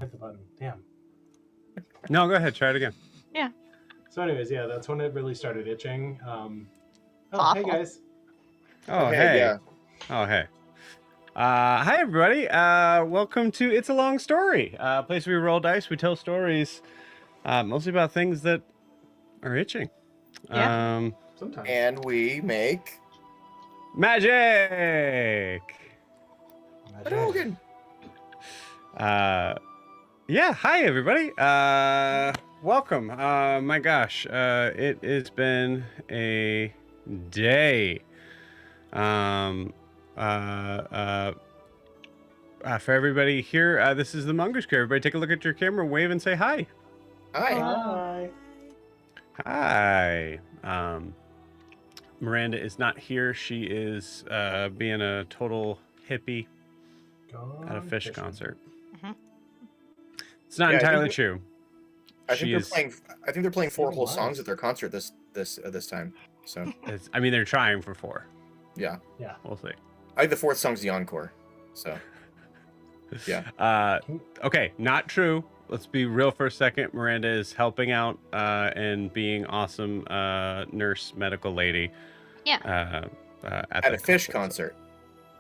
Hit the button. Damn. No, go ahead. Try it again. Yeah. So anyways, yeah, that's when it really started itching. Oh, Awful. hey guys. Oh, Okay, hey. yeah. Oh, hey. Hi, everybody. Welcome to It's a Long Story, a place where we roll dice. We tell stories, mostly about things that are itching. Yeah. Sometimes. And we make Magic! Hadouken. Yeah, hi, everybody. Welcome. My gosh, it has been a day. For everybody here, this is the Mongoose Crew. Everybody take a look at your camera, wave, and say hi. Hi. Hi. Hi. Miranda is not here. She is being a total hippie at a fish concert. Mhm. It's not Yeah, entirely true. I think they're She's- playing. I think they're playing 4 whole Wow. songs at their concert this time. So I mean, they're trying for 4. yeah, We'll see. I think the 4th song's the encore. So yeah. Okay, not true. Let's be real for a second. Miranda is helping out and being awesome nurse medical lady. Yeah. At a fish concert.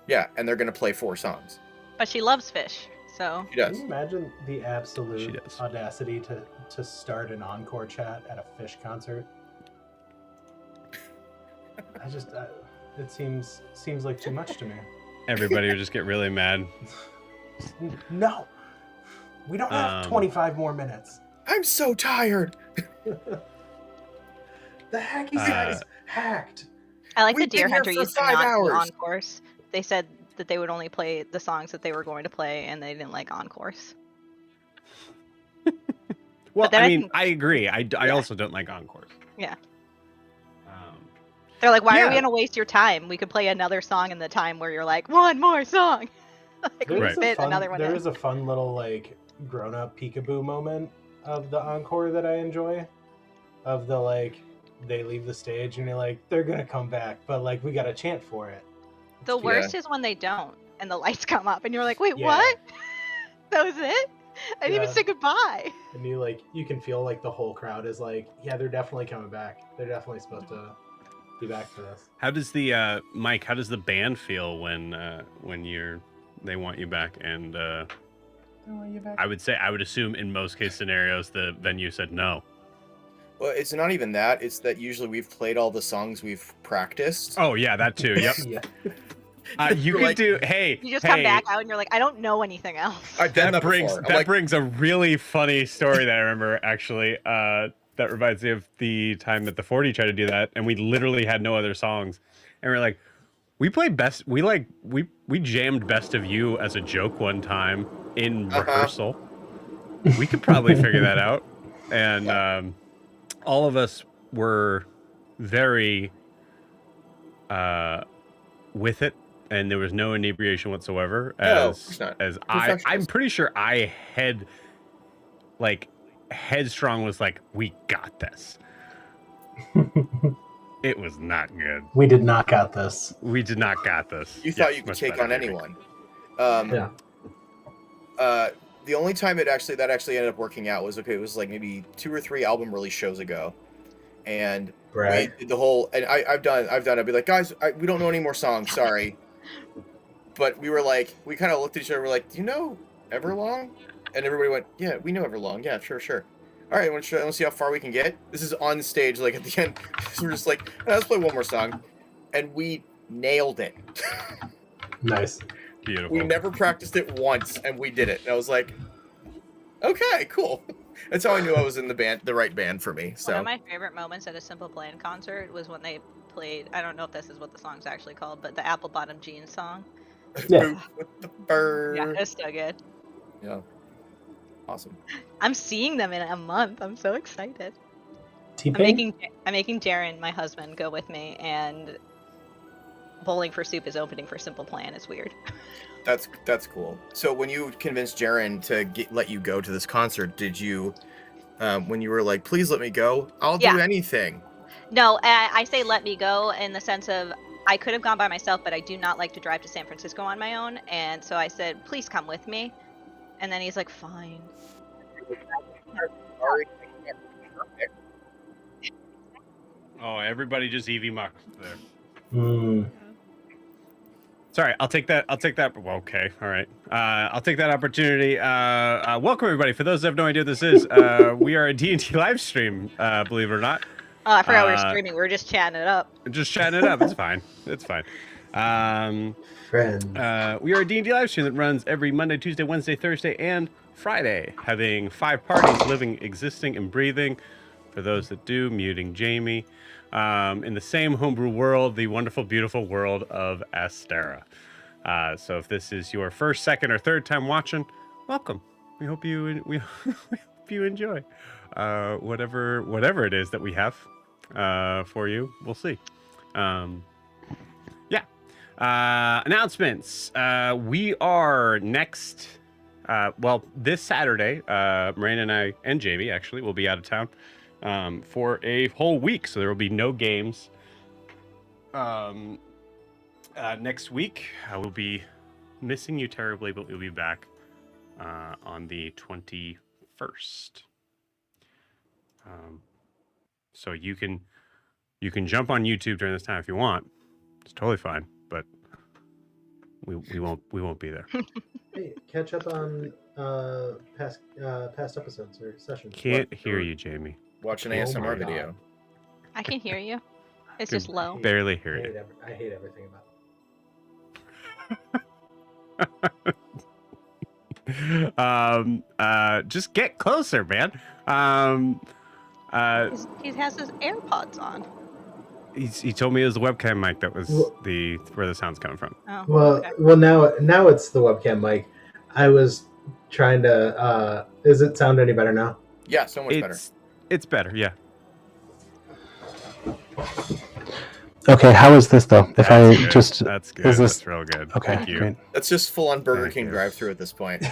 Yeah, and they're gonna play 4 songs. But she loves fish, so. She Can does. you imagine the She absolute does. audacity to start an encore chat at a fish concert? I just, it seems like too much to me. Everybody would just get really mad. No, we don't have 25 more minutes. I'm so tired. The hacky sack's hacked. I like We've the Deer been here Hunter for used to 5 not do hours. encores. They said that they would only play the songs that they were going to play, and they didn't like encores. Well, then I I mean, think- I agree. I Yeah. also don't like encores. Yeah. Um, They're like, why are we Yeah. going to waste your time? We could play another song in the time where you're like, one more song. Like, we Right. could fit another one There in. is a fun little like grown-up peekaboo moment of the encore that I enjoy. Of the like, they leave the stage and you're like, they're gonna come back, but like we gotta chant for it. The cute. worst is when they don't, and the lights come up, and you're like, wait, Yeah. what? That was it? I didn't even Yeah. say goodbye. And you can feel like the whole crowd is like, yeah, they're definitely coming back. They're definitely supposed to be back for this. how does the Mike? How does the band feel when they want you back? And I want you back. I would assume in most case scenarios the venue said no. Well, it's not even that. It's that usually we've played all the songs we've practiced. Oh yeah, that too. Yep. Yeah. You You're could like- do. Hey, You just hey, come back out, and you're like, I don't know anything else. I've done that brings before. I'm that like, brings a really funny story that I remember actually. That reminds me of the time that the 40 tried to do that, and we literally had no other songs, and we're like, we played best. We jammed Best of You as a joke one time in rehearsal. We could probably figure that out, and all of us were very with it, and there was no inebriation whatsoever. No, of As course not. I'm Professionals. pretty sure I had headstrong was like, we got this. It was not good. We did not got this. We did not got this. You thought Yes, you could much take better, on maybe. anyone. Yeah. The only time that actually ended up working out was it was like maybe 2 or 3 album release shows ago, and Brag. we did the whole. And I've done. I'd be like, guys, we don't know any more songs. Sorry, but we were like, we kind of looked at each other. We're like, do you know Everlong? And everybody went, yeah, we know Everlong. Yeah, sure. All right, want to see how far we can get? This is on stage, like at the end. So we're just like, let's play one more song, and we nailed it. Nice. Beautiful. We never practiced it once, and we did it. And I was like, okay, cool. That's how I knew I was in the right band for me. One So of my favorite moments at a Simple Plan concert was when they played, I don't know if this is what the song's actually called, but the Apple Bottom Jeans song. Yeah. Boot with the bird. Yeah, it's so good. Yeah. Awesome. I'm seeing them in a month. I'm so excited. T-Pain? I'm making Jaren, my husband, go with me, and Bowling for Soup is opening for Simple Plan. It's weird. That's cool. So when you convinced Jaren to let you go to this concert, did you, when you were like, please let me go, I'll do anything? No, I say let me go in the sense of I could have gone by myself, but I do not like to drive to San Francisco on my own, and so I said, please come with me. And then he's like, fine. Oh, everybody just Eevee mucked there. Mm. Sorry, I'll take that. Well, okay, all right. I'll take that opportunity. Welcome everybody. For those that have no idea what this is, we are a D&D live stream. Believe it or not. Oh, I forgot we were streaming. We were just chatting it up. Just chatting it up. It's fine. It's fine. Friends. We are a D&D live stream that runs every Monday, Tuesday, Wednesday, Thursday, and Friday, having 5 parties, living, existing, and breathing. For those that do, muting Jamie. In the same homebrew world, the wonderful, beautiful world of Astera. So if this is your first, second, or third time watching, welcome. We hope you we hope you enjoy whatever it is that we have for you. We'll see. Announcements. We are next. This Saturday, Miranda and I and Jamie actually will be out of town for a whole week, so there will be no games next week. I will be missing you terribly, but we'll be back on the 21st. So you can jump on YouTube during this time if you want. It's totally fine, but we won't be there. Hey, catch up on past episodes or sessions. Can't hear you, Jamie. Watch an Oh my ASMR God. video. I can hear you. It's Can just low. Barely hear you. I hate everything about Just get closer, man. He has his AirPods on. He told me it was the webcam mic that was where the sound's coming from. Oh, Well, okay. now it's the webcam mic. I was trying to. Does it sound any better now? Yeah, so much better. It's better, yeah. Okay, how is this though? If I Good. just That's good. is this That's real good. okay? Thank you. Great. That's just full on Burger Thank King you. drive-through at this point.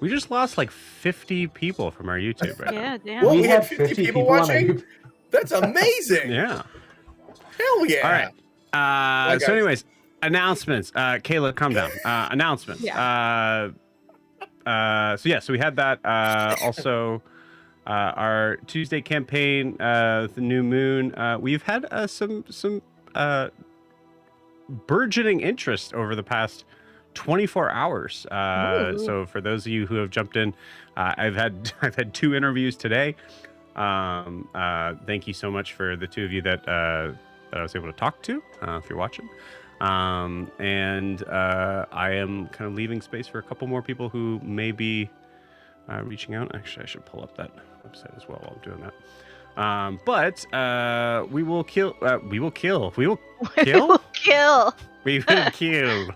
We just lost like 50 people from our YouTube right Yeah, damn. Well, We we had had 50 people on our watching? YouTube- That's amazing. now. Yeah. Hell yeah. All right. Bye, So guys. anyways, announcements. Kayla, calm down. Announcements. Yeah. So we had that. Also, our Tuesday campaign, the new moon. We've had some burgeoning interest over the past 24 hours. So for those of you who have jumped in, I've had 2 interviews today. Thank you so much for the 2 of you that I was able to talk to, if you're watching. And I am kind of leaving space for a couple more people who may be reaching out. Actually, I should pull up that website as well while I'm doing that. But we will kill. We will kill. We will kill. Kill. We will kill.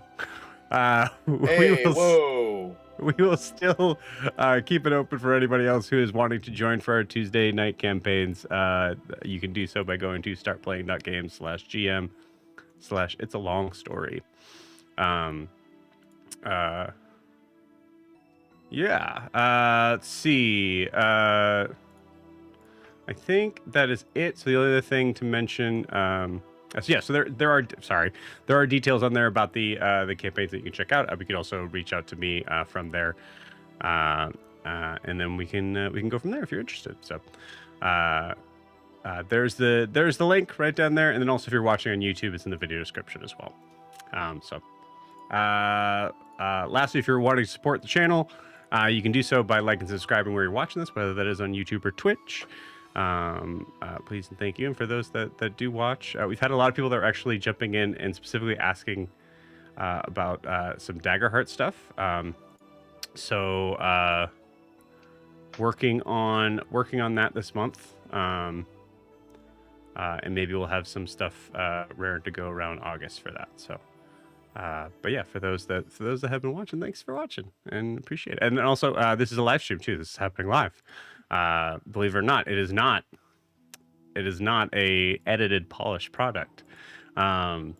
Hey, whoa. We will still keep it open for anybody else who is wanting to join for our Tuesday night campaigns. You can do so by going to startplaying.games/GM/it's a long story. Let's see. I think that is it. So the only other thing to mention, so there are details on there about the campaigns that you can check out. We can also reach out to me from there, and then we can go from there if you're interested. So there's the link right down there, and then also if you're watching on YouTube, it's in the video description as well. Lastly, if you're wanting to support the channel, you can do so by liking and subscribing where you're watching this, whether that is on YouTube or Twitch. Please and thank you. And for those that do watch, we've had a lot of people that are actually jumping in and specifically asking about some Daggerheart stuff. Working on that this month. And maybe we'll have some stuff raring to go around August for that. So But yeah, for those that have been watching, thanks for watching and appreciate it. And also, this is a live stream too. This is happening live. Believe it or not, it is not a edited, polished product. But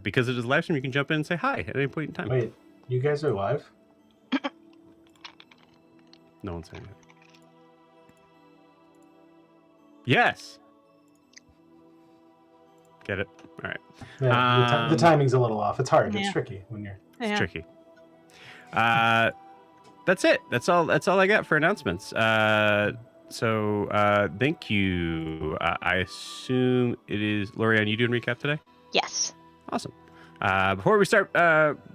because it is a live stream, you can jump in and say hi at any point in time. Wait, you guys are live? No one's saying that. Yes. Get it? All right. Yeah, the timing's a little off. It's hard. Yeah. It's tricky when you're. It's tricky. That's it. That's all I got for announcements. So thank you. I assume it is Lorianne, you doing recap today? Yes. Awesome. Before we start,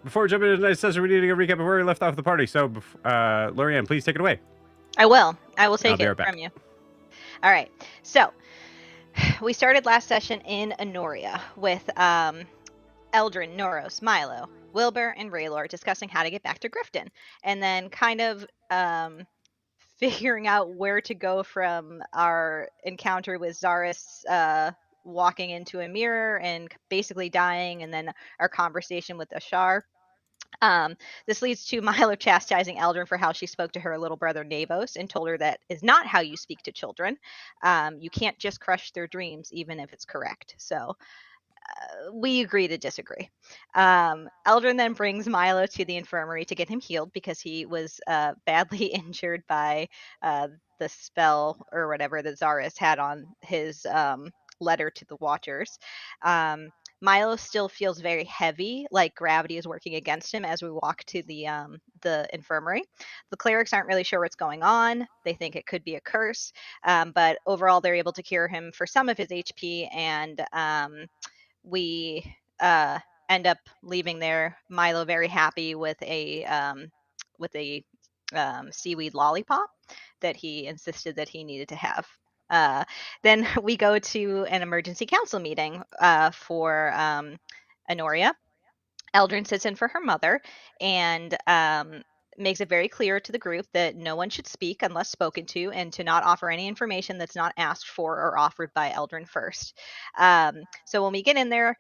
before we jump into tonight's session, we need to get a recap of where we left off the party. So, Lorianne, please take it away. I will take I'll be it right back. from you. All right. So we started last session in Enoria with Eldrin, Noros, Milo, Wilbur, and Raylor discussing how to get back to Griften, and then kind of figuring out where to go from our encounter with Zaris walking into a mirror and basically dying, and then our conversation with Ashar. This leads to Milo chastising Eldrin for how she spoke to her little brother Navos and told her that is not how you speak to children. You can't just crush their dreams, even if it's correct. So we agree to disagree. Eldrin then brings Milo to the infirmary to get him healed because he was badly injured by the spell or whatever that Zaris had on his letter to the Watchers. Milo still feels very heavy, like gravity is working against him as we walk to the infirmary. The clerics aren't really sure what's going on. They think it could be a curse, but overall they're able to cure him for some of his HP, and we end up leaving there. Milo very happy with a seaweed lollipop that he insisted that he needed to have. Then we go to an emergency council meeting for Enoria. Eldrin sits in for her mother and makes it very clear to the group that no one should speak unless spoken to, and to not offer any information that's not asked for or offered by Eldrin first. So when we get in there,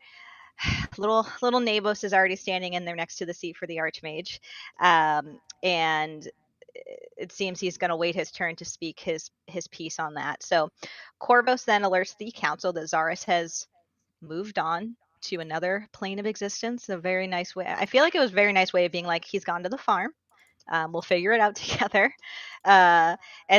little Navos is already standing in there next to the seat for the Archmage, and it seems he's going to wait his turn to speak his piece on that. So Corvos then alerts the council that Zaris has moved on to another plane of existence. A very nice way. I feel like it was a very nice way of being like, he's gone to the farm. We'll figure it out together. And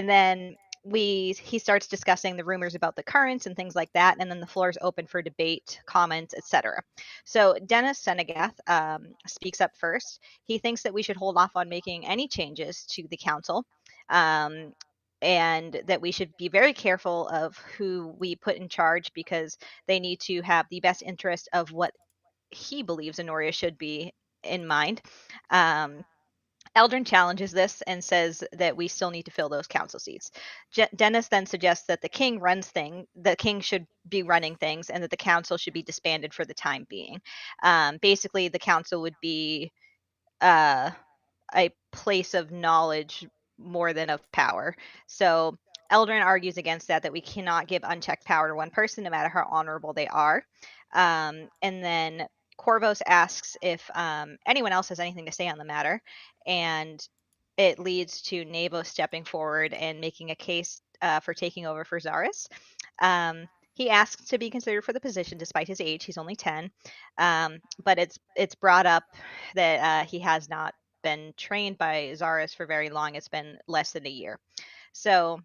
then he starts discussing the rumors about the currents and things like that, and then the floor is open for debate, comments, etc. So Dennis Senegath speaks up first. He thinks that we should hold off on making any changes to the council, and that we should be very careful of who we put in charge, because they need to have the best interest of what he believes Enoria should be in mind. Eldrin challenges this and says that we still need to fill those council seats. Dennis then suggests that the king should be running things, and that the council should be disbanded for the time being. Basically, the council would be a place of knowledge more than of power. So Eldrin argues against that we cannot give unchecked power to one person, no matter how honorable they are. And then Corvos asks if anyone else has anything to say on the matter, and it leads to Navo stepping forward and making a case for taking over for Zaris. He asks to be considered for the position despite his age. He's only 10, but it's brought up that he has not been trained by Zaris for very long. It's been less than a year. So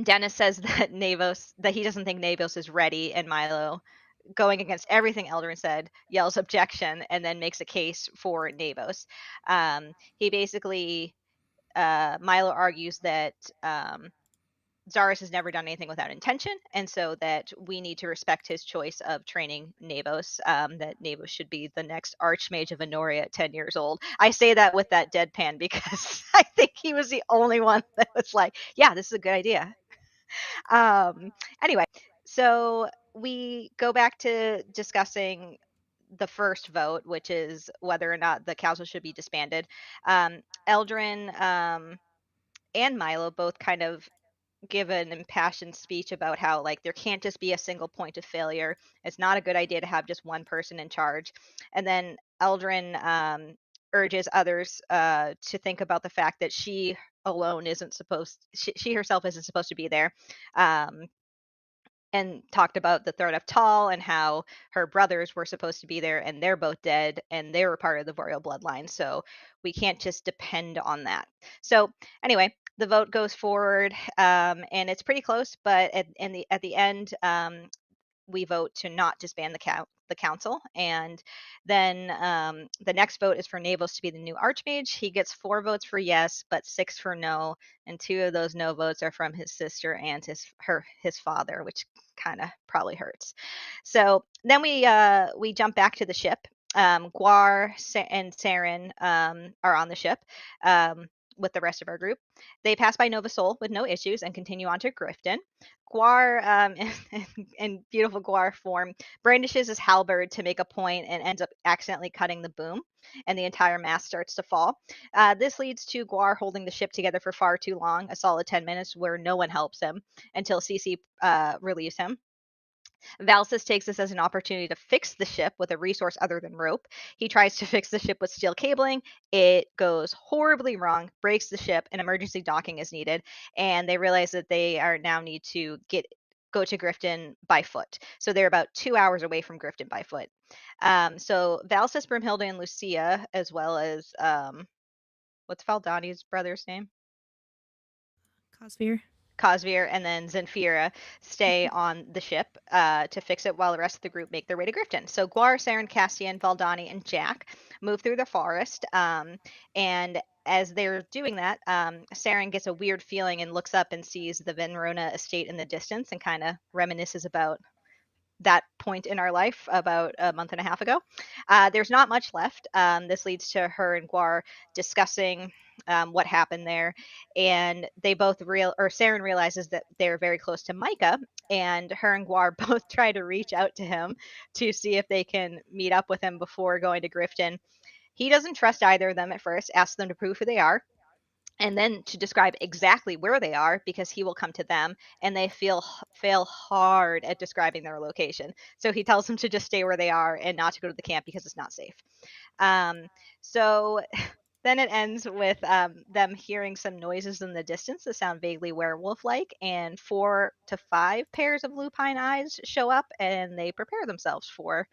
Dennis says that he doesn't think Navos is ready, and Milo, going against everything Eldrin said, yells objection and then makes a case for Navos. He basically, Milo argues that Zaris has never done anything without intention, and so that we need to respect his choice of training Navos, that Navos should be the next Archmage of Enoria at 10 years old. I say that with that deadpan because I think he was the only one that was like, yeah, this is a good idea. Anyway, so we go back to discussing the first vote, which is whether or not the council should be disbanded. Eldrin and Milo both kind of give an impassioned speech about how like there can't just be a single point of failure. It's not a good idea to have just one person in charge. And then Eldrin urges others to think about the fact that she alone isn't supposed she herself isn't supposed to be there. Um, and talked about the threat of Tal and how her brothers were supposed to be there and they're both dead and they were part of the royal bloodline. So we can't just depend on that. So anyway, the vote goes forward and it's pretty close, but at the end, we vote to not disband the council. And then the next vote is for Navos to be the new Archmage. He gets 4 votes for yes, but 6 for no, and 2 of those no votes are from his sister and his father, which kind of probably hurts. So then we jump back to the ship. Guar and Saren are on the ship. With the rest of our group. They pass by Novo Sol with no issues and continue on to Griften. Guar, in beautiful Guar form, brandishes his halberd to make a point and ends up accidentally cutting the boom, and the entire mast starts to fall. This leads to Guar holding the ship together for far too long, a solid 10 minutes, where no one helps him until Cece relieves him. Valsis takes this as an opportunity to fix the ship with a resource other than rope. He tries to fix the ship with steel cabling. It goes horribly wrong, breaks the ship, and emergency docking is needed. And they realize that they are now need to go to Griften by foot. So they're about 2 hours away from Griften by foot. So Valsis, Brimhilda, and Lucia, as well as what's Valdani's brother's name? Cosvir and then Zenfira stay on the ship to fix it while the rest of the group make their way to Griften. So Guar, Saren, Cassian, Valdani, and Jack move through the forest. And as they're doing that, Saren gets a weird feeling and looks up and sees the Venrona estate in the distance and kind of reminisces about that point in our life about a month and a half ago. There's not much left. This leads to her and Guar discussing what happened there, and they both Saren realizes that they're very close to Micah, and her and Guar both try to reach out to him to see if they can meet up with him before going to Griften. He doesn't trust either of them at first, asks them to prove who they are, and then to describe exactly where they are because he will come to them, and they fail hard at describing their location. So he tells them to just stay where they are and not to go to the camp because it's not safe. So then it ends with them hearing some noises in the distance that sound vaguely werewolf-like, and 4 to 5 pairs of lupine eyes show up, and they prepare themselves for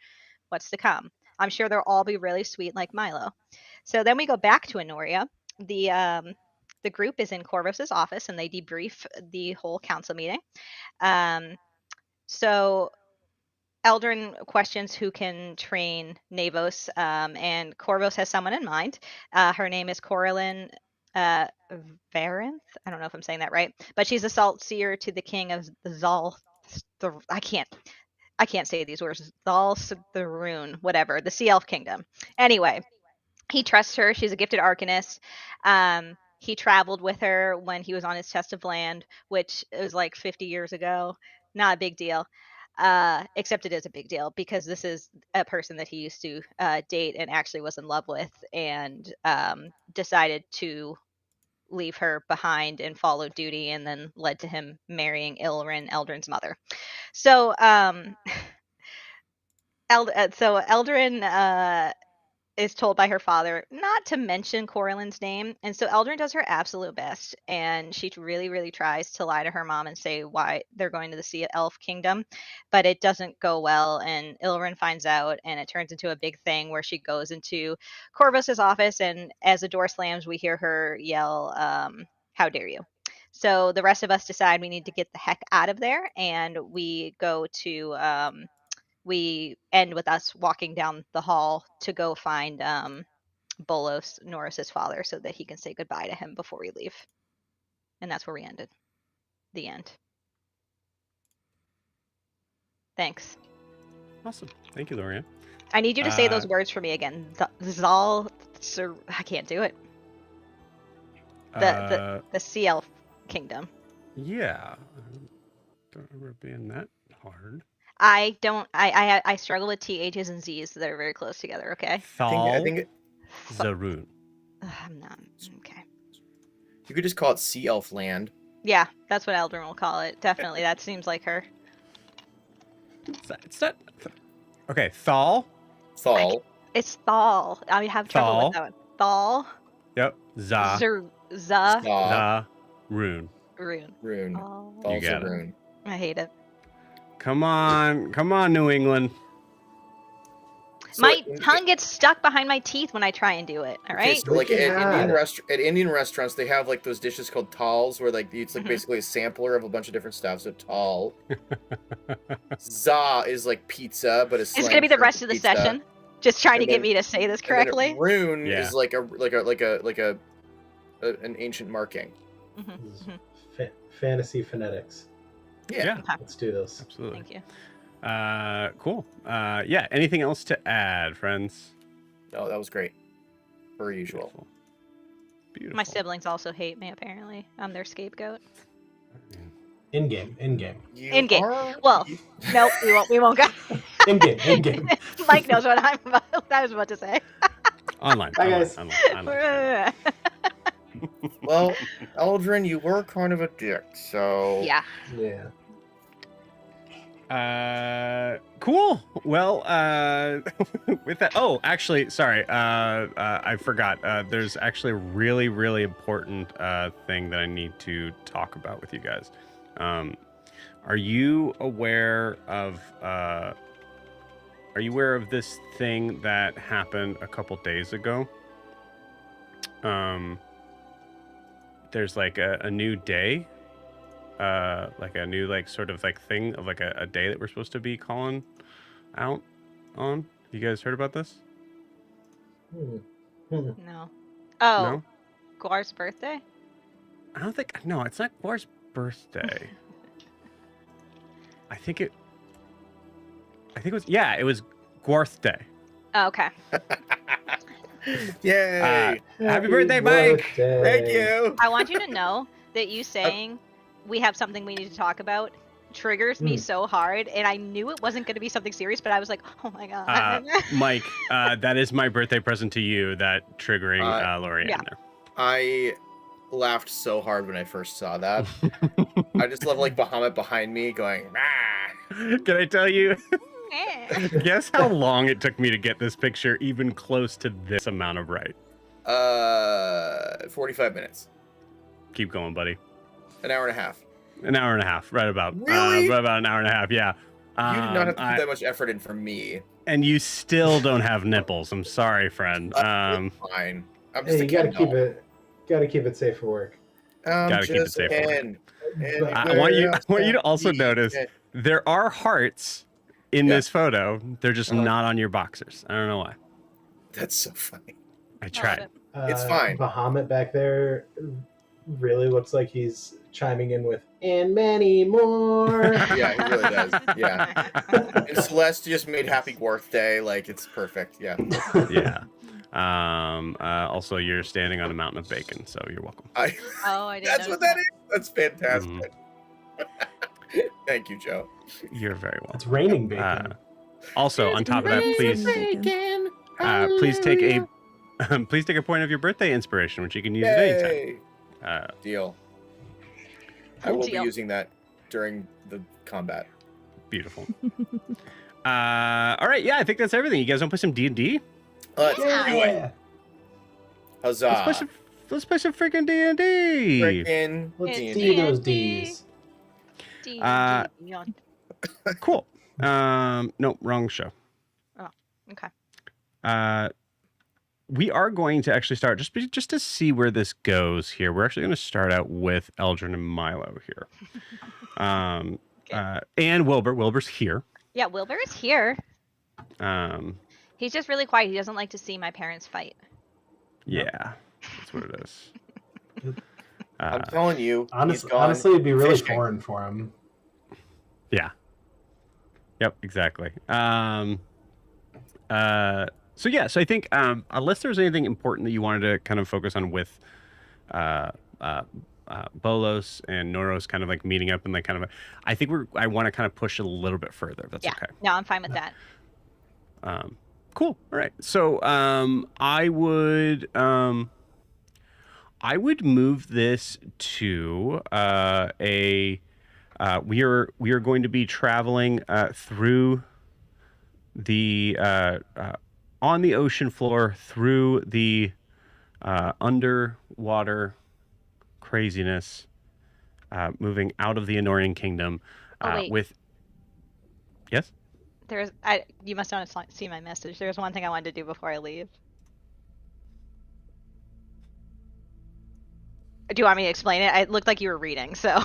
what's to come. I'm sure they'll all be really sweet like Milo. So then we go back to Enoria. The group is in Corvus's office, and they debrief the whole council meeting. So Eldrin questions who can train Navos, and Corvus has someone in mind. Her name is Coralyn Varenth. I don't know if I'm saying that right, but she's a salt seer to the king of I can't say these words. Thal'Zaruun, whatever, the Sea Elf kingdom. Anyway, he trusts her. She's a gifted arcanist. He traveled with her when he was on his test of land, which was like 50 years ago. Not a big deal. Except it is a big deal because this is a person that he used to date and actually was in love with, and decided to leave her behind and follow duty, and then led to him marrying Eldrin's mother. So Eldrin is told by her father not to mention Coralyn's name, and so Eldrin does her absolute best, and she really, really tries to lie to her mom and say why they're going to the Sea Elf Kingdom, but it doesn't go well, and Ilrin finds out, and it turns into a big thing where she goes into Corvus's office, and as the door slams, we hear her yell, "How dare you!" So the rest of us decide we need to get the heck out of there, and we go to we end with us walking down the hall to go find Bolos, Norris's father, so that he can say goodbye to him before we leave. And that's where we ended. The end. Thanks. Awesome. Thank you, Lorian. I need you to say those words for me again. I can't do it. The Sea Elf Kingdom. Yeah. Don't remember it being that hard. I don't. I struggle with THs and Zs that are very close together. Okay. I think Thal'Zaruun. I'm not okay. you could just call it Sea Elf Land. Yeah, that's what Eldrin will call it. Definitely, that seems like her. It's not. Okay, Thal. Thal. It's Thal. I have trouble Thal. with that one. Thal. Yep. Za. Thaw. Rune. Rune. Rune. Oh, You got it. Thal'Zaruun. I hate it. Come on, New England. So My tongue gets stuck behind my teeth when I try and do it. All Okay, right. so like at Yeah. Indian restaurants, they have like those dishes called tals, where like it's like Mhm. basically a sampler of a bunch of different stuff. So tal. Za is like pizza, but it's It's gonna be the rest of the session. Just trying to And get then- me to say this correctly. Rune Yeah. is like an ancient marking. Mhm. Fantasy phonetics. Yeah. Let's do this. Absolutely. Thank you. Cool. Yeah. Anything else to add, friends? No, that was great. Per usual. Beautiful. Beautiful. My siblings also hate me. Apparently, I'm their scapegoat. In game. You In-game. are- Well, nope, we won't go. In game. Mike knows what I was about to say. Online. Bye, guys. Online. Well, Eldrin, you were kind of a dick, so Yeah. Yeah. Cool. Well, with that. Oh, actually, sorry. I forgot. There's actually a really, really important thing that I need to talk about with you guys. Are you aware of this thing that happened a couple days ago? There's like a new day. Like a new sort of thing of a day that we're supposed to be calling out on. You guys heard about this? No. Oh, No? Guar's birthday? I don't think. No, it's not Guar's birthday. I think it was. Yeah, it was Guar's day. Oh, okay. Yay! Happy birthday, Mike! Thank you. I want you to know that you saying we have something we need to talk about triggers me so hard, and I knew it wasn't going to be something serious, but I was like, oh my god. Mike, that is my birthday present to you. That triggering Lorianne yeah. there. I laughed so hard when I first saw that. I just love Bahamut behind me going, "Rah!" Can I tell you? Eh. Guess how long it took me to get this picture even close to this amount of right? 45 minutes. Keep going, buddy. An hour and a half. An hour and a half, right about. Really? Right about an hour and a half, yeah. You did not have to put that much effort in for me. And you still don't have nipples. I'm sorry, friend. It's fine. I'm just Hey, a you gotta kid. keep it safe for work. Gotta keep it just safe a for kid. I want you to also notice Yeah. there are hearts in this photo. They're just not on your boxers. I don't know why. That's so funny. I tried. It's fine. Bahamut back there really looks like he's chiming in with "and many more." Yeah, he really does. Yeah. And Celeste just made Happy Birthday. It's perfect. Yeah. Yeah. Also, you're standing on a mountain of bacon, so you're welcome. Oh, I didn't That's notice what that is. That's fantastic. Mm-hmm. Thank you, Joe. You're very welcome. It's raining bacon. Also, on top of that, please take a point of your birthday inspiration, which you can use at any time. Yay. Deal. I will be Deal. using that during the combat. Beautiful. All right, yeah, I think that's everything. You guys want to play some D&D? Let's do it. Yeah. Huzzah. Let's play some freaking D&D. Frickin' Let's D&D. see those D's. Cool. No, wrong show. Okay. We are going to actually start just to see where this goes here. We're actually going to start out with Eldrin and Milo here. And Wilbur. Wilbur's here. Yeah, Wilbur is here. Um, He's just really quiet. He doesn't like to see my parents fight. yeah, that's what it is. I'm telling you, he's gone Honestly, it'd be really fishing. foreign for him. Yeah. Yep, exactly. So I think unless there's anything important that you wanted to kind of focus on with Bolos and Noros kind of meeting up and I think I want to kind of push it a little bit further. If that's Yeah. okay. No, I'm fine with that. Cool. All right. So I would I would move this to we are going to be traveling through the on the ocean floor through the underwater craziness, moving out of the Enorian kingdom wait. with. Yes. You must not see my message. There's one thing I wanted to do before I leave. Do you want me to explain it? It looked like you were reading, so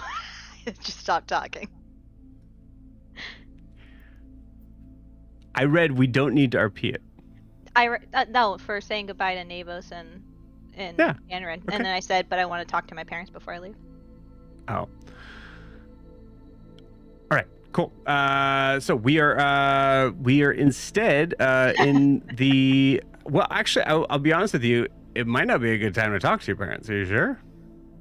just stop talking. I read we don't need to RP it. No, for saying goodbye to Navos and Anrin. Okay. And then I said, but I want to talk to my parents before I leave. Oh. All right. Cool. So we are instead in the. Well, actually, I'll be honest with you. It might not be a good time to talk to your parents. Are you sure?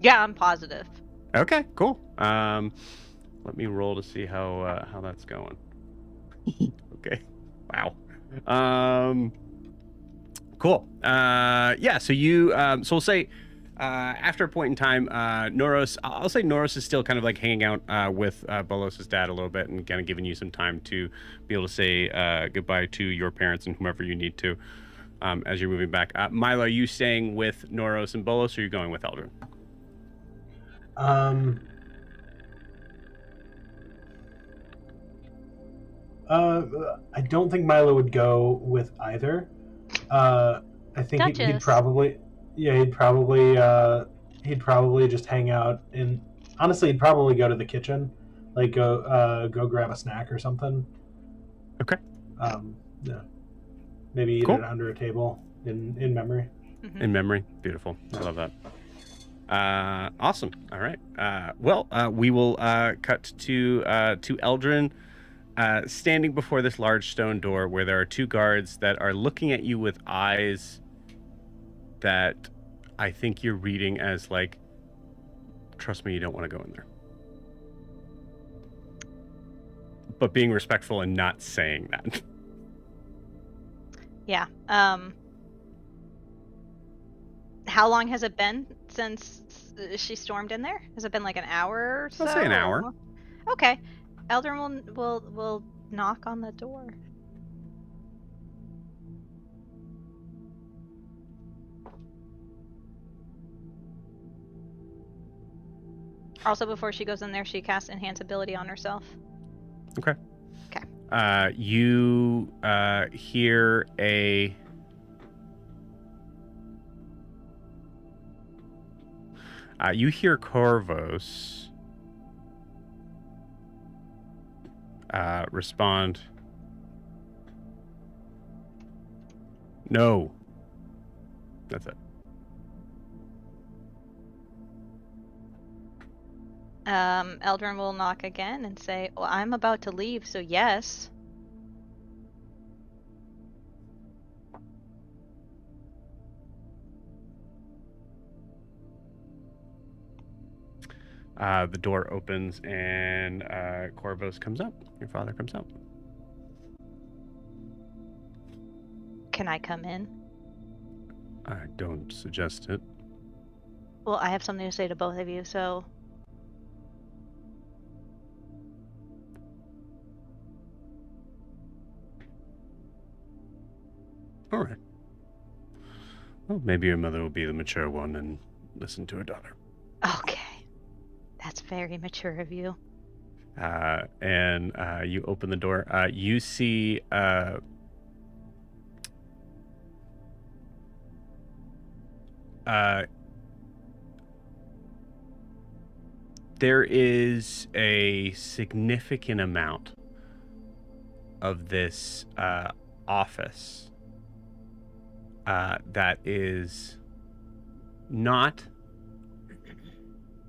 Yeah, I'm positive. Okay. Cool. Let me roll to see how that's going. Okay. Wow. Cool. Yeah. So you. So we'll say. After a point in time, Noros, I'll say Noros is still kind of like hanging out with Bolos' dad a little bit and kind of giving you some time to be able to say goodbye to your parents and whomever you need to as you're moving back. Milo, are you staying with Noros and Bolos, or are you going with Eldrin? I don't think Milo would go with either. I think he'd probably. Yeah, he'd probably just hang out in. Honestly, he'd probably go to the kitchen, like go grab a snack or something. Okay. Yeah. Maybe eat it under a table in memory. Mm-hmm. In memory, beautiful. I love that. Awesome. All right. Well, we will cut to Eldrin standing before this large stone door where there are two guards that are looking at you with eyes that I think you're reading as like, trust me, you don't want to go in there. But being respectful and not saying that. Yeah. How long has it been since she stormed in there? Has it been like an hour or so? I'll say an hour. Okay. Eldrin will knock on the door. Also, before she goes in there, she casts Enhance Ability on herself. Okay. Okay. You hear a... you hear Corvos respond, "No." That's it. Eldrin will knock again and say, well, I'm about to leave, so yes. The door opens and Corvos comes up. Your father comes up. Can I come in? I don't suggest it. Well, I have something to say to both of you, so... All right. Well, maybe your mother will be the mature one and listen to her daughter. Okay. That's very mature of you. And you open the door. You see there is a significant amount of this office that is not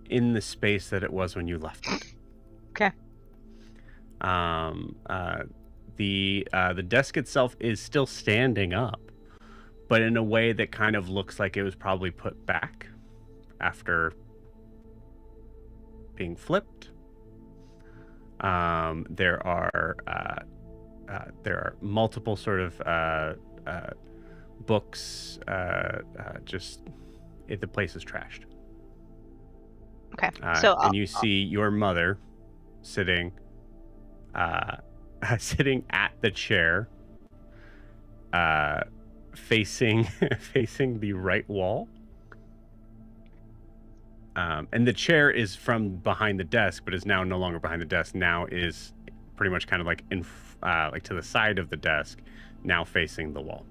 in the space that it was when you left it. Okay. The desk itself is still standing up, but in a way that kind of looks like it was probably put back after being flipped. There are multiple sort of books just the place is trashed. Okay. And you see your mother sitting sitting at the chair, facing the right wall. And the chair is from behind the desk, but is now no longer behind the desk. Now is pretty much kind of like like to the side of the desk, now facing the wall,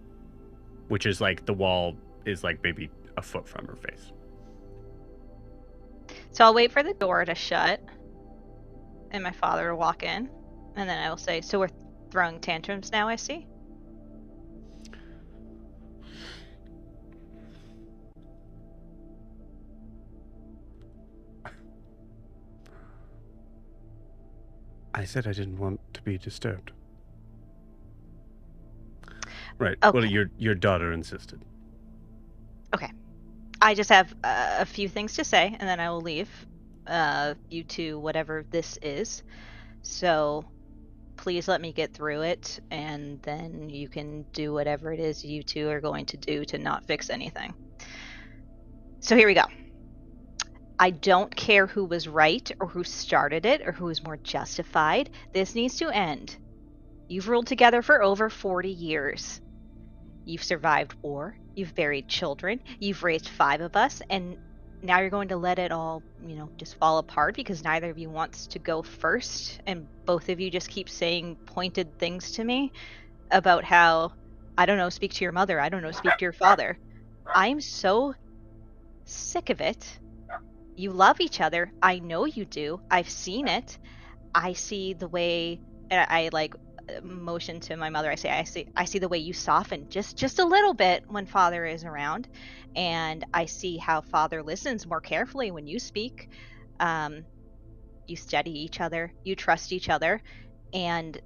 which is like the wall is like maybe a foot from her face. So I'll wait for the door to shut and my father to walk in, and then I will say, "So we're throwing tantrums now, I see." I said I didn't want to be disturbed. Right. Okay. Well, your daughter insisted. Okay. I just have a few things to say, and then I will leave you to whatever this is. So please let me get through it, and then you can do whatever it is you two are going to do to not fix anything. So here we go. I don't care who was right or who started it or who is more justified. This needs to end. You've ruled together for over 40 years. You've survived war. You've buried children. You've raised 5 of us. And now you're going to let it all, just fall apart because neither of you wants to go first. And both of you just keep saying pointed things to me about how, I don't know, speak to your mother. I don't know, speak to your father. I'm so sick of it. You love each other. I know you do. I've seen it. I see the way, and I like motion to my mother. I see the way you soften just a little bit when father is around, and I see how father listens more carefully when you speak. You study each other. You trust each other, and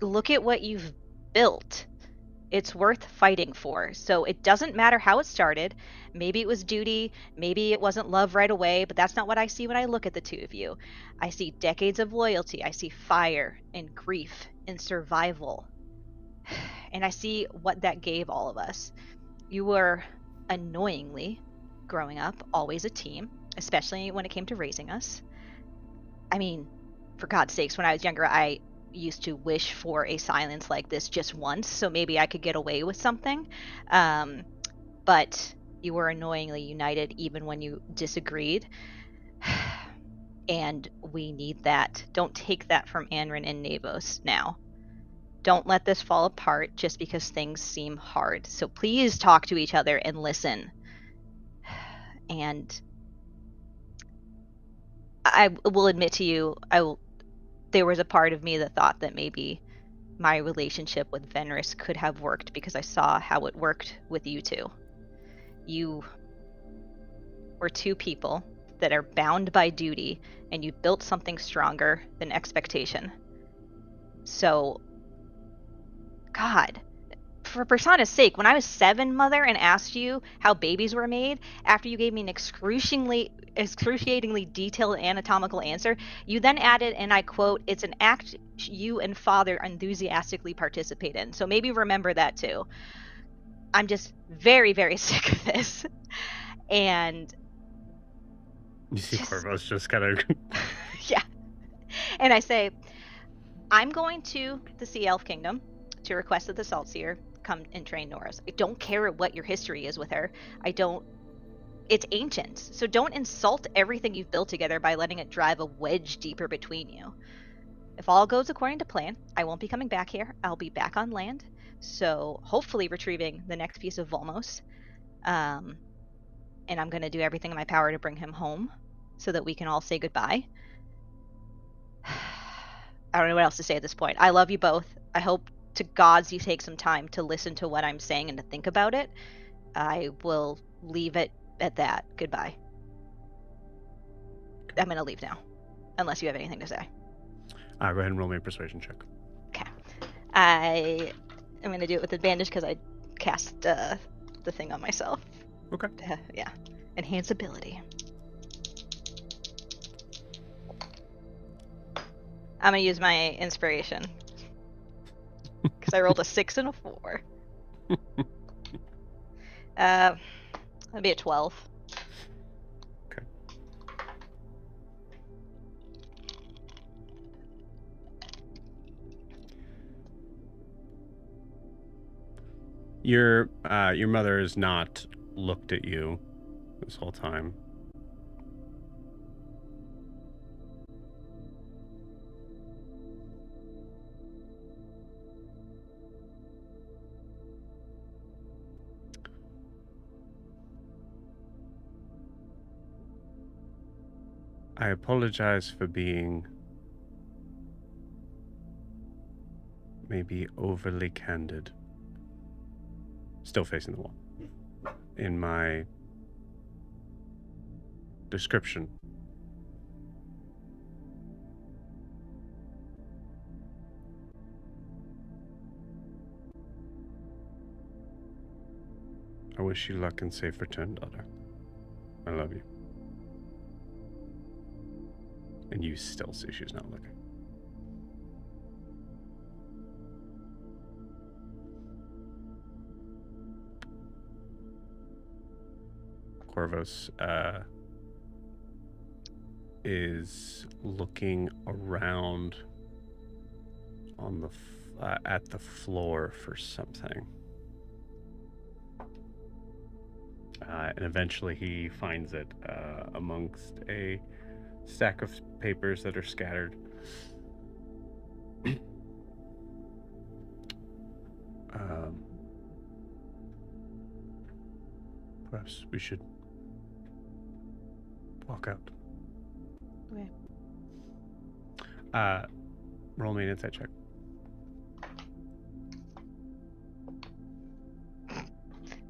look at what you've built. It's worth fighting for. So it doesn't matter how it started. Maybe it was duty. Maybe it wasn't love right away, but that's not what I see when I look at the two of you. I see decades of loyalty. I see fire and grief and survival. And I see what that gave all of us. You were annoyingly, growing up, always a team, especially when it came to raising us. I mean, for God's sakes, when I was younger, I used to wish for a silence like this just once, so maybe I could get away with something. But you were annoyingly united even when you disagreed. And we need that. Don't take that from Anrin and Navos now. Don't let this fall apart just because things seem hard. So please talk to each other and listen. And I will admit to you, there was a part of me that thought that maybe my relationship with Venris could have worked because I saw how it worked with you two. You were two people that are bound by duty, and you built something stronger than expectation. So, God, for Persana's sake, when I was 7, Mother, and asked you how babies were made, after you gave me an excruciatingly detailed anatomical answer, you then added, and I quote, "It's an act you and Father enthusiastically participate in." So maybe remember that too. I'm just very, very sick of this. And you see Corvo's just kind of yeah. And I say, I'm going to the Sea Elf Kingdom to request that the Saltseer come and train Nora's. I don't care what your history is with her. It's ancient, so don't insult everything you've built together by letting it drive a wedge deeper between you. If all goes according to plan, I won't be coming back here. I'll be back on land, so hopefully retrieving the next piece of Volmos. And I'm going to do everything in my power to bring him home so that we can all say goodbye. I don't know what else to say at this point. I love you both. I hope to gods you take some time to listen to what I'm saying and to think about it. I will leave it at that. Goodbye. I'm going to leave now, unless you have anything to say. Go ahead and roll me a persuasion check. Okay. I am going to do it with advantage because I cast the thing on myself. Okay. Yeah. Enhance ability. I'm going to use my inspiration. Because I rolled a 6 and a 4. That'd be a 12. Okay. Your mother has not looked at you this whole time. I apologize for being maybe overly candid. Still facing the wall. In my description. I wish you luck and safe return, daughter. I love you. And you still see she's not looking. Corvus is looking around on the at the floor for something. And eventually he finds it amongst a stack of papers that are scattered. Perhaps we should walk out. Okay. Roll me an insight check.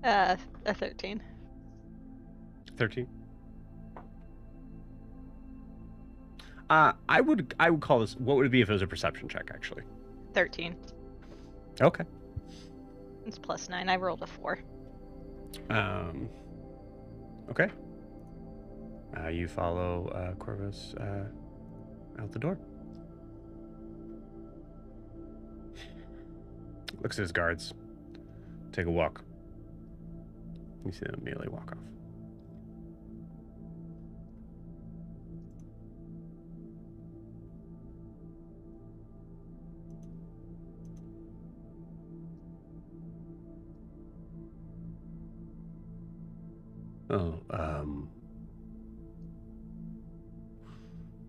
A 13. 13. I would call this. What would it be if it was a perception check? Actually. 13. Okay. It's +9. I rolled a 4. Okay. You follow Corvus out the door. Looks at his guards. Take a walk. You see them immediately walk off. Oh,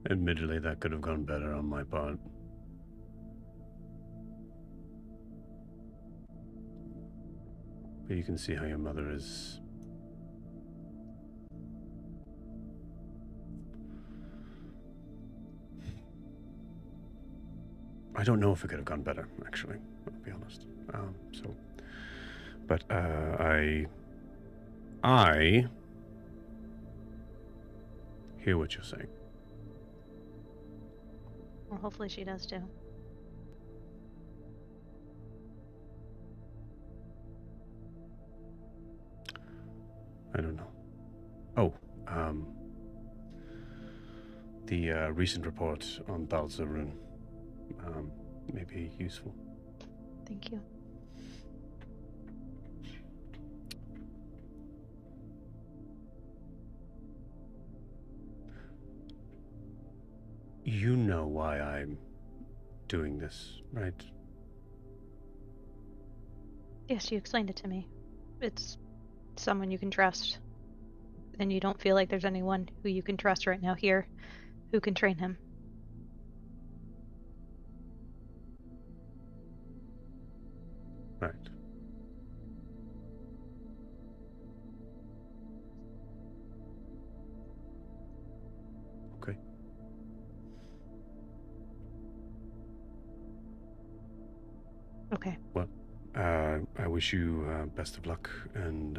admittedly, that could have gone better on my part. But you can see how your mother is. I don't know if it could have gone better, actually, I'll be honest. But I hear what you're saying. Well, hopefully she does too. I don't know. Oh, the recent report on Thal'Zaruun may be useful. Thank you. You know why I'm doing this, right? Yes, you explained it to me. It's someone you can trust. And you don't feel like there's anyone who you can trust right now here who can train him. Right. Okay. Okay. Well, I wish you best of luck, and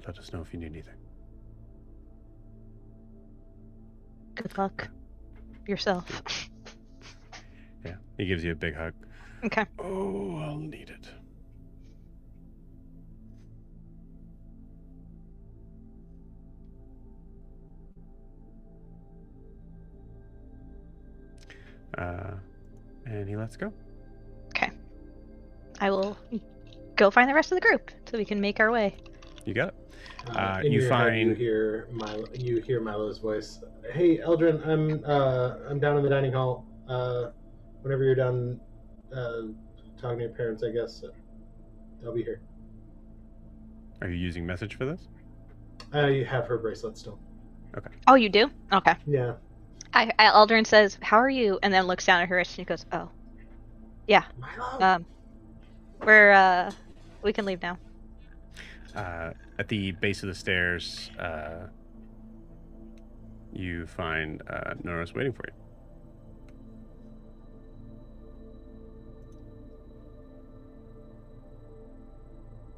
let us know if you need anything. Good luck. Yourself. Yeah, he gives you a big hug. Okay. Oh, I'll need it. And he lets go. Okay. I will go find the rest of the group so we can make our way. You got it. In You your find head, you hear Milo's voice. Hey, Eldrin, I'm down in the dining hall. Whenever you're done talking to your parents, I guess I'll be here. Are you using message for this? You have her bracelet still. Okay. Oh, you do? Okay. Yeah. Aldrin says, "How are you?" And then looks down at her and she goes, "Oh, yeah. Milo. We can leave now." At the base of the stairs, you find Nora's waiting for you.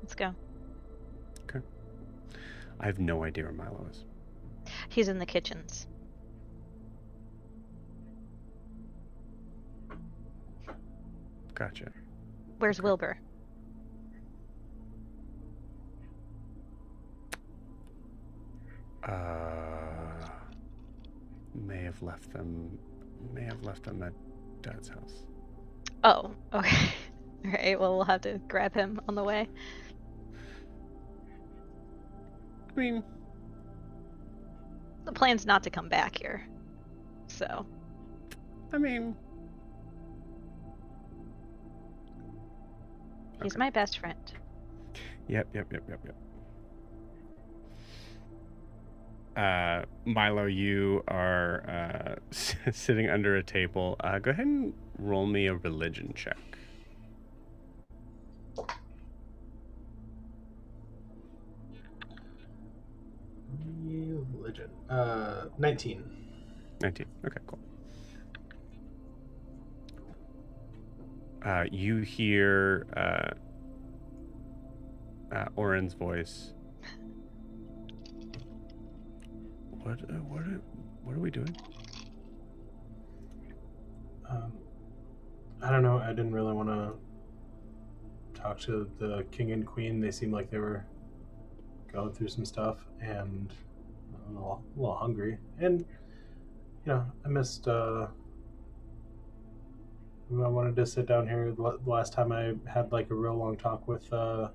Let's go. Okay. I have no idea where Milo is. He's in the kitchens. Gotcha. Where's Wilbur? May have left them at Dad's house. Oh, okay. All right. Well, we'll have to grab him on the way. I mean, The plan's not to come back here, so. He's Okay. my best friend. Yep. Milo, you are sitting under a table. Go ahead and roll me a religion check. Religion. 19. 19. Okay, cool. You hear Oren's voice. What are we doing? I don't know. I didn't really want to talk to the king and queen. They seemed like they were going through some stuff and a little hungry. And, I missed... I wanted to sit down here. The last time I had like a real long talk with what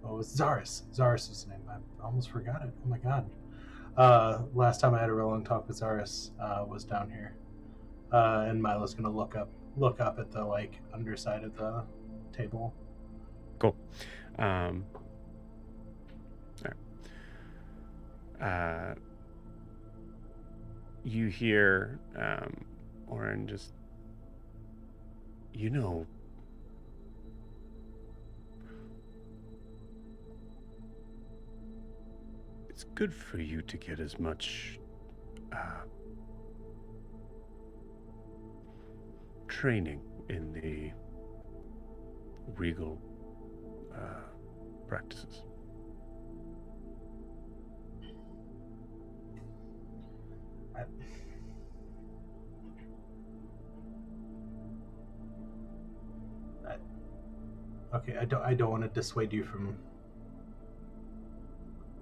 was Zaris? Zaris was his name. I almost forgot it. Oh my god. Last time I had a real long talk with Zaris was down here. And Milo's gonna look up at the like underside of the table. Cool. You hear Oren just, it's good for you to get as much training in the regal practices. Okay, I don't want to dissuade you from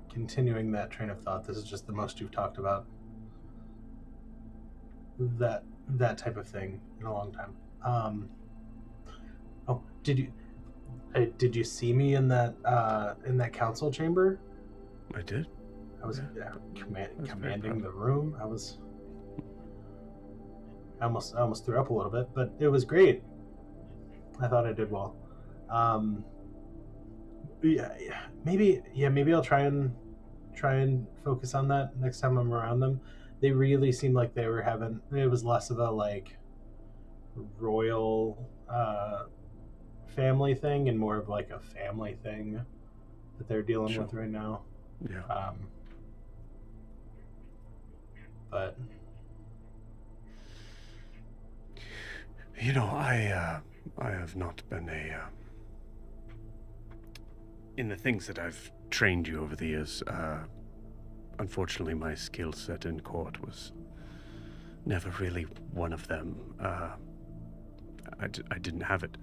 continuing that train of thought. This is just the most you've talked about that type of thing in a long time. Did you see me in that council chamber? I did. I was commanding the room. I almost threw up a little bit, but it was great. I thought I did well. Maybe I'll try and focus on that next time I'm around them. They really seemed like they were it was less of a like royal family thing and more of like a family thing that they're dealing with right now. Yeah. But I have not been in the things that I've trained you over the years. Unfortunately, my skill set in court was never really one of them. I didn't have it.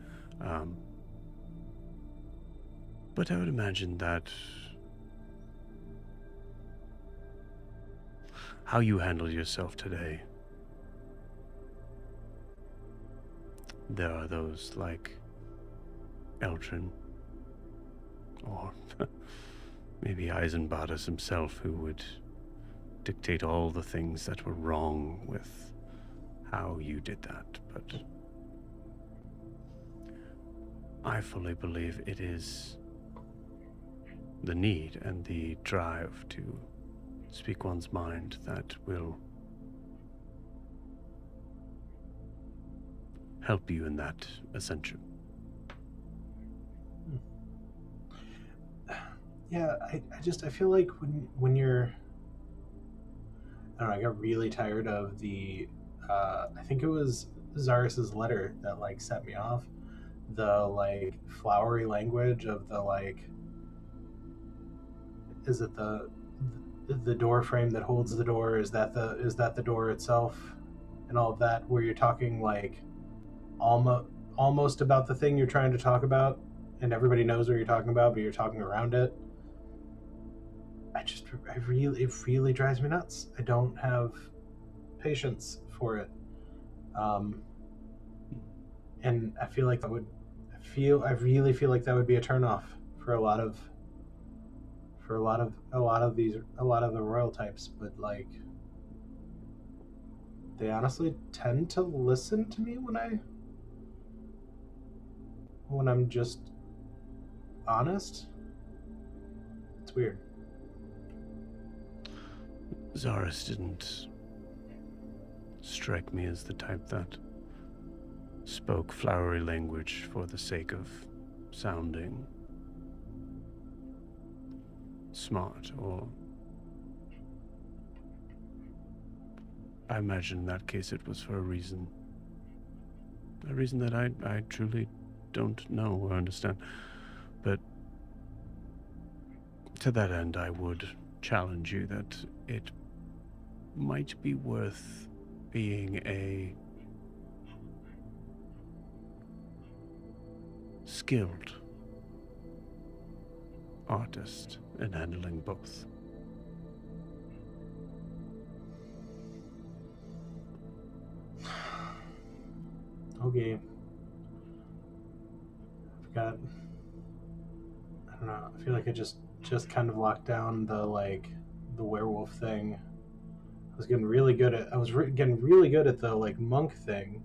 But I would imagine that how you handle yourself today there are those like Eltrin, or maybe Eisenbardus himself, who would dictate all the things that were wrong with how you did that, but I fully believe it is the need and the drive to speak one's mind that will help you in that ascension. Yeah, I feel like when you're, I don't know, I got really tired of the, I think it was Zarus's letter that like set me off. The like flowery language of the like, is it the door frame that holds the door? Is that the door itself, and all of that, where you're talking like almost about the thing you're trying to talk about, and everybody knows what you're talking about, but you're talking around it. It really drives me nuts. I don't have patience for it, and I feel like I really feel like that would be a turnoff for a lot of the royal types, but like they honestly tend to listen to me when I'm just honest. It's weird. Zarus didn't strike me as the type that spoke flowery language for the sake of sounding smart, or I imagine in that case it was for a reason that I truly don't know or understand. But to that end, I would challenge you that it might be worth being a skilled artist in handling both. Okay. I don't know. I feel like I just kind of locked down the werewolf thing. I was getting really good at the like monk thing,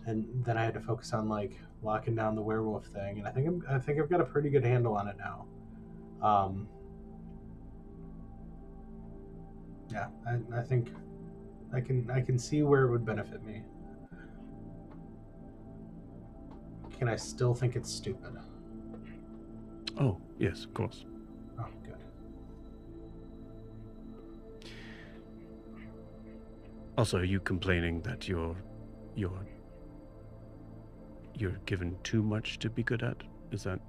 and then I had to focus on like locking down the werewolf thing, and I think I've got a pretty good handle on it now. Yeah, I think I can see where it would benefit me. Can I still think it's stupid? Oh, yes, of course. Oh, good. Also, are you complaining that you're given too much to be good at? Is that?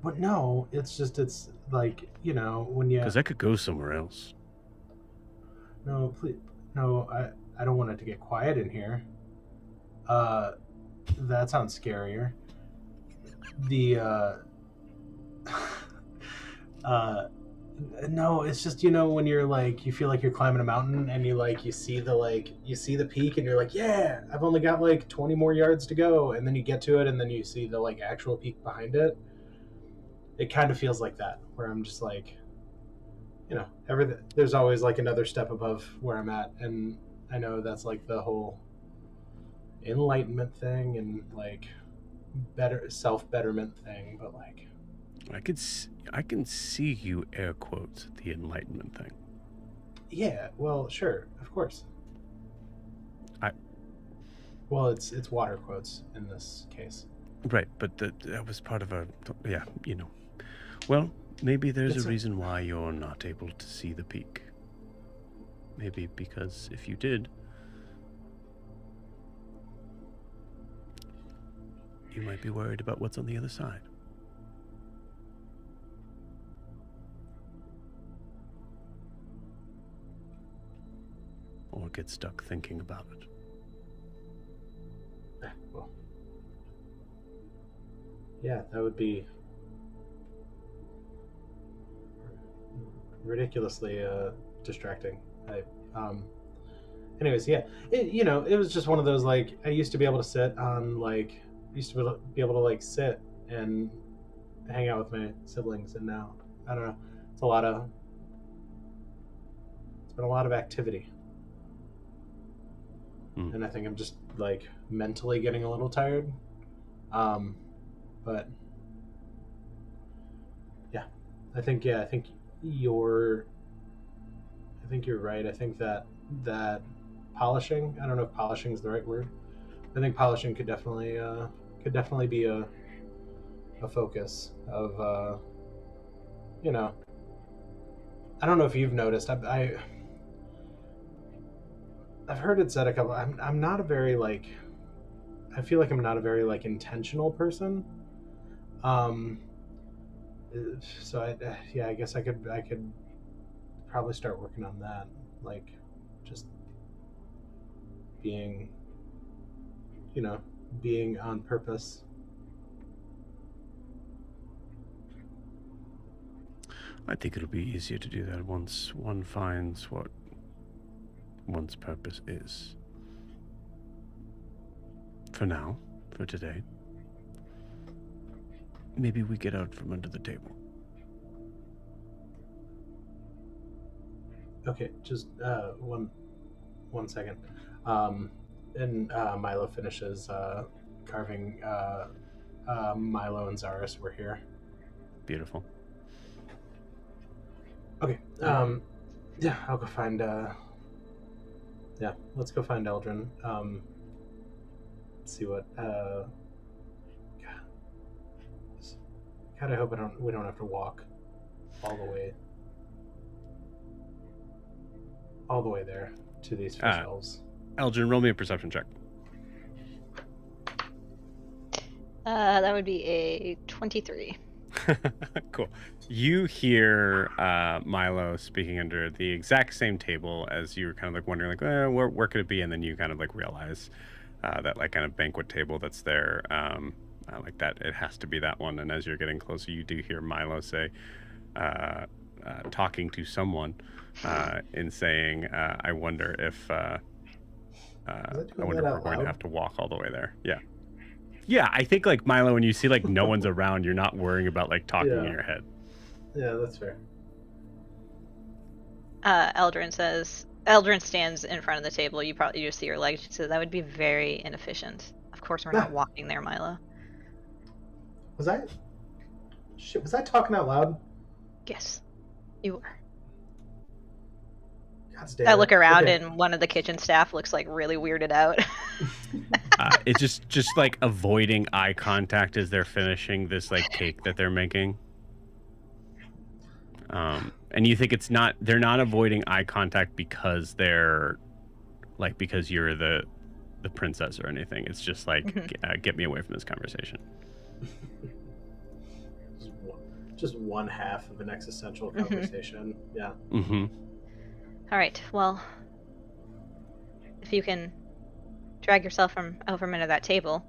But no, it's like, you know, when you... Because I could go somewhere else. No, please. No, I don't want it to get quiet in here. That sounds scarier. No, it's just, you know, when you're like, you feel like you're climbing a mountain and you see the peak and you're like, yeah, I've only got like 20 more yards to go, and then you get to it and then you see the like actual peak behind it. It kind of feels like that, where I'm just like, you know, there's always like another step above where I'm at, and I know that's like the whole enlightenment thing and like better self-betterment thing, but like I can see you air quotes the enlightenment thing. Yeah, well, sure, of course. Well, it's water quotes in this case. Right, but that was part of yeah, you know. Well, maybe there's a reason why you're not able to see the peak. Maybe because if you did, you might be worried about what's on the other side. Or get stuck thinking about it. Well, yeah, that would be ridiculously distracting. anyways, yeah, it was just one of those, like, I used to be able to sit on, like, sit and hang out with my siblings, and now I don't know. It's been a lot of activity, and I think I'm just like mentally getting a little tired. But yeah, I think you're right. I think that polishing. I don't know if polishing is the right word. I think polishing could definitely be a focus of I don't know if you've noticed. I've heard it said a couple. I'm not a very like. I feel like I'm not a very like intentional person. So I guess I could probably start working on that, like just being on purpose. I think it'll be easier to do that once one finds what one's purpose is. For now, for today, maybe we get out from under the table. Okay, just one second. And Milo finishes carving. Milo and Zaris were here. Beautiful. Okay. Yeah, I'll go find. Yeah, let's go find Eldrin. See what. God, I hope we don't have to walk all the way there to these fish elves. Eldrin, roll me a perception check. That would be a 23. Cool. You hear Milo speaking under the exact same table as you were kind of like wondering, like, where could it be? And then you kind of like realize that like kind of banquet table that's there, like that, it has to be that one. And as you're getting closer, you do hear Milo say, talking to someone, in saying, I wonder if we're going to have to walk all the way there. Yeah. Yeah, I think like Milo, when you see like no one's around, you're not worrying about like talking in your head. Yeah, that's fair. Eldrin stands in front of the table. You just see her legs. She says, that would be very inefficient. Of course we're not walking there, Milo. Was I talking out loud? Yes, you were. I look around and one of the kitchen staff looks like really weirded out. It's just like avoiding eye contact as they're finishing this like cake that they're making. And you think they're not avoiding eye contact because they're like, because you're the princess or anything. It's just like, get me away from this conversation. Just one half of an existential conversation. Yeah. Mm-hmm. All right. Well, if you can drag yourself from under that table,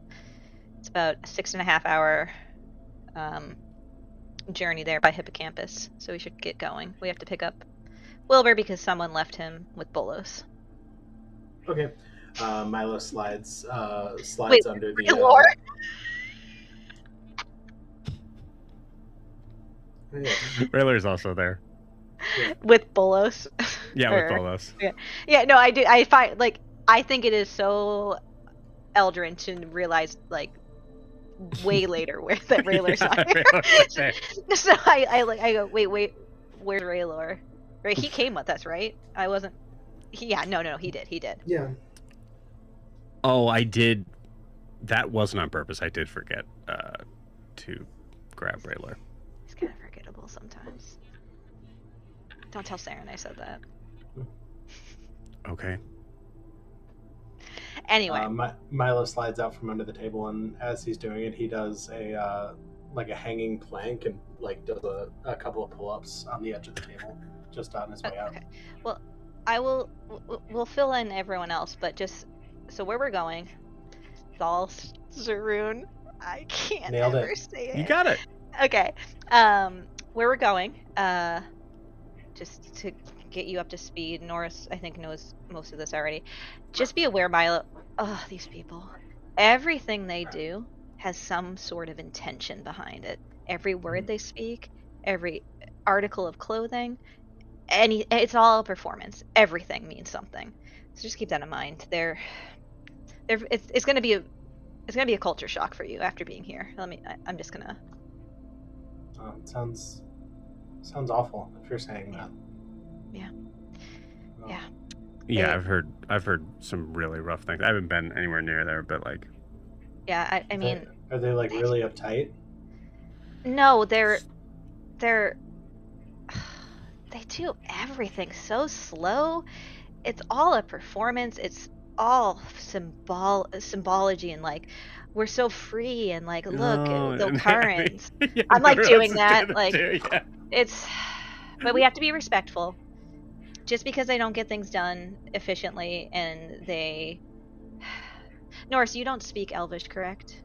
it's about a 6.5 hour journey there by Hippocampus. So we should get going. We have to pick up Wilbur because someone left him with Bolos. Okay. Milo slides under the. Raylor? Raylor's also there. Yeah. With Bolos. Yeah, with Bolos. Yeah. No, I do. I think it is so Eldrin to realize like way later that Raylor's not here. So I go, wait, where's Raylor? Right, he came with us, right? I wasn't. No, he did. Yeah. Oh, I did. That wasn't on purpose. I did forget to grab Raylor. He's kind of forgettable sometimes. Don't tell Saren I said that. Okay. Anyway. Milo slides out from under the table, and as he's doing it, he does a hanging plank and like does a couple of pull-ups on the edge of the table, just on his way out. Okay. Well, we'll fill in everyone else, but just so where we're going, Thal'Zaruun. I can't Nailed ever it. say it. You got it. Okay. Where we're going, just to get you up to speed. Norris, I think, knows most of this already. Just be aware, Milo. Oh, these people. Everything they do has some sort of intention behind it. Every word they speak, every article of clothing, it's all a performance. Everything means something. So just keep that in mind. It's gonna be a culture shock for you after being here. I'm just gonna. It sounds awful if you're saying that. Yeah. Oh. Yeah. Yeah, I've heard some really rough things. I haven't been anywhere near there, but like. Yeah, I mean. Are they like really uptight? No, they do everything so slow. It's all a performance. It's all symbology and like we're so free and like look the currents. Yeah, I'm like doing that like yeah. it's, but we have to be respectful. Just because they don't get things done efficiently and they. Norris, you don't speak Elvish, correct?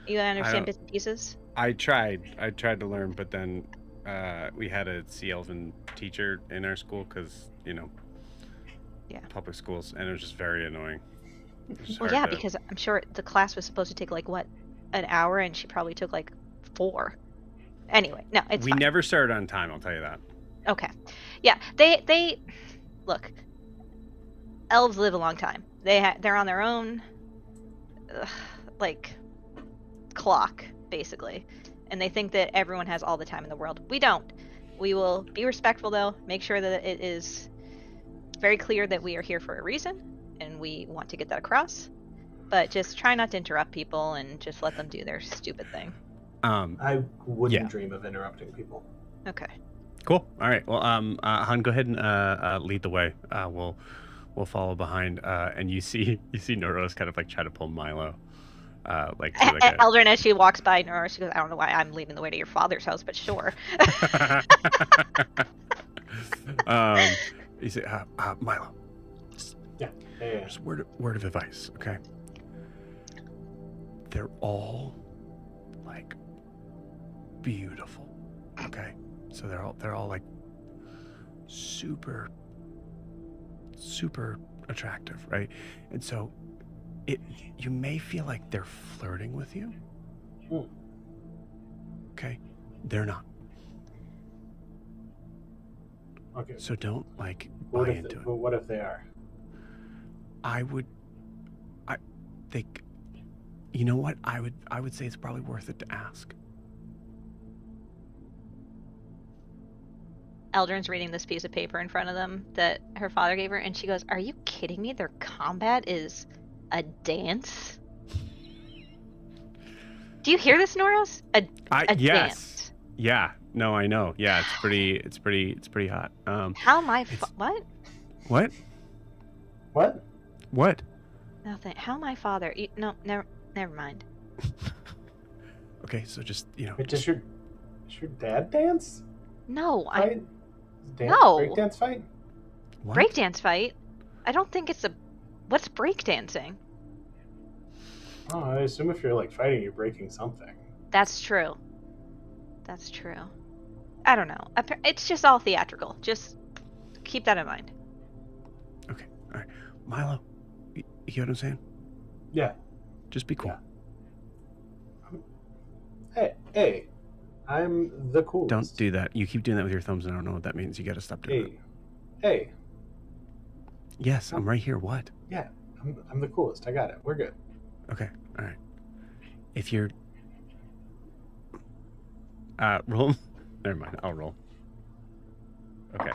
You understand bits and pieces? I tried to learn, but then we had a Sea Elven teacher in our school because public schools, and it was just very annoying. Well, yeah, because I'm sure the class was supposed to take like what, an hour, and she probably took like 4. Anyway, no, it's fine. Never started on time. I'll tell you that. Okay, yeah, they look. Elves live a long time. They're on their own, like, clock basically, and they think that everyone has all the time in the world. We don't. We will be respectful though. Make sure that it is very clear that we are here for a reason, and we want to get that across. But just try not to interrupt people and just let them do their stupid thing. I wouldn't dream of interrupting people. Okay. Cool. All right. Well, Han, go ahead and lead the way. We'll follow behind. And you see Noros kind of like try to pull Milo. Eldrin, as she walks by Noros, she goes, "I don't know why I'm leading the way to your father's house, but sure." You say, Milo. Yeah. Just word of advice, okay? They're all like beautiful, okay? So they're all like super attractive, right? And so you may feel like they're flirting with you. Okay? They're not. Okay. So don't like buy into it. But what if they are? I think, you know what? I would say it's probably worth it to ask. Eldrin's reading this piece of paper in front of them that her father gave her, and she goes, "Are you kidding me? Their combat is a dance?" Do you hear this, Noros? A yes. dance. Yeah. No, I know. Yeah, it's pretty hot. How my what? What? What? What? Nothing. How my father? Never mind. Okay, so just Wait, does your dad dance? No, No. Breakdance fight? What? Breakdance fight? I don't think it's what's breakdancing? Oh, I assume if you're like fighting, you're breaking something. That's true. I don't know. It's just all theatrical. Just keep that in mind. Okay. All right. Milo, you know what I'm saying? Yeah. Just be cool. Yeah. Hey, I'm the coolest. Don't do that. You keep doing that with your thumbs, and I don't know what that means. You got to stop doing that. Hey. Yes, I'm right here. What? Yeah, I'm the coolest. I got it. We're good. Okay. All right. If you're roll. Never mind. I'll roll. Okay.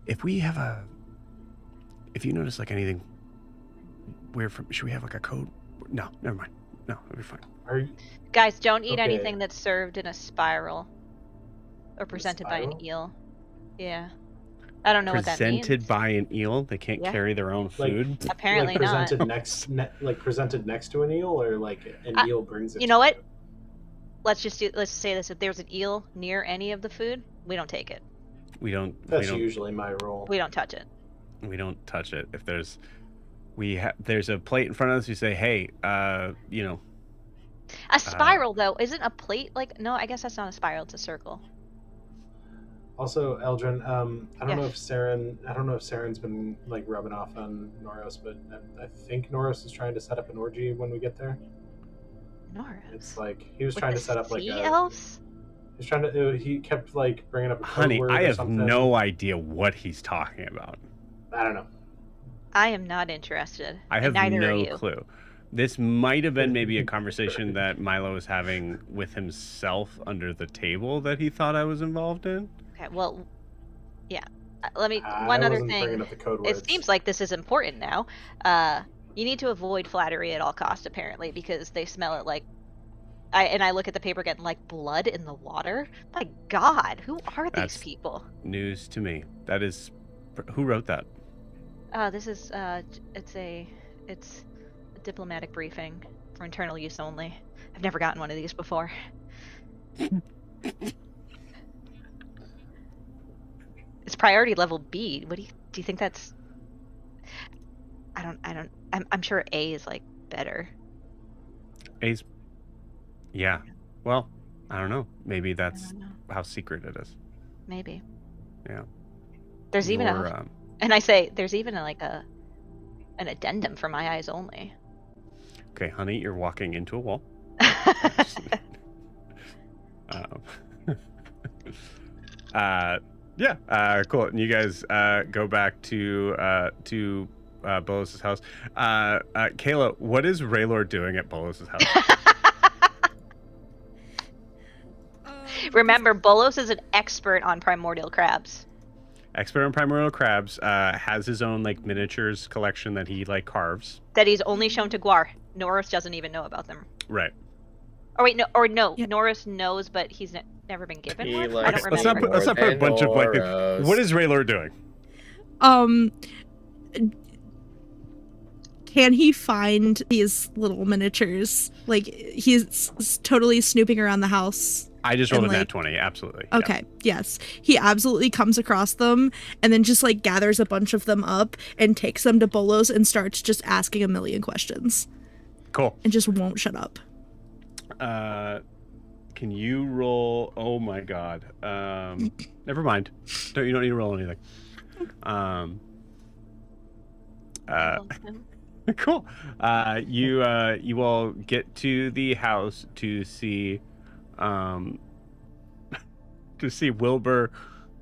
If you notice like anything weird should we have like a code? No, never mind. No, it'll be fine. Guys, don't eat anything that's served in a spiral or presented by an eel. Yeah. I don't know what that means. Presented by an eel? They can't carry their own food? Like, apparently presented not. presented next to an eel, or like an eel brings it. You know what? Let's say this: if there's an eel near any of the food, we don't take it. That's usually my rule. We don't touch it. We don't touch it. If there's a plate in front of us, we say, "Hey, A spiral though isn't a plate like? No, I guess that's not a spiral. It's a circle. Also, Eldrin, I don't know if Saren's been like rubbing off on Noros, but I think Noros is trying to set up an orgy when we get there. Noros. It's like he was With trying the to set up like sea a. elves? He's trying to. He kept like bringing up a code Honey, word I or have something. no idea what he's talking about. I don't know. I am not interested. I have neither are no you. clue. This might have been maybe a conversation that Milo was having with himself under the table that he thought I was involved in. Okay, well, yeah. Let me. I One other wasn't thing. bringing up the code words. It seems like this is important now. You need to avoid flattery at all costs, apparently, because they smell it like. I look at the paper again, like blood in the water. My God, who are That's these people? News to me. That is, who wrote that? This is it's a diplomatic briefing for internal use only. I've never gotten one of these before. It's priority level B. What do you think that's? I'm sure A is like better. A's. Yeah. Well, I don't know. Maybe that's how secret it is. Maybe. Yeah. There's even and I say there's even an addendum for my eyes only. Okay, honey, you're walking into a wall. Cool. And you guys go back to Bolos' house. Kayla, what is Raylord doing at Bolos' house? Remember, Bolos is an expert on primordial crabs. Expert on primordial crabs, has his own like miniatures collection that he like carves. That he's only shown to Guar. Norris doesn't even know about them. Right. Oh wait, no, or no. Yeah. Norris knows, but he's never been given He one. I likes don't Let's remember. not put a bunch of like. Noros. What is Raylord doing? Can he find these little miniatures? Like, he's totally snooping around the house. I just rolled a And, nat 20, absolutely. Okay, yes. He absolutely comes across them and then just, like, gathers a bunch of them up and takes them to Bolos and starts just asking a million questions. Cool. And just won't shut up. Can you roll? Oh my god. Never mind. You don't need to roll anything. Cool. You all get to the house to see Wilbur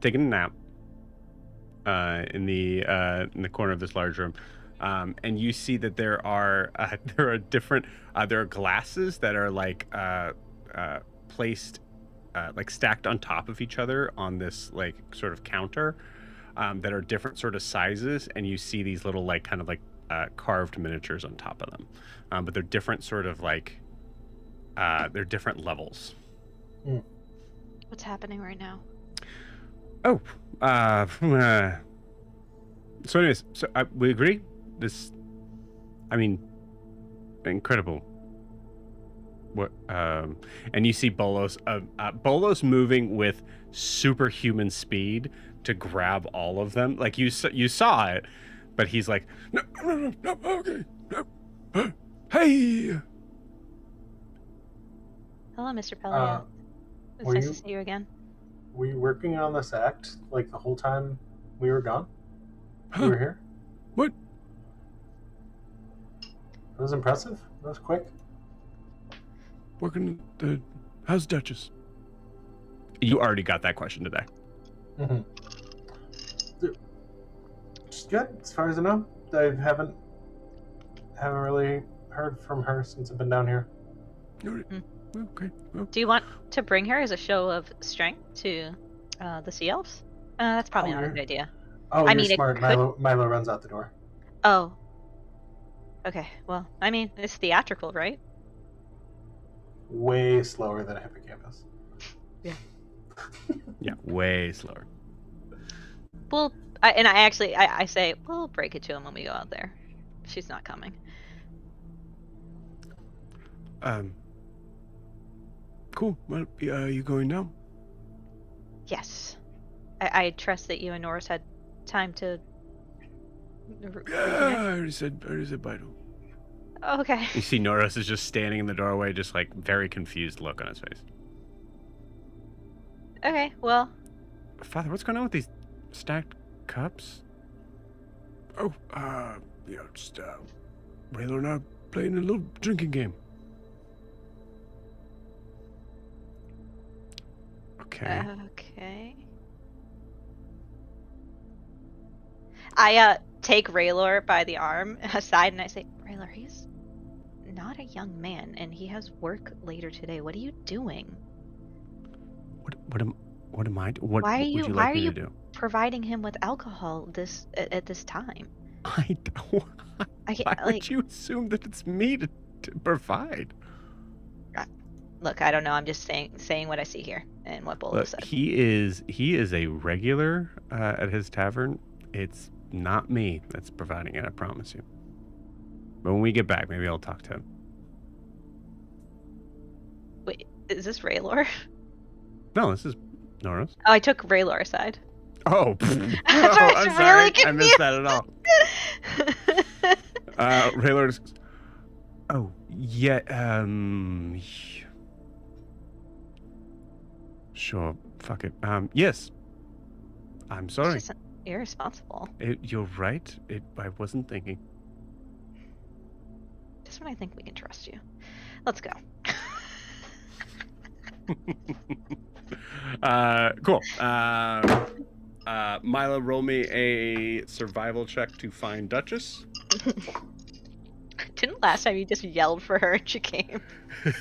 taking a nap in the corner of this large room. And you see that there are different there are glasses that are like placed like stacked on top of each other on this like sort of counter that are different sort of sizes, and you see these little like kind of like carved miniatures on top of them, but they're different sort of like they're different levels. What's happening right now? Oh, so anyways, so we agree. This, I mean, incredible. What? And you see Bolos moving with superhuman speed to grab all of them. Like you saw it, but he's like, no, okay, no, hey. Hello, Mr. Pelliot. It's nice to see you again. Were you working on this act like the whole time we were gone? You were here? What? That was impressive. That was quick. Working how's Duchess? You already got that question today. She's good, as far as I know. I haven't really heard from her since I've been down here. Okay. Well. Do you want to bring her as a show of strength to the Sea Elves? That's probably not a good idea. Oh, you're smart. Milo runs out the door. Oh. Okay, well, I mean, it's theatrical, right? Way slower than a hippocampus. Yeah. Yeah, way slower. Well, I say, we'll break it to him when we go out there. She's not coming. Cool. Well, you going now? Yes. I trust that you and Norris had time to... I already said bye to him. Oh, okay. You see Norris is just standing in the doorway, just like very confused look on his face. Okay, well, Father, what's going on with these stacked cups? Oh, just Raylo and I playing a little drinking game. Okay. Okay. I take Raylor by the arm aside and I say, Raylor, he's not a young man and he has work later today. What are you doing? What am I doing? What why are would you, you why like are me you to do? providing him with alcohol at this time? I don't. Why would you assume that it's me to provide? Look, I don't know. I'm just saying what I see here and what Bolo said. He is a regular at his tavern. It's not me that's providing it, I promise you. But when we get back, maybe I'll talk to him. Wait, is this Raylor? No, this is Nora's. Oh, I took Raylor aside. Oh, I'm sorry. really confused. I missed that at all. Raylor. Oh, yeah. Sure. Fuck it. Yes. I'm sorry. It's just irresponsible. You're right. I wasn't thinking. Just when I think we can trust you. Let's go. Cool. Milo, roll me a survival check to find Duchess. Didn't last time you just yelled for her and she came? That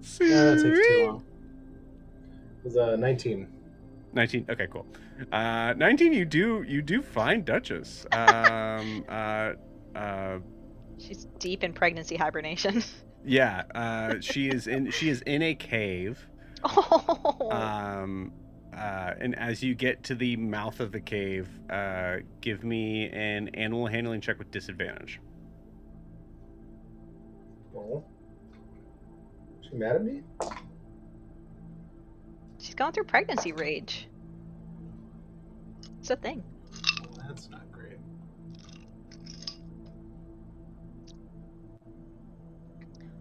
takes too long. It was 19. 19. Okay, cool. 19. You do find Duchess. She's deep in pregnancy hibernation. Yeah. She is in a cave. Oh. And as you get to the mouth of the cave, give me an animal handling check with disadvantage. Oh. She mad at me? She's going through pregnancy rage. It's a thing. Well, that's not great.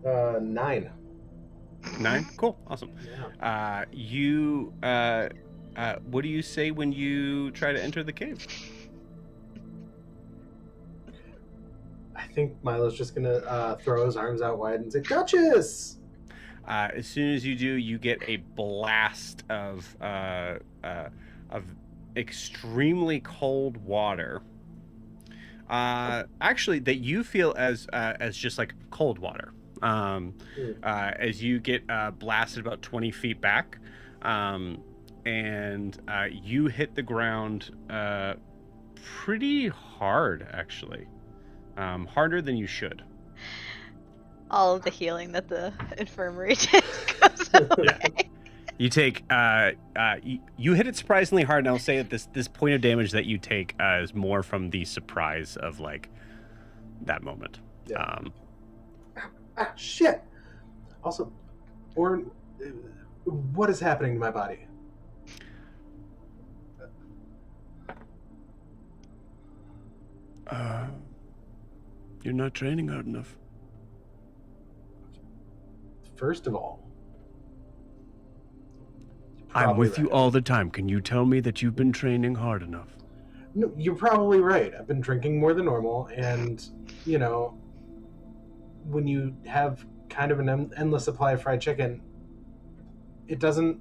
9. 9? Cool. Awesome. Yeah. What do you say when you try to enter the cave? I think Milo's just gonna throw his arms out wide and say, Duchess! As soon as you do, you get a blast of extremely cold water. Actually, that you feel as just like cold water. As you get blasted about 20 feet back, and you hit the ground pretty hard, actually. Harder than you should. All of the healing that the infirmary did goes away. Yeah. You take you hit it surprisingly hard, and I'll say that this point of damage that you take is more from the surprise of like that moment. Yeah. Shit. Also, Orin, what is happening to my body? You're not training hard enough. First of all, I'm with you right. all the time. Can you tell me that you've been training hard enough? No, you're probably right. I've been drinking more than normal, and, you know, when you have kind of an endless supply of fried chicken, it doesn't...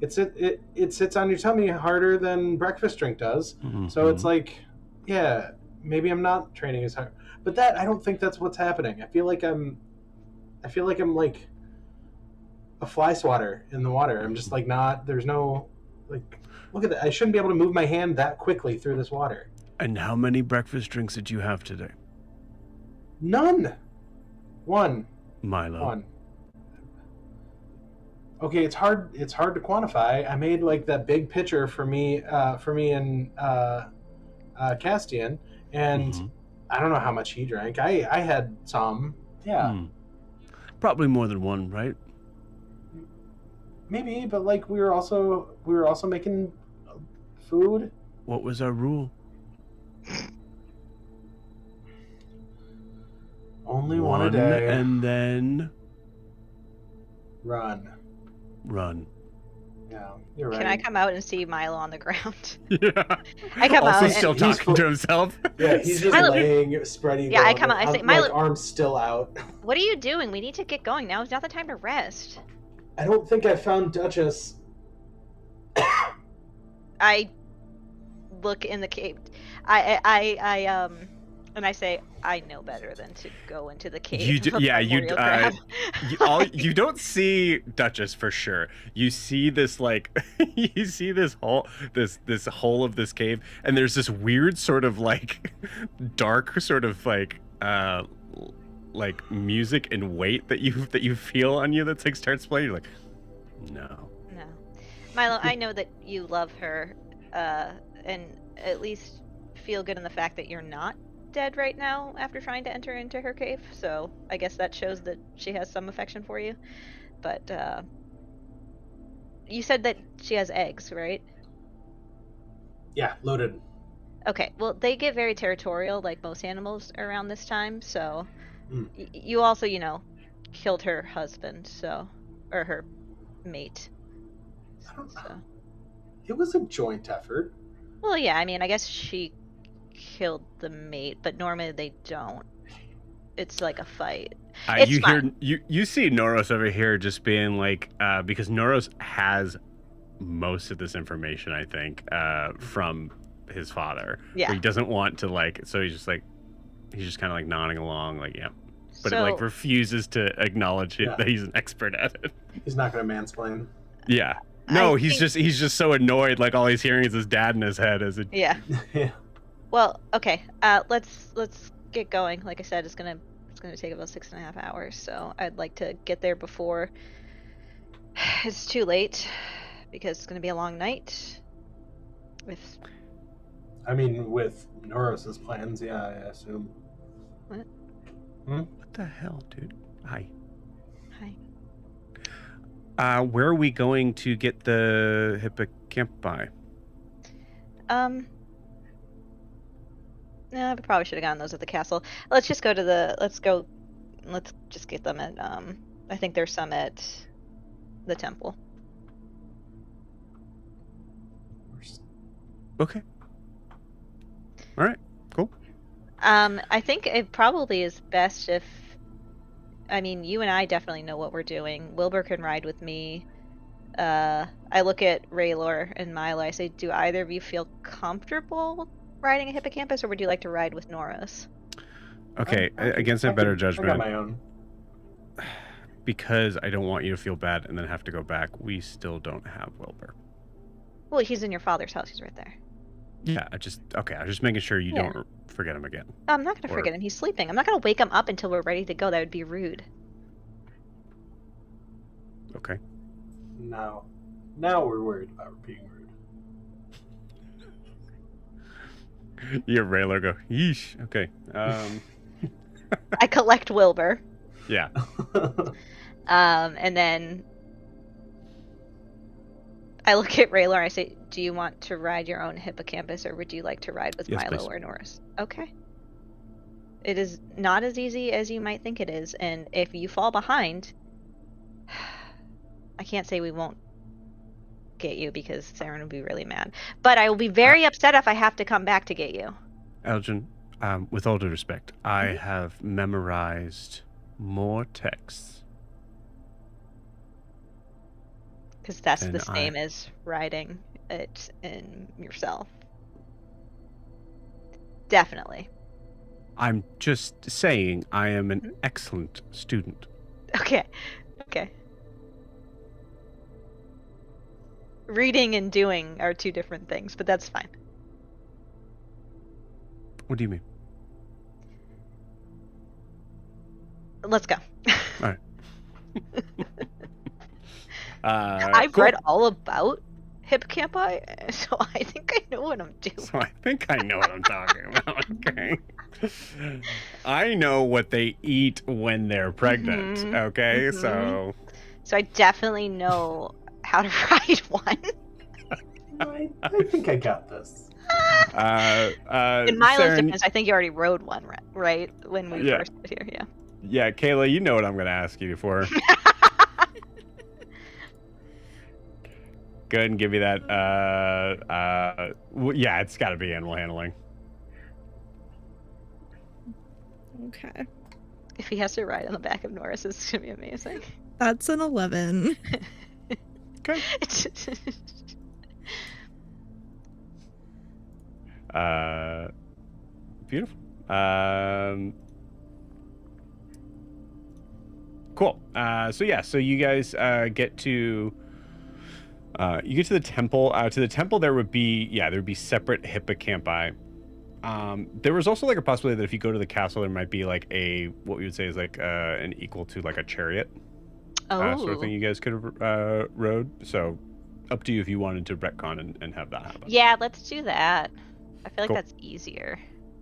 It sits on your tummy harder than breakfast drink does. Mm-hmm. So it's like, yeah, maybe I'm not training as hard. But I don't think that's what's happening. I feel like I'm like a fly swatter in the water. I'm just like there's no, like, look at that. I shouldn't be able to move my hand that quickly through this water. And how many breakfast drinks did you have today? None. One. Milo. One. Okay, it's hard to quantify. I made like that big pitcher for me and Castian, and I don't know how much he drank. I had some. Yeah. Probably more than one, right? Maybe, but like we were also making food. What was our rule? Only one a day. And then run. Yeah. Yeah, you're right. Can I come out and see Milo on the ground? Yeah. I come Also out still and talking to himself. Yeah, he's just Milo- laying, spreading. Yeah, I come out. I say, Milo, like arms still out. what are you doing? We need to get going now. It's not the time to rest. I don't think I found Duchess. I look in the cave. And I say, I know better than to go into the cave. You do, of yeah, Primordial Crab. you don't see Duchess for sure. You see this like you see this hole of this cave, and there's this weird sort of like dark sort of like music and weight that you feel on you that like starts playing. You're like, no. Milo, I know that you love her, and at least feel good in the fact that you're not dead right now after trying to enter into her cave, so I guess that shows that she has some affection for you. But you said that she has eggs, right? Yeah, loaded. Okay, well, they get very territorial like most animals around this time, so you also, killed her husband, or her mate. So. It was a joint effort. Well, yeah, I mean, I guess she killed the mate, but normally they don't. It's like a fight. You see Noros over here just being like, because Noros has most of this information, I think, from his father. Yeah. He doesn't want to so he's just kind of like nodding along, like, yeah. But So- it refuses to acknowledge that he's an expert at it. He's not going to mansplain. Yeah. No, he's just so annoyed. Like all he's hearing is his dad in his head. Yeah. Yeah. Well, okay. Let's get going. Like I said, it's gonna take about 6.5 hours. So I'd like to get there before it's too late, because it's gonna be a long night. With Noros's plans, yeah, I assume. What? What the hell, dude? Hi. Where are we going to get the hippocampi? No, I probably should have gotten those at the castle. Let's just go to let's just get them at, I think there's some at the temple. Okay. All right. Cool. I think it probably is best if, you and I definitely know what we're doing. Wilbur can ride with me. I look at Raylor and Milo. I say, do either of you feel comfortable riding a hippocampus, or would you like to ride with Noros? Okay, against my better judgment. I got my own. Because I don't want you to feel bad and then have to go back, we still don't have Wilbur. Well, he's in your father's house. He's right there. Yeah, I was just making sure you don't forget him again. I'm not going to forget him. He's sleeping. I'm not going to wake him up until we're ready to go. That would be rude. Okay. Now we're worried about being rude. Your Rayler go, yeesh. Okay. I collect Wilbur. Yeah. And then I look at Raylor and I say, do you want to ride your own hippocampus, or would you like to ride with Milo please. or Norris? Okay. It is not as easy as you might think it is, and if you fall behind, I can't say we won't get you, because Saren will be really mad. But I will be very upset if I have to come back to get you. Elgin, with all due respect, I have memorized more texts. Because that's the same as riding it in yourself. Definitely. I'm just saying I am an excellent student. Okay. Reading and doing are two different things, but that's fine. What do you mean? Let's go. All right. I've read all about hippocampi, so I think I know what I'm doing. So I think I know what I'm talking about. Okay. I know what they eat when they're pregnant. Okay, so I definitely know how to ride one. I think I got this. In Milo's defense, I think you already rode one, right? When we first got here, yeah. Yeah, Kayla, you know what I'm going to ask you for. Go ahead and give me that. Yeah, it's got to be animal handling. Okay. If he has to ride on the back of Norris, it's gonna be amazing. That's an 11. Okay. Beautiful. Cool. So you guys get to the temple. To the temple, there would be separate hippocampi. There was also like a possibility that if you go to the castle, there might be like what we would say is like an equal to like a chariot sort of thing you guys could have rode. So up to you if you wanted to retcon and have that happen. Yeah, let's do that. I feel like Cool. that's easier.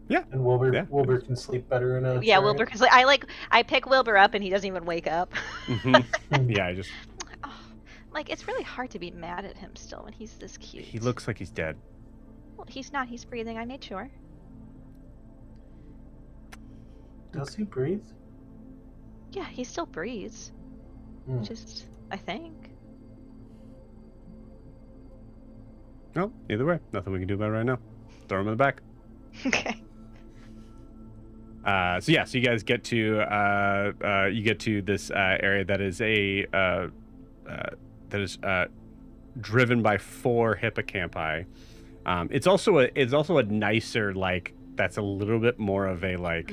Yeah. And Wilbur can sleep better in a Yeah, chariot. Wilbur can sleep. I pick Wilbur up and he doesn't even wake up. Yeah, I just. Like, it's really hard to be mad at him still when he's this cute. He looks like he's dead. Well, he's not. He's breathing. I made sure. Does he breathe? Yeah, he still breathes. Just, I think. No, either way, nothing we can do about it right now. Throw him in the back. Okay. So you guys get to this area that is driven by 4 hippocampi. It's also a nicer, like, that's a little bit more of a like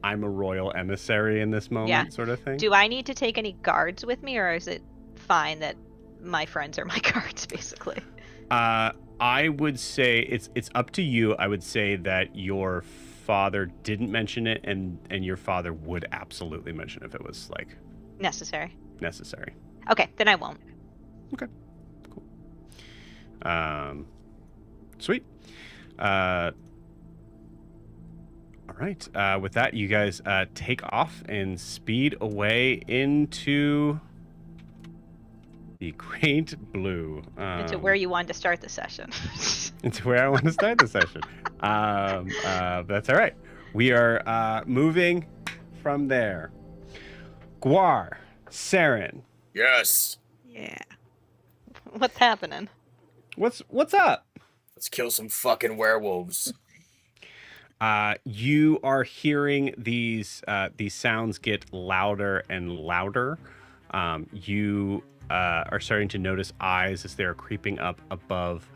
I'm a royal emissary in this moment sort of thing. Do I need to take any guards with me, or is it fine that my friends are my guards, basically? I would say it's up to you. I would say that your father didn't mention it, and your father would absolutely mention it if it was like necessary. Okay, then I won't. Okay, cool. Sweet. All right. With that, you guys take off and speed away into the Great Blue. Into where you wanted to start the session. Into where I want to start the session. That's all right. We are moving from there. Gwar, Saren. Yes. Yeah. What's happening? What's up? Let's kill some fucking werewolves. You are hearing these sounds get louder and louder. You are starting to notice eyes as they're creeping up above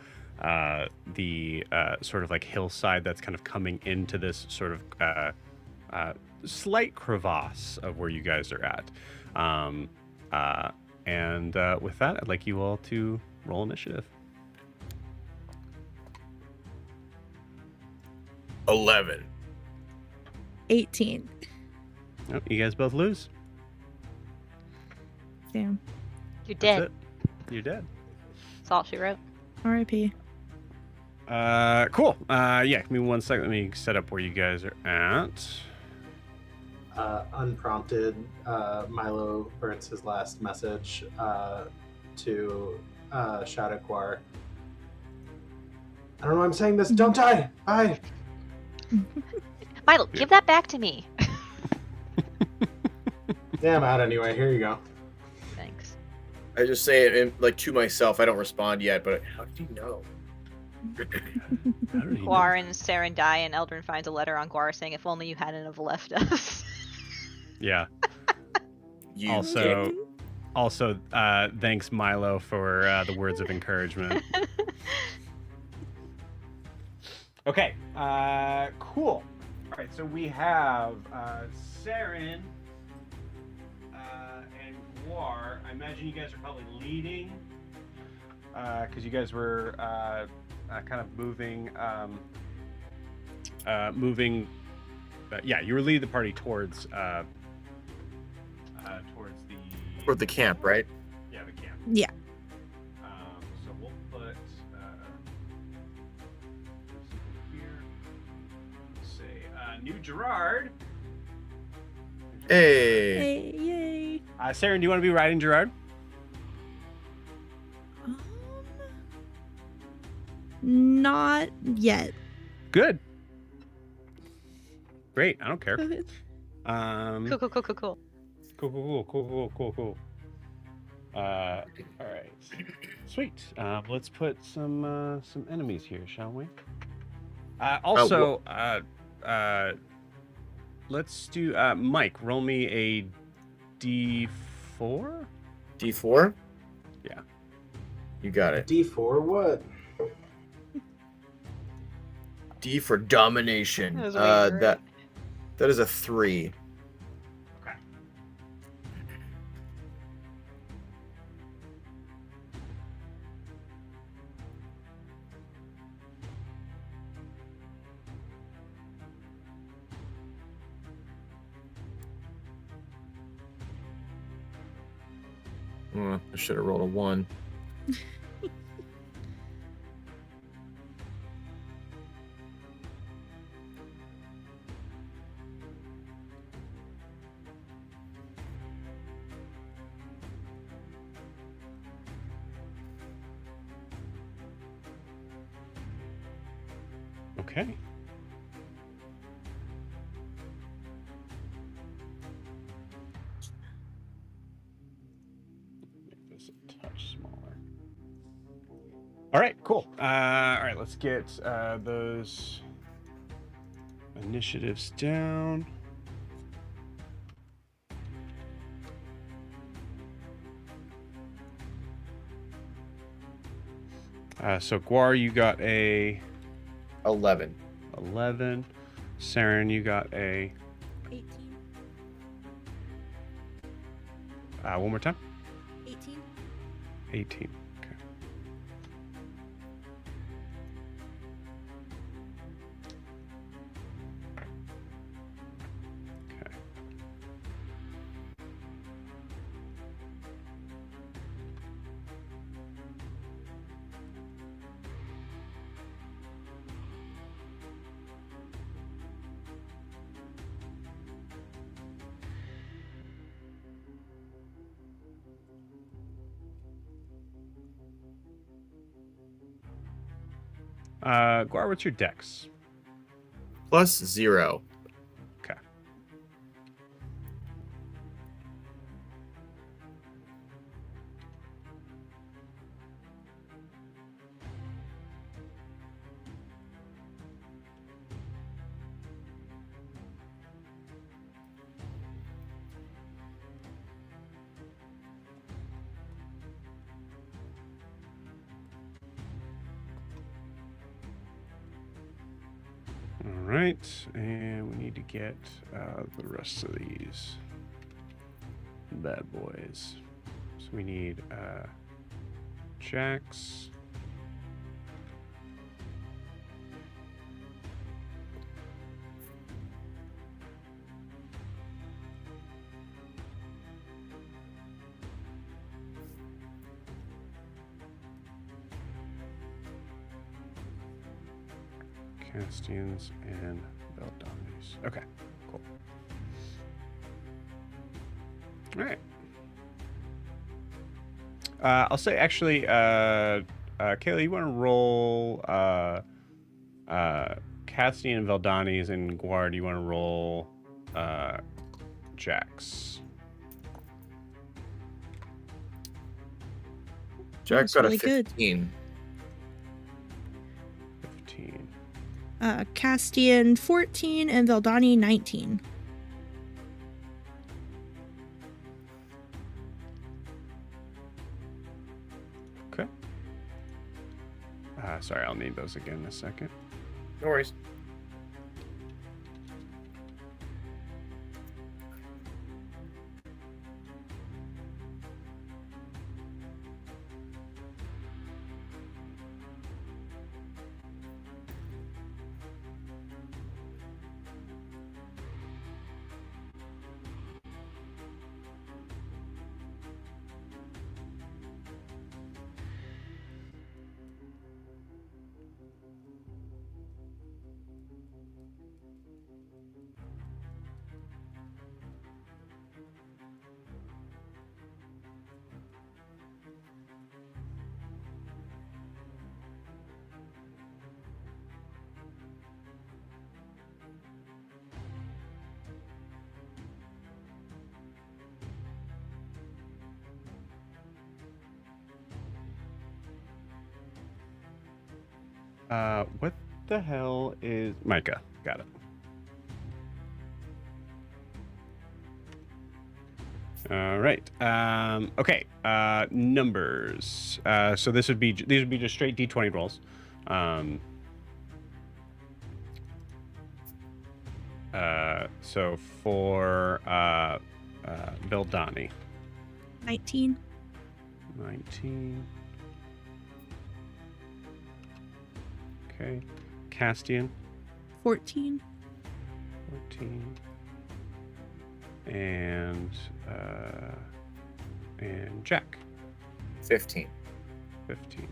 the sort of like hillside that's kind of coming into this sort of slight crevasse of where you guys are at. And with that, I'd like you all to roll initiative. 11. 18. Oh, you guys both lose. Damn. You're That's dead. it. You're dead. That's all she wrote. R.I.P. Cool. Yeah, give me 1 second. Let me set up where you guys are at. Unprompted, Milo burns his last message to shout at Gwar. I don't know why I'm saying this. Don't die. Bye. Milo, give that back to me. Yeah, I'm out anyway. Here you go. Thanks. I just say it in, like to myself. I don't respond yet, but how did you know? Gwar and Saren die, and Eldrin finds a letter on Gwar saying, "If only you hadn't have left us." Yeah. You Also, thanks Milo for the words of encouragement. Okay. Cool. All right. So we have Saren and Gwar. I imagine you guys are probably leading because you guys were kind of moving. Yeah, you were leading the party towards Toward the camp, right? Yeah, the camp. Yeah. So we'll put here. Let's say new Gerard. Hey. Hey, yay. Saren, do you want to be riding Gerard? Not yet. Good. Great. I don't care. Cool. Cool. All right. Sweet. Let's put some enemies here, shall we? Also, let's do Mike. Roll me a D4. D4. Yeah. You got it. D4 what? D for domination. That That is a 3. Okay. I should have rolled a 1. Okay. Make this a touch smaller. All right, cool. All right, let's get those initiatives down. So Guar, you got a 11. 11. Saren, you got a 18. one more time. 18. 18. Okay. Okay. Guar, what's your dex? +0. Okay. All right, and we need to get the rest of these bad boys. So we need Jax. Castians and Veldanis. Okay, cool. All right. I'll say actually, Kayla, you want to roll Castian and Veldanis, and Guard, you want to roll Jax. Jack got really a good. 15. 15. Castian 14 and Veldani 19. Okay. Sorry, I'll need those again in a second. No worries. What the hell is Micah? Got it. All right. Okay. Numbers. So these would be just straight D20 rolls. So for Vildani. 19. 19. Okay. Castian. 14. 14. And Jack. 15. 15.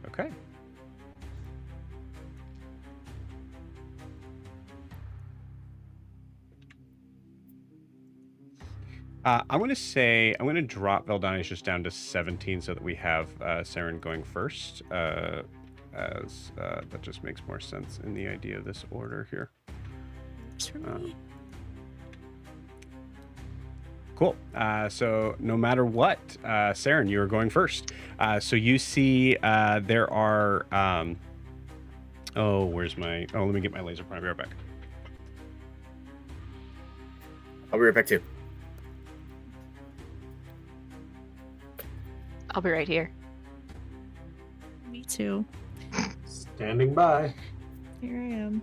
Okay. I'm going to drop Valdani's just down to 17 so that we have Saren going first, as that just makes more sense in the idea of this order here. Cool. So no matter what, Saren, you are going first. So you see there are... let me get my laser point. I'll be right back. I'll be right back too. I'll be right here. Me too. Standing by. Here I am.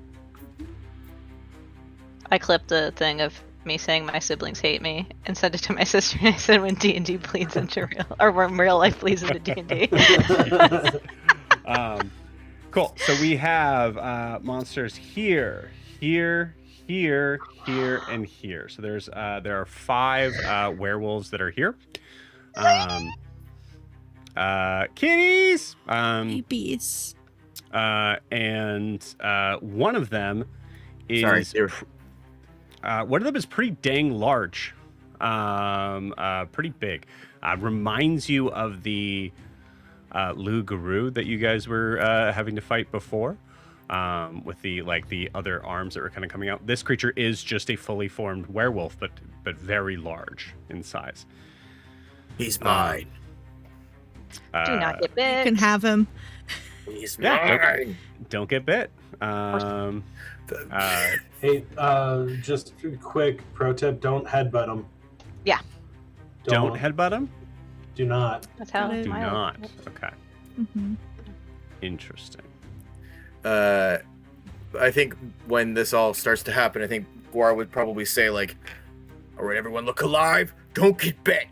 I clipped the thing of me saying my siblings hate me and sent it to my sister, and I said when D&D bleeds into real, or when real life bleeds into D&D. Cool. So we have monsters here, and here. So there are 5 werewolves that are here. Kitties. Babies. And one of them is pretty dang large. Pretty big. Reminds you of the Loup-Garou that you guys were having to fight before, with the other arms that were kind of coming out. This creature is just a fully formed werewolf, but very large in size. He's mine. Do not get bit. You can have him. He's mine. Don't get bit. Hey, just a quick pro tip: don't headbutt them. Yeah. Don't headbutt him. Do not. That's how. Do not. Okay. Mm-hmm. Interesting. I think when this all starts to happen, I think Guar would probably say, like, all right, everyone look alive. Don't get bit.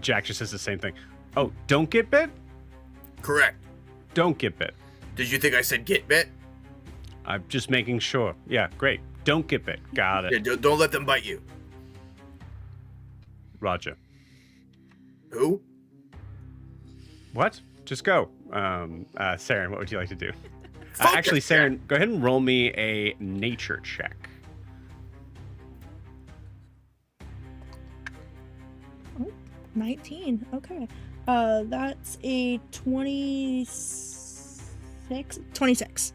Jack just says the same thing. Oh, don't get bit? Correct. Don't get bit. Did you think I said get bit? I'm just making sure. Yeah, great. Don't get bit. Got it. Yeah, don't let them bite you. Roger. Who? What? Just go. Saren, what would you like to do? Actually, Saren, go ahead and roll me a nature check. 19. Okay. That's a 26. 26.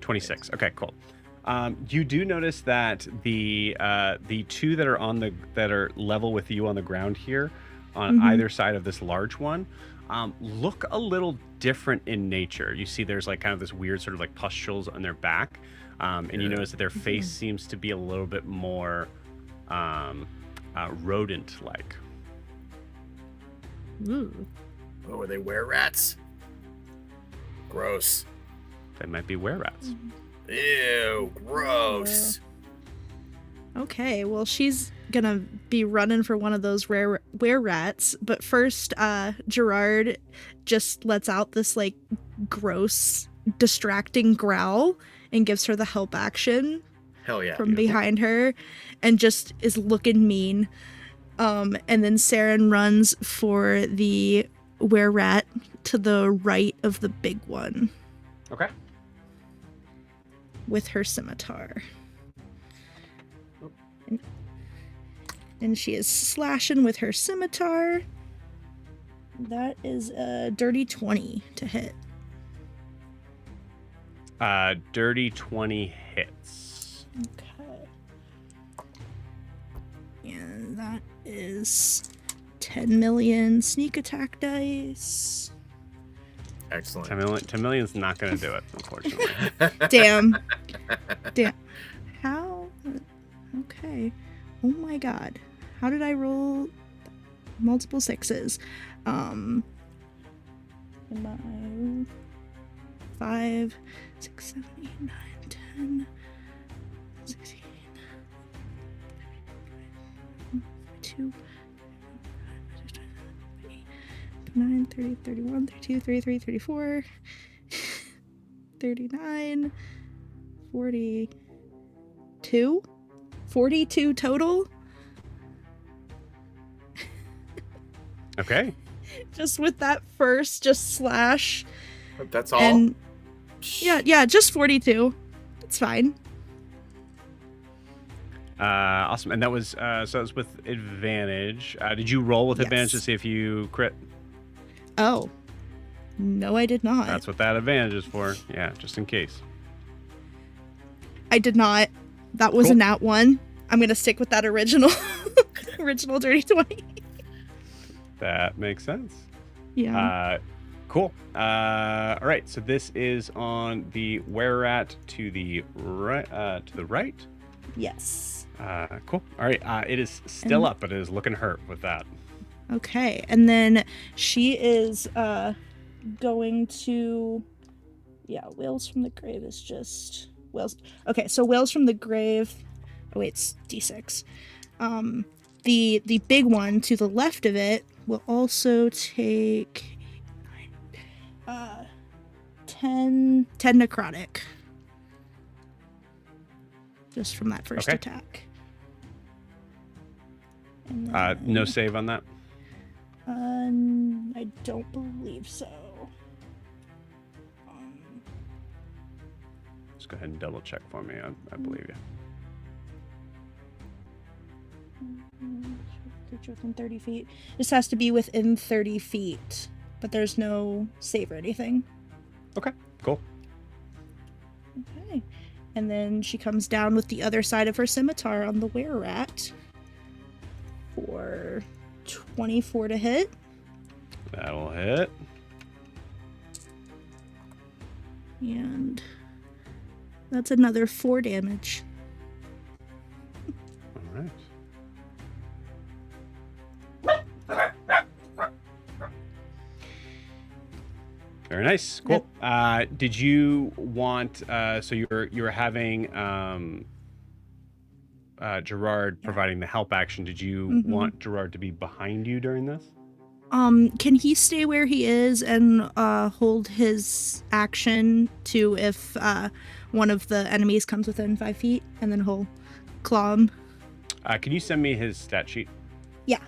26. Okay, cool. You do notice that the 2 that are level with you on the ground here, on either side of this large one, look a little different in nature. You see, there's like kind of this weird sort of like pustules on their back, and you notice that their face seems to be a little bit more rodent-like. Ooh. Oh, are they were-rats? Gross. They might be were-rats. Ew, gross. Okay, well, she's gonna be running for one of those were-rats, but first, Gerard just lets out this, like, gross, distracting growl and gives her the help action. Hell yeah. From behind her, and just is looking mean. And then Saren runs for the were-rat to the right of the big one. Okay. With her scimitar. And she is slashing with her scimitar. That is a dirty 20 to hit. Dirty 20 hits. Okay. And that is 10 million sneak attack dice. Excellent. 10 million's not going to do it, unfortunately. Damn. How? Okay. Oh my god. How did I roll multiple sixes? Am I 5, 6, 7, 8, 9, 10, 16, 2, 9, 30, 31, 32, 33, 34, 39, 42? 42 total? Okay. Just with that first, just slash. That's all? And yeah, just 42. It's fine. Awesome. And that was, so it was with advantage. Did you roll with advantage to see if you crit? Oh. No, I did not. That's what that advantage is for. Yeah, just in case. I did not. That was a nat 1. I'm going to stick with that original dirty 20. That makes sense. Yeah. Cool. All right. So this is on the were-rat to the right. Yes. Cool. All right. It is still up, but it is looking hurt with that. Okay. And then she is going to. Yeah, Wails from the Grave is just Wails. Okay, so Wails from the Grave. Oh wait, it's D6. The big one to the left of it will also take 10 necrotic. Just from that first attack. And then, no save on that? I don't believe so. Just go ahead and double check for me. I believe you. Creature within 30 feet. This has to be within 30 feet, but there's no save or anything. Okay, cool. Okay. And then she comes down with the other side of her scimitar on the were-rat for 24 to hit. That'll hit. And that's another 4 damage. All right. Very nice. Cool. Did you want so you were having Gerard providing the help action. Did you want Gerard to be behind you during this? Can he stay where he is and hold his action to if one of the enemies comes within 5 feet, and then he'll claw him? Can you send me his stat sheet? Yeah.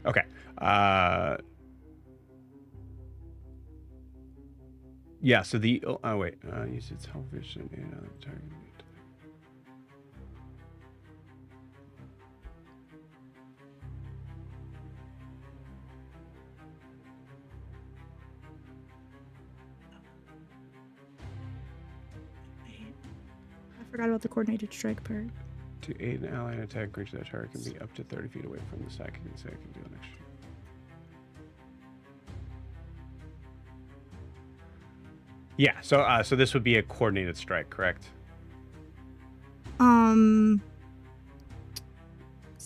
Okay. Yeah, so the use its health vision and target. I forgot about the coordinated strike part. To aid an ally in attack creature, that target can be up to 30 feet away from the second and second do an extra. Yeah, so this would be a coordinated strike, correct?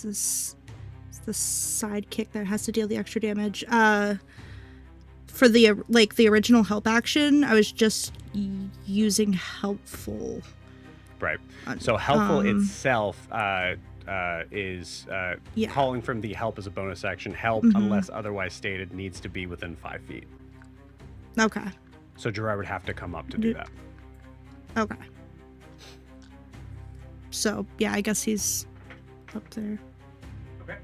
It's the sidekick that has to deal the extra damage. For the original help action, I was just using helpful. Right. So helpful itself is calling from the help as a bonus action. Help, unless otherwise stated, needs to be within 5 feet. Okay. So Gerard would have to come up to do that. Okay. So yeah, I guess he's up there. Okay.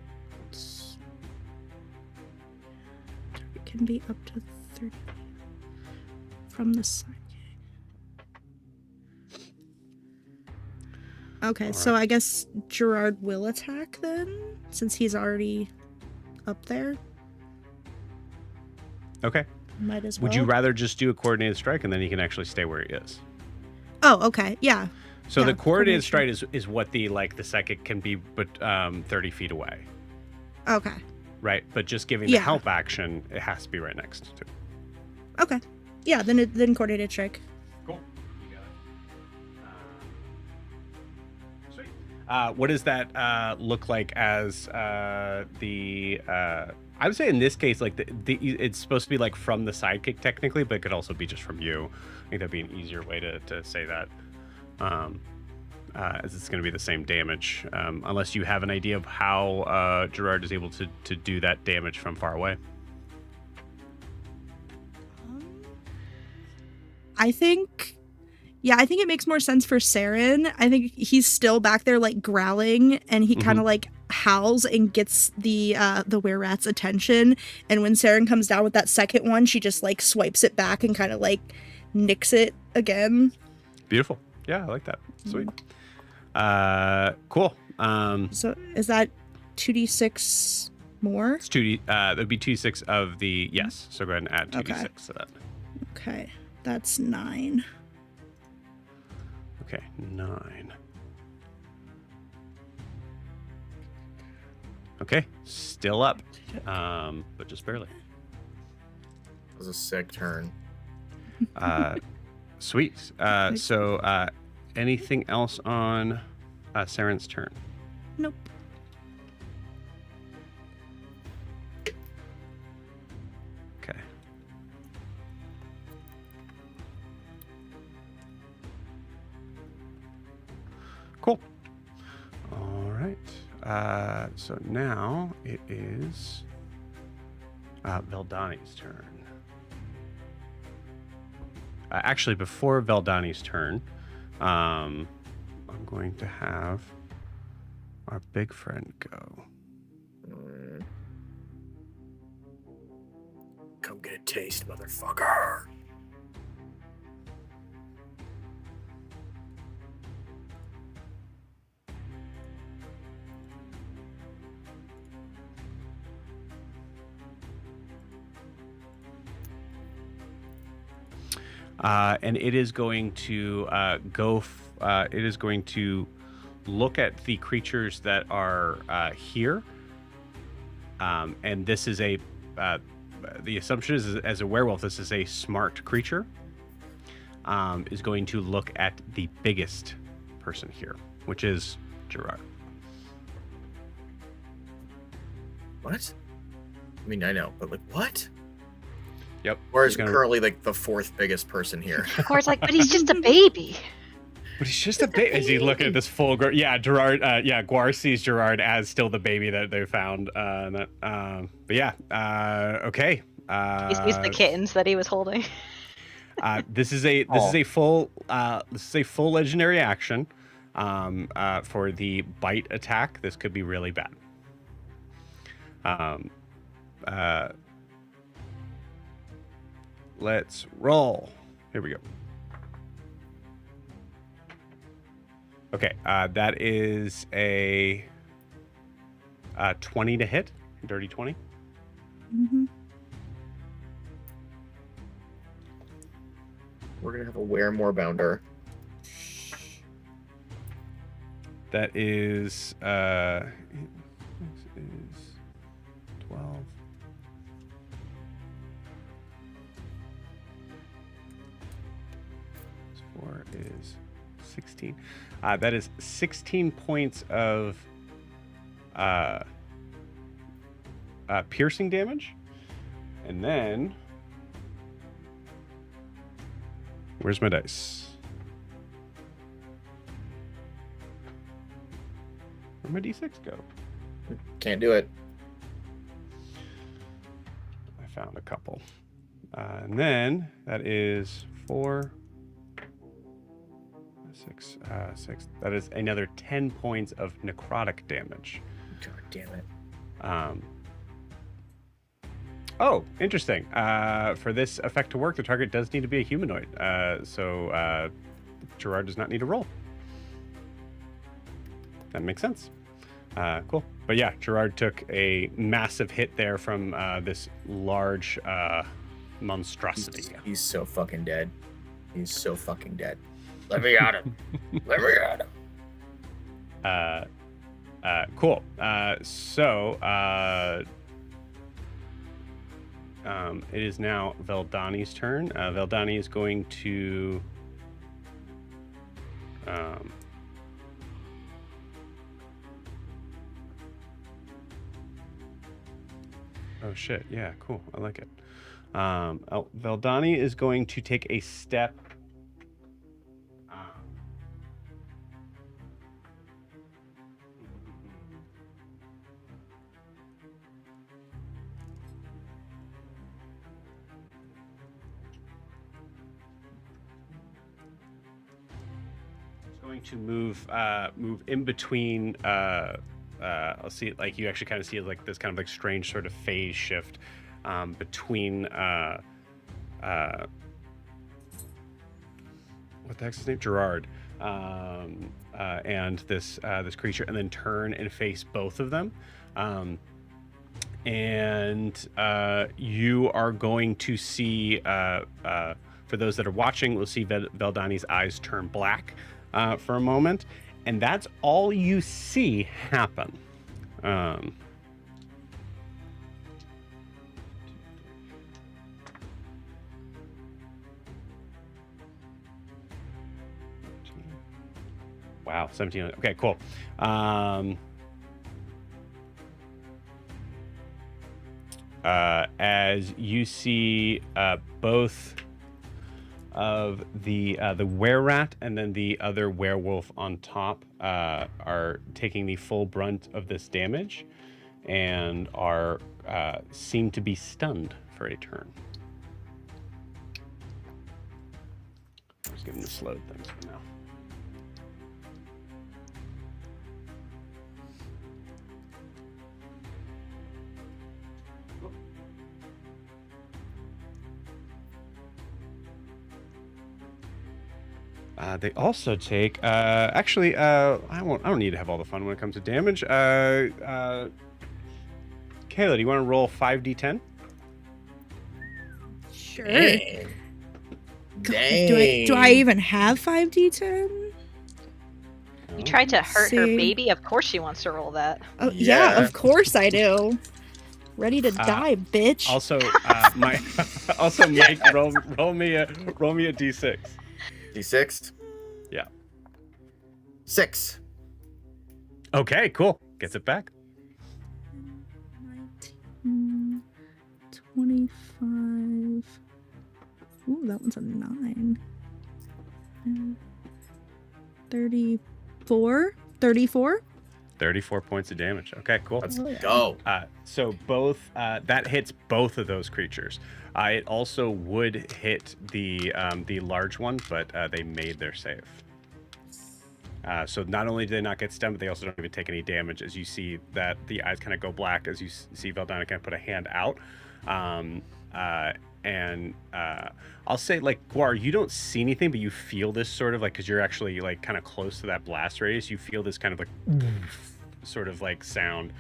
It can be up to 30 from the side. Okay, so I guess Gerard will attack then, since he's already up there. Okay. Might as well. Would you rather just do a coordinated strike and then he can actually stay where he is? Oh, okay, yeah. So yeah, the coordinated strike is what the psychic can be, but 30 feet away. Okay. Right, but just giving the help action, it has to be right next to. Okay. Yeah, then coordinated strike. Cool. You got it. Sweet. What does that look like as the? I would say in this case, like it's supposed to be like from the sidekick technically, but it could also be just from you. I think that'd be an easier way to say that. As it's going to be the same damage, unless you have an idea of how Gerard is able to do that damage from far away. I think it makes more sense for Saren. I think he's still back there like growling, and he kind of like howls and gets the were-rat's attention. And when Saren comes down with that second one, she just like swipes it back and kind of like nicks it again. Beautiful. Yeah, I like that. Sweet. Cool. So is that 2d6 more? It's 2d. That'd be 2d6 of the yes. So go ahead and add 2d6 to that. Okay, that's 9. Okay, 9. Okay, still up, but just barely. That was a sick turn. Sweet. So, anything else on Saren's turn? Nope. Okay. Cool. All right. So now it is Veldani's turn. Actually, before Veldani's turn, I'm going to have our big friend go. Come get a taste, motherfucker. And it is going to it is going to look at the creatures that are here. And this is the assumption is as a werewolf, this is a smart creature. Is going to look at the biggest person here, which is Gerard. What? I mean, I know, but like, what? Yep. Or is currently like the 4th biggest person here. Of course, like, but he's just a baby. But he's just a baby. Is he looking at this full? Gerard. Guar sees Gerard as still the baby that they found. But yeah. Okay. He's the kittens that he was holding. This is a full legendary action. For the bite attack, this could be really bad. Let's roll. Here we go. Okay, that is a 20 to hit. Dirty 20. Mm-hmm. We're gonna have a wear more bounder. That is 12. 4 is 16. That is 16 points of piercing damage. And then where's my dice? Where'd my d6 go? Can't do it. I found a couple. And then that is 4, 6. That is another 10 points of necrotic damage. God damn it. Oh, interesting. For this effect to work, the target does need to be a humanoid. So Gerard does not need to roll. That makes sense. Cool. But yeah, Gerard took a massive hit there from this large monstrosity. He's so fucking dead. He's so fucking dead. Let me at him. Let me at him. Cool. It is now Veldani's turn. Veldani is going to oh shit, yeah, cool. I like it. Veldani is going to take a step to move in between I'll see it like you actually kind of see it like this kind of like strange sort of phase shift between what the heck's his name? Gerard and this creature, and then turn and face both of them. And you are going to see for those that are watching, we'll see Veldani's eyes turn black for a moment, and that's all you see happen. Wow, 17. Okay, cool. As you see both of the were-rat and then the other werewolf on top are taking the full brunt of this damage and are seem to be stunned for a turn. Just give them the slowed things for now. They also take. Actually, I don't need to have all the fun when it comes to damage. Kayla, do you want to roll 5d10? Sure. Dang. Do I even have 5d10? You tried to hurt her See. baby? Of course she wants to roll that. Oh yeah, Yeah. of course I do. Ready to die, bitch. Also, Mike, roll me a d6. D6? Yeah. 6. Okay, cool. Gets it back. 19, 25. Ooh, that one's a 9. 34? 34? 34 points of damage. Okay, cool. Let's Oh, yeah. go. So both that hits both of those creatures. It also would hit the large one, but they made their save. So not only do they not get stunned, but they also don't even take any damage. As you see that the eyes kind of go black, as you see Veldana kind of put a hand out. And I'll say, like, Guar, you don't see anything, but you feel this sort of like, because you're actually like kind of close to that blast radius, you feel this kind of like sort of like sound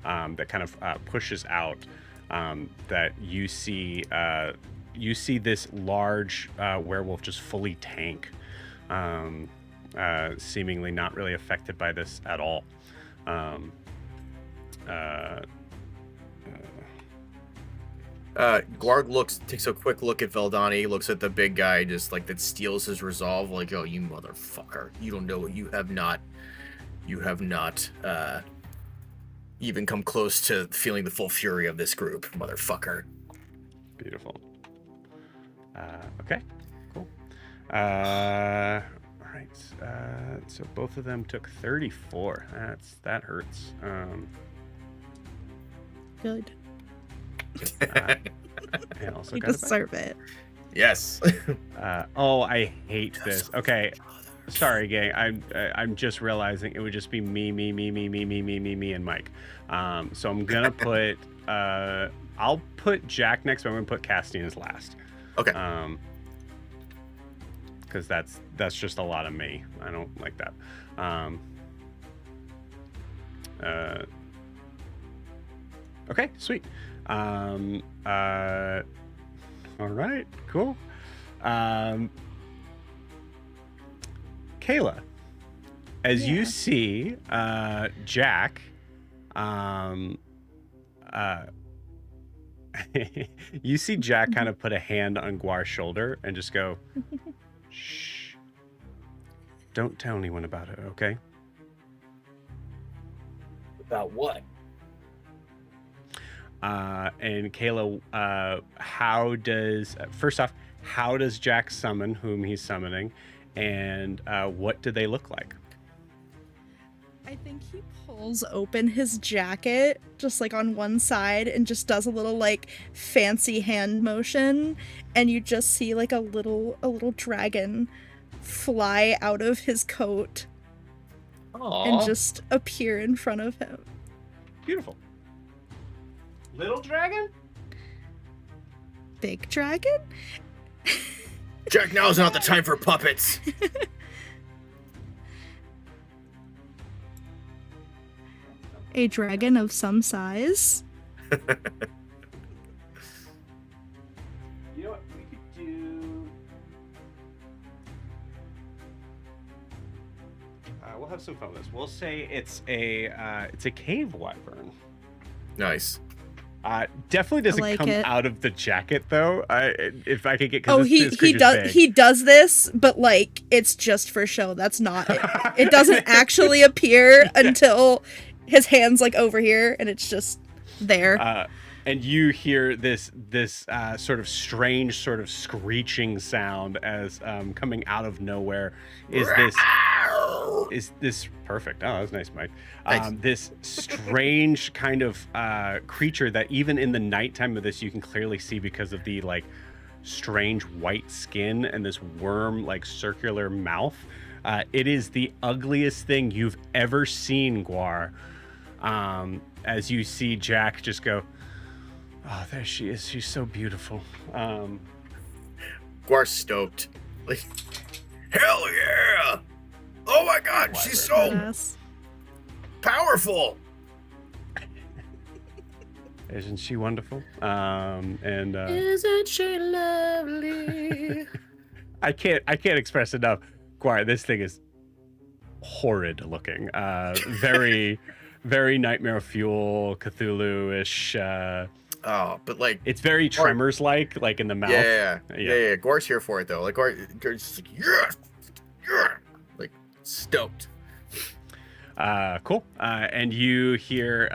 that kind of pushes out. That you see this large werewolf just fully tank, seemingly not really affected by this at all. Glarg takes a quick look at Veldani, looks at the big guy, just like that steals his resolve, like, oh, you motherfucker. You don't know what you have not even come close to feeling the full fury of this group, motherfucker. Beautiful. Okay, cool. All right. So both of them took 34. That hurts. Good. And also You got it back. deserve it. Yes. I hate this. Okay. sorry, gang. I'm just realizing it would just be me, and Mike. So I'm gonna put I'll put Jack next, but I'm gonna put Castine as last. Okay. Because that's just a lot of me. I don't like that. Okay, sweet. All right, cool. Kayla, as you see Jack, you see Jack kind of put a hand on Guar's shoulder and just go, shh, don't tell anyone about it, okay? About what? And Kayla, first off, how does Jack summon whom he's summoning, and what do they look like? I think he pulls open his jacket just like on one side and just does a little like fancy hand motion, and you just see like a little dragon fly out of his coat. Aww. And just appear in front of him. Beautiful. Little dragon? Big dragon? Jack, now's not the time for puppets. A dragon of some size. You know what? We could do. We'll have some fun with this. We'll say it's a cave wyvern. Nice. Definitely doesn't like come it. out of the jacket though. If I could get. Oh, he does this, but like it's just for show. That's not it. It doesn't actually appear until his hand's like over here, and it's just there. And you hear this sort of strange, sort of screeching sound as coming out of nowhere. Is this perfect? Oh, that was nice, Mike. This strange kind of creature that even in the nighttime of this you can clearly see because of the like strange white skin and this worm like circular mouth. It is the ugliest thing you've ever seen, Guar. As you see Jack just go, oh, there she is. She's so beautiful. Guar's stoked. Like, hell yeah! Oh my god, she's so powerful. Isn't she wonderful? Isn't she lovely? I can't express enough. Guar, this thing is horrid looking. Very, very Nightmare Fuel, Cthulhu-ish. But like it's very Tremors-like in the mouth. Yeah. Guar's here for it though. Like Guar's just like, yeah, like stoked. Cool. And you hear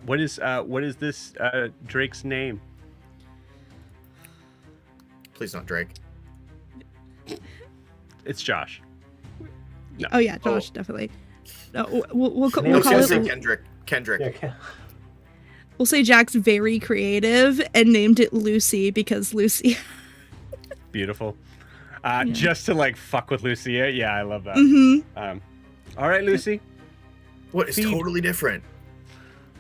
what is this Drake's name? Please not Drake. It's Josh. No. Oh yeah, Josh, definitely. No, we'll call it Kendrick. Yeah, We'll say Jack's very creative and named it Lucy because Lucy. Beautiful. Just to like fuck with Lucia. Yeah, I love that. Mm-hmm. All right, Lucy. What is totally different?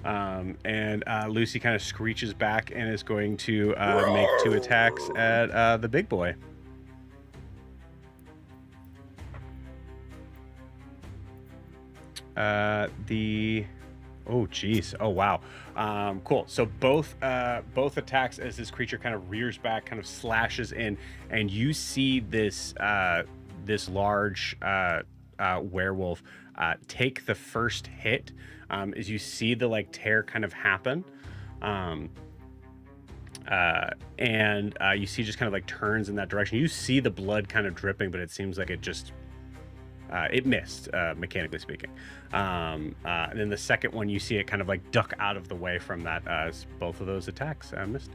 And Lucy kind of screeches back and is going to make 2 attacks at the big boy. Oh geez. Oh wow. Cool. So both attacks as this creature kind of rears back, kind of slashes in, and you see this large werewolf take the first hit. As you see the like tear kind of happen, and you see just kind of like turns in that direction. You see the blood kind of dripping, but it seems like it just it missed, mechanically speaking. And then the second one, you see it kind of like duck out of the way from that. As both of those attacks missed.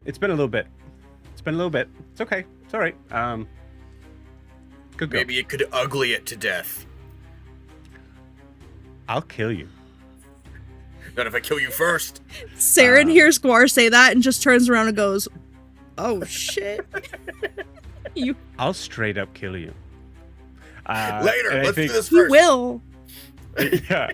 It's been a little bit. It's okay. It's all right. Good go. Maybe it could ugly it to death. I'll kill you. Not if I kill you first. Saren hears Guar say that and just turns around and goes, "Oh shit." I'll straight up kill you. Later, let's do this You first. will. Yeah.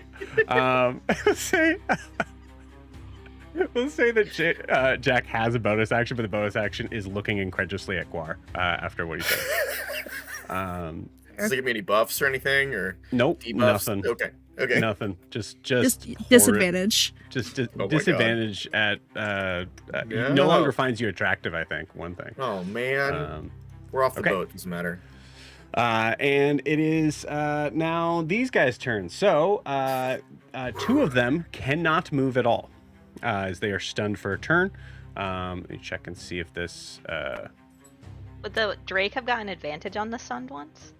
We'll say that Jack has a bonus action, but the bonus action is looking incredulously at Guar after what he said. Does it give me any buffs or anything, or nope, debuffs? nothing. Okay. Nothing. Just disadvantage. Disadvantage at no longer finds you attractive. I think one thing. Oh man, we're off the boat. Doesn't matter. And it is now these guys' turn. So two of them cannot move at all, as they are stunned for a turn. Let me check and see if this. Would the Drake have gotten advantage on the stunned ones?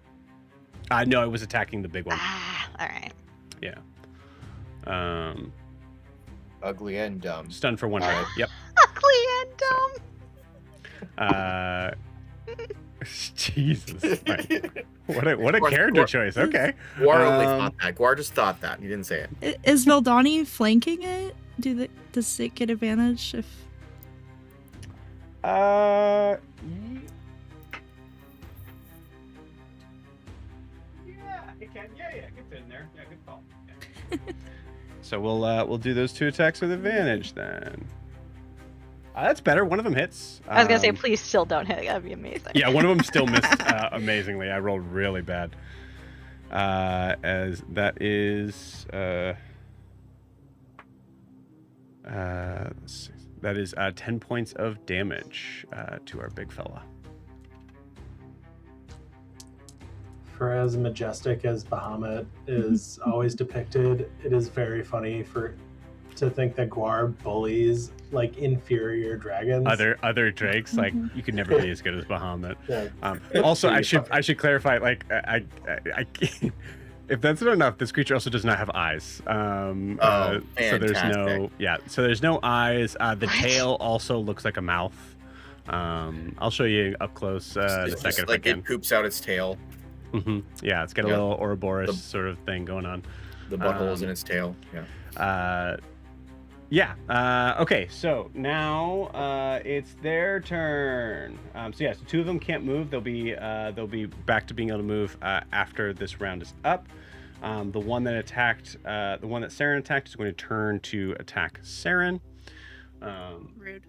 No, it was attacking the big one. All right. Yeah. Ugly and dumb. Stunned for 1 hit. Yep. Ugly and dumb. Jesus. Right. What a character choice. Okay. Guar only thought that. Guar just thought that. He didn't say it. Is Valdani flanking it? Does it get advantage if? Yeah, it can. Yeah, it gets in there. Yeah, good call. Yeah. So we'll do those 2 attacks with advantage then. That's better. One of them hits. I was gonna say, please still don't hit. That'd be amazing. Yeah, one of them still missed amazingly. I rolled really bad. As that is let's see. That is 10 points of damage to our big fella. For as majestic as Bahamut is always depicted, it is very funny to think that Guar bullies like inferior dragons. Other drakes, like you could never be as good as Bahamut. Yeah. Also, I should clarify, like I if that's not enough, this creature also does not have eyes. So there's no eyes. The tail also looks like a mouth. I'll show you up close in a second. Like it poops out its tail. Mm-hmm. Yeah, it's got a little Ouroboros sort of thing going on. The butthole is in its tail. Yeah. Okay, so now it's their turn. So 2 of them can't move. They'll be back to being able to move after this round is up. The one that Saren attacked is going to turn to attack Saren. Rude.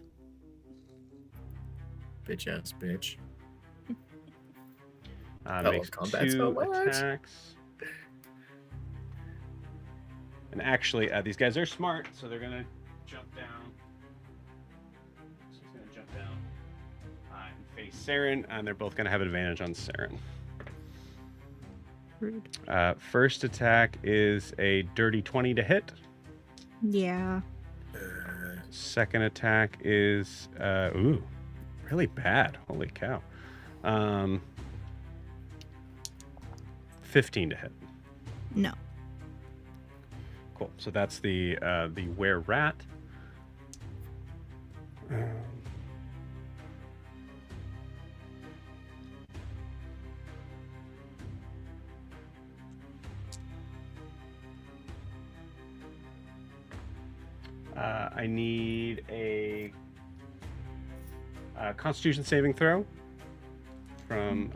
Bitch ass bitch. Makes 2 attacks. And actually, these guys are smart, so they're going to jump down. So he's going to jump down and face Saren, and they're both going to have advantage on Saren. Rude. First attack is a dirty 20 to hit. Yeah. Second attack is really bad. Holy cow. 15 to hit. No. Cool. So that's the were-rat. I need a Constitution saving throw from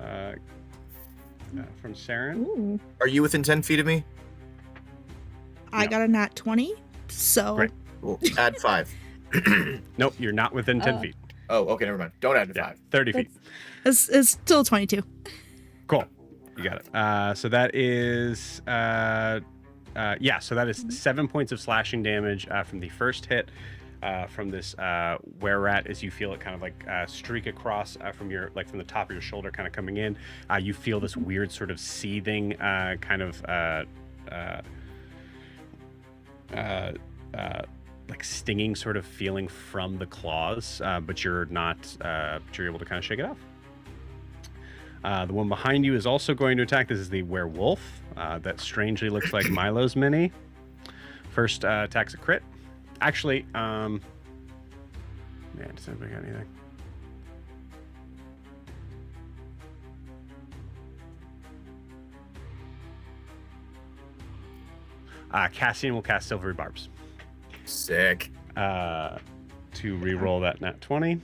Saren. Ooh. Are you within 10 feet of me? I got a nat 20, so... Right. Well, add 5. Nope, you're not within 10 feet. Oh, okay, never mind. Don't add 5. 30 feet. It's still 22. Cool. You got it. So that is... so that is 7 points of slashing damage from the first hit from this were-rat, as you feel it kind of like streak across from the top of your shoulder, kind of coming in. You feel this weird sort of seething kind of like stinging sort of feeling from the claws, but you're able to kind of shake it off. The one behind you is also going to attack. This is the werewolf that strangely looks like Milo's mini. First attack's a crit. Actually, man, does anybody got anything? Cassian will cast Silvery Barbs. Sick. To re-roll that nat 20.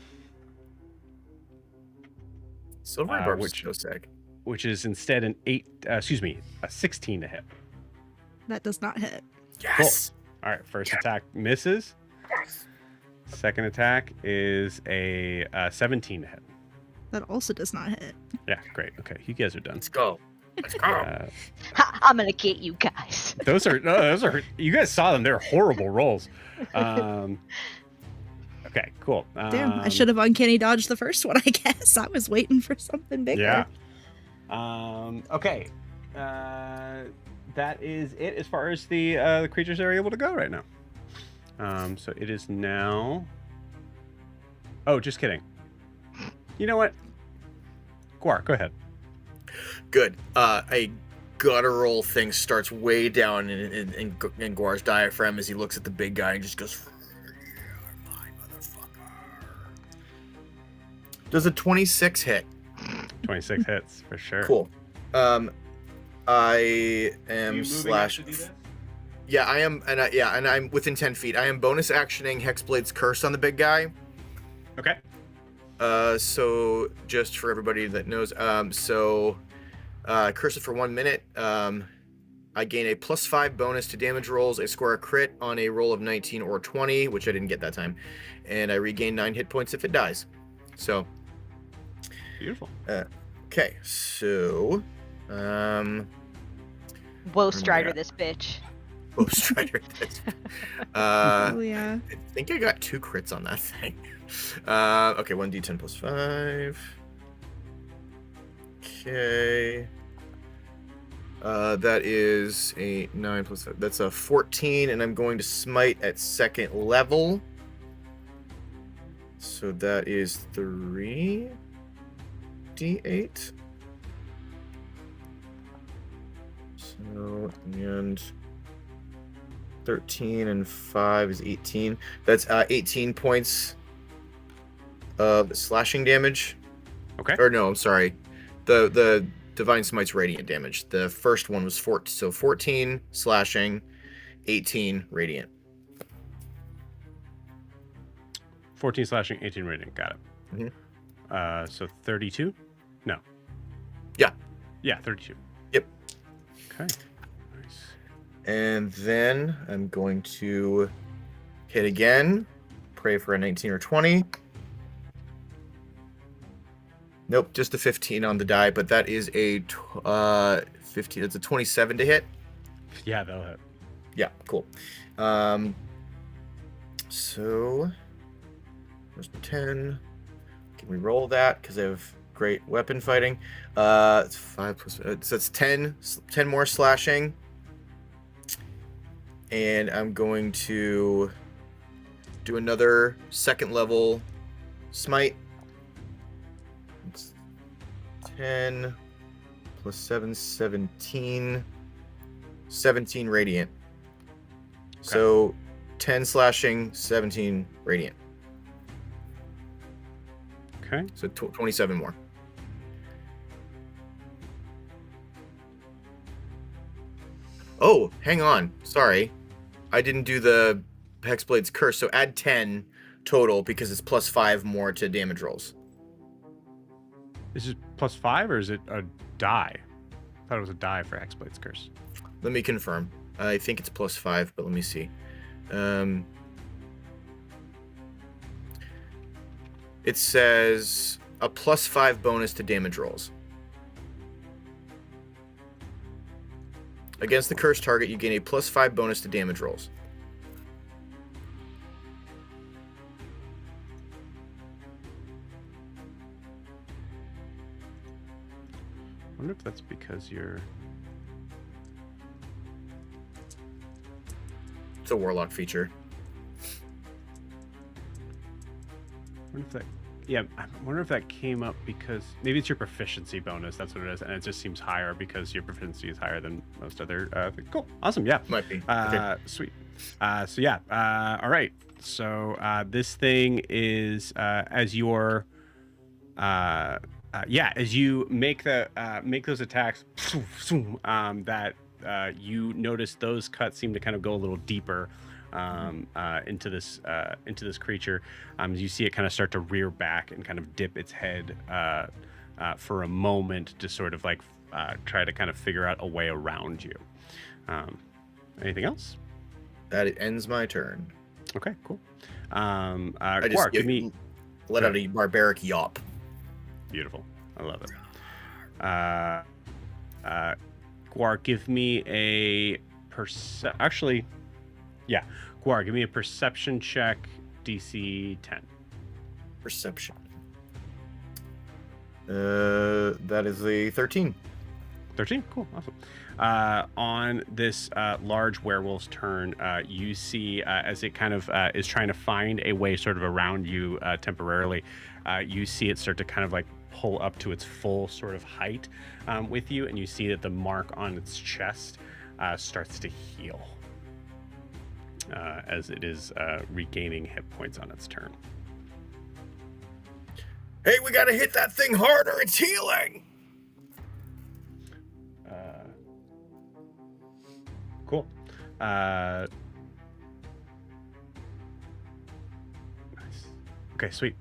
Silvery Barb's so sick. Which is instead a 16 to hit. That does not hit. Yes. Cool. All right, first attack misses. Yes. Second attack is a 17 to hit. That also does not hit. Yeah, great. Okay, you guys are done. Let's go. I'm gonna get you guys. Those are you guys saw them. They're horrible rolls. Okay, cool. Damn, I should have uncanny dodged the first one, I guess. I was waiting for something bigger. Yeah. Okay. That is it as far as the creatures that are able to go right now. So it is now. Oh, just kidding. You know what? Guar, go ahead. Good. A guttural thing starts way down in Guar's diaphragm as he looks at the big guy and just goes, Does a 26 hit? 26 hits for sure. Cool. I am slash. Yeah, I am, and I'm within 10 feet. I am bonus actioning Hexblade's Curse on the big guy. Okay. So just for everybody that knows, curse it for 1 minute. I gain a +5 bonus to damage rolls. I score a crit on a roll of 19 or 20, which I didn't get that time, and I regain 9 hit points if it dies. So. Beautiful. Okay, so. Woe Strider this bitch. Woe Strider this. Oh yeah. I think I got 2 crits on that thing. Okay, 1d10 plus 5. Okay. That is a 9 plus 5. That's a 14, and I'm going to smite at 2nd level. So that is 3d8. So, and 13 and 5 is 18. That's 18 points of slashing damage. Okay. Or no, I'm sorry. The Divine Smite's radiant damage. The first one was 14 slashing, 18 radiant. 14 slashing, 18 radiant. Got it. Mm-hmm. So 32? No. Yeah. Yeah, 32. Yep. Okay. Nice. And then I'm going to hit again. Pray for a 19 or 20. Nope, just a 15 on the die, but that is a 15. It's a 27 to hit. Yeah, that'll hit. Yeah, cool. So there's 10. Can we roll that? Because I have great weapon fighting. It's 5 plus. So it's 10 more slashing. And I'm going to do another 2nd level smite. It's 10 plus 7, 17. 17 radiant. Okay. So 10 slashing, 17 radiant. Okay. So 27 more. Oh, hang on. Sorry. I didn't do the Hexblade's Curse, so add 10 total because it's +5 more to damage rolls. Is it +5 or is it a die? I thought it was a die for Hexblade's Curse. Let me confirm. I think it's +5, but let me see. It says a +5 bonus to damage rolls. Against the cursed target, you gain a +5 bonus to damage rolls. I wonder if that's because you're... It's a warlock feature. I wonder if that... Yeah, I wonder if that came up because maybe it's your proficiency bonus. That's what it is, and it just seems higher because your proficiency is higher than most other. Cool, awesome, yeah. Might be. Okay. Sweet. So yeah. All right. So this thing is as your as you make those attacks, that you notice those cuts seem to kind of go a little deeper. Into this creature, as you see it kind of start to rear back and kind of dip its head for a moment to sort of like try to kind of figure out a way around you. Anything else? That ends my turn. Okay, cool. I just Quark, give me... let out a barbaric yawp. Beautiful. I love it. Guar, give me a Actually, yeah. Guar, give me a perception check, DC 10. Perception. That is a 13. 13? Cool, awesome. On this large werewolf's turn, you see as it kind of is trying to find a way sort of around you temporarily, you see it start to kind of like pull up to its full sort of height with you, and you see that the mark on its chest starts to heal as it is regaining hit points on its turn. Hey, we gotta hit that thing harder. It's healing. Cool. Nice. Okay, sweet.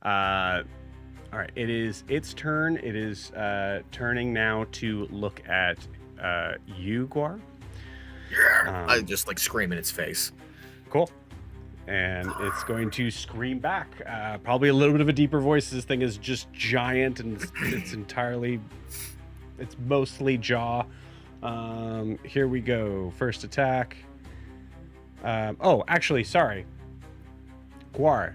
All right, it is its turn. It is turning now to look at you, Guar. Yeah. I just like scream in its face. Cool. And it's going to scream back. Probably a little bit of a deeper voice. This thing is just giant, and it's mostly jaw. Here we go. First attack. Oh, actually, sorry. Guar,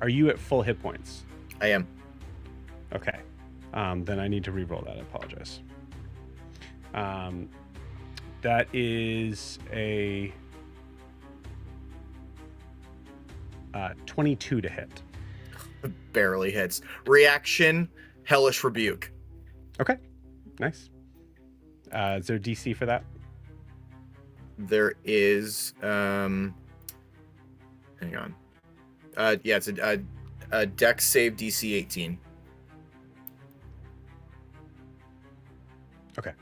are you at full hit points? I am. Okay. Then I need to re-roll that. I apologize. That is a 22 to hit. Barely hits. Reaction, Hellish Rebuke. Okay. Nice. Is there DC for that? There is. Hang on. Yeah, it's a Dex save DC 18. Okay.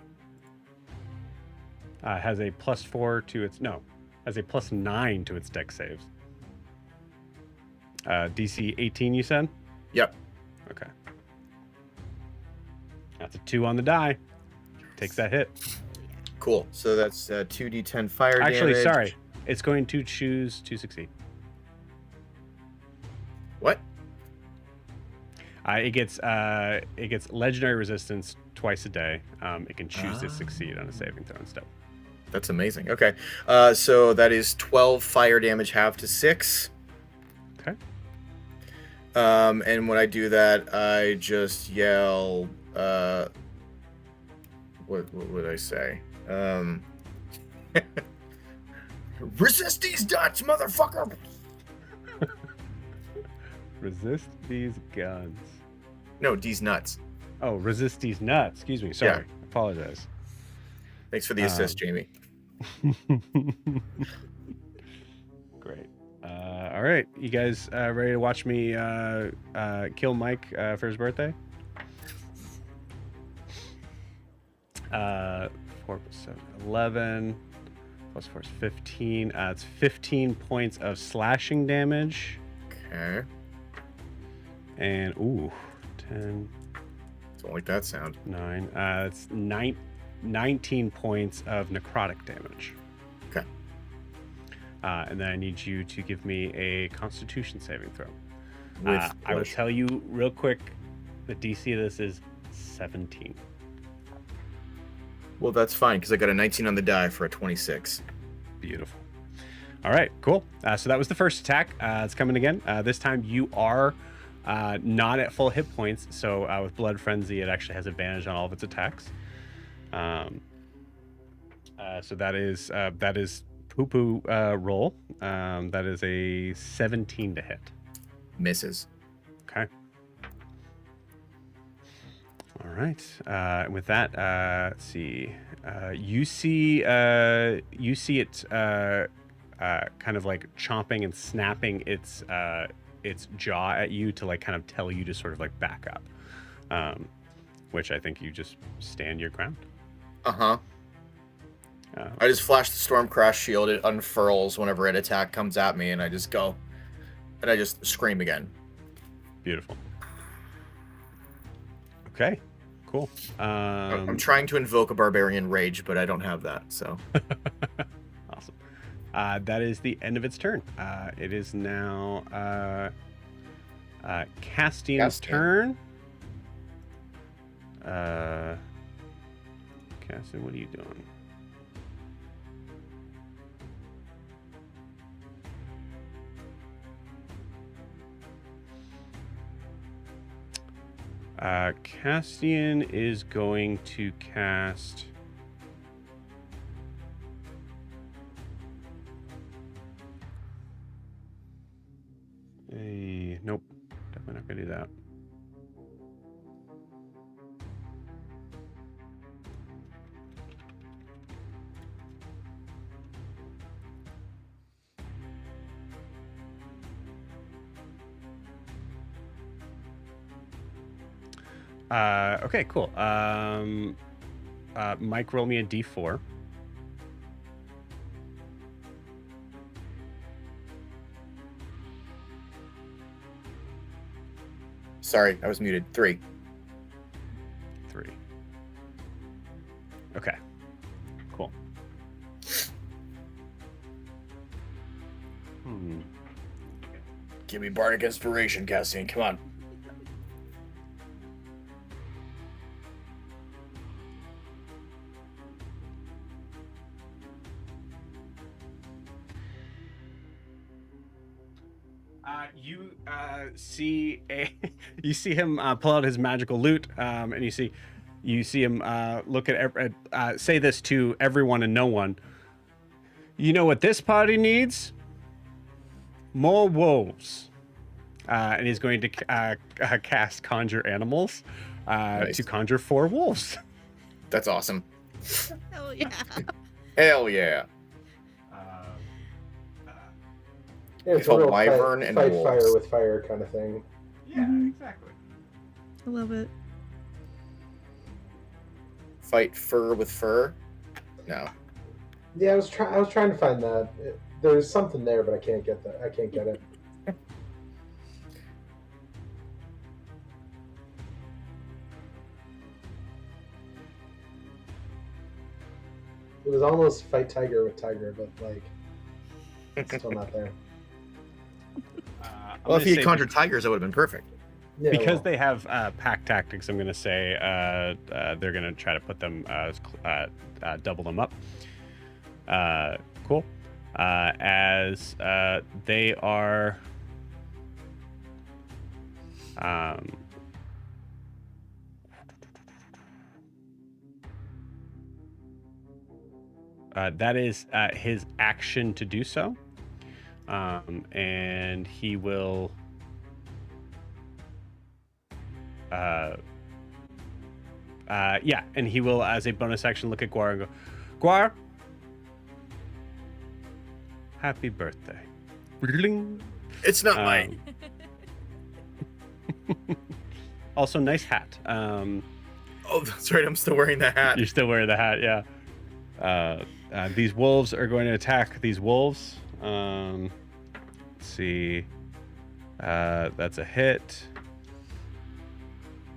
Has a +4 to its has a +9 to its Dex saves. DC 18, you said? Yep. Okay. That's a 2 on the die. Takes that hit. Cool. So that's 2d10 fire damage. Actually, sorry. It's going to choose to succeed. What? It gets legendary resistance twice a day. It can choose to succeed on a saving throw instead. That's amazing. Okay. So that is 12 fire damage, half to 6. Okay. And when I do that, I just yell, what would I say? Resist these nuts, motherfucker! Resist these guns. No, these nuts. Oh, resist these nuts. Excuse me. Sorry. Yeah. Apologize. Thanks for the assist, Jamie. Great. All right. You guys ready to watch me kill Mike for his birthday? 4 plus 7, 11. Plus 4 is 15. It's 15 points of slashing damage. Okay. And, 10. Don't like that sound. 9. It's 19 points of necrotic damage. Okay. And then I need you to give me a Constitution saving throw. With I will tell you real quick, the DC of this is 17. Well, that's fine, because I got a 19 on the die for a 26. Beautiful. All right, cool. So that was the first attack. It's coming again. This time you are not at full hit points, so with Blood Frenzy, it actually has advantage on all of its attacks. So that is poo-poo roll. That is a 17 to hit. Misses. Okay. All right. And with that, let's see. You see it kind of like chomping and snapping its jaw at you to like kind of tell you to sort of like back up. Which I think you just stand your ground. Uh-huh. I just flash the Stormcrash shield. It unfurls whenever an attack comes at me, and I just go. And I just scream again. Beautiful. Okay, cool. I'm trying to invoke a barbarian rage, but I don't have that. So awesome. That is the end of its turn. It is now Castian's turn. Castian, what are you doing? Castian is going to cast nope, definitely not gonna do that. Okay, cool. Mike, roll me a d4. Sorry, I was muted. 3. 3. Okay, cool. Give me bardic inspiration, Cassian. Come on. You see him pull out his magical lute, and you see him look at say this to everyone and no one. You know what this party needs? More wolves. And he's going to cast Conjure Animals Nice. to conjure 4 wolves. That's awesome. Hell yeah. Hell yeah. It's a a real wyvern and fight wolves. fire with fire kind of thing. Yeah, exactly. I love it. Fight fur with fur? No. Yeah, I was trying to find that. There's something there, but I can't get that. I can't get it. It was almost fight tiger with tiger, but like, it's still not there. Well, if he had conjured tigers, that would have been perfect. Yeah, Because well, they have pack tactics, I'm going to say they're going to try to put them, double them up. Cool. As they are... that is his action to do so. And he will and he will, as a bonus action, look at Guar and go, Guar, happy birthday. It's not mine. Also, nice hat. Oh, that's right. I'm still wearing the hat. You're still wearing the hat, yeah. These wolves are going to attack these wolves. Let's see. That's a hit.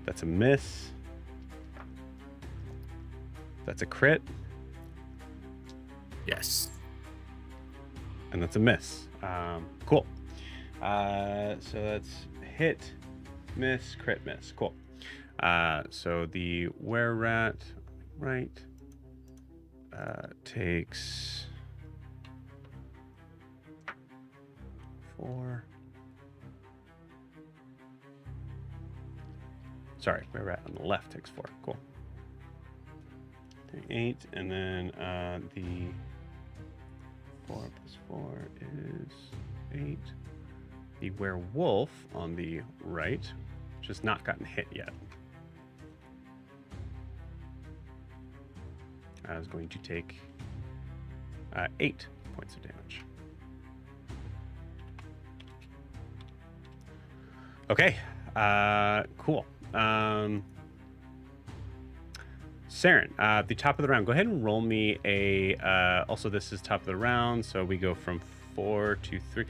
That's a miss. That's a crit. Yes. And that's a miss. Cool. So that's hit, miss, crit, miss. Cool. So the were-rat, right, takes 4. Sorry, were-rat on the left takes 4. Cool. 8, and then the 4 plus 4 is 8. The werewolf on the right, which has not gotten hit yet, is going to take 8 points of damage. Okay, cool. Saren, at the top of the round, go ahead and roll me a. Also, this is top of the round, so we go from 4 to 3.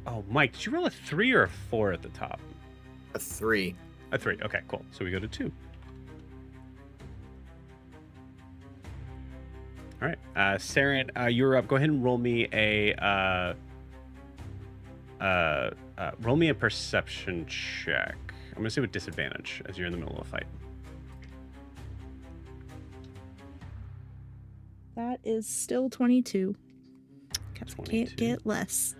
Oh, Mike, did you roll a 3 or a 4 at the top? A 3. A 3. Okay, cool. So we go to 2. All right, Saren, you're up. Go ahead and roll me a perception check. I'm gonna say with disadvantage as you're in the middle of a fight. That is still 22. Because I can't get less.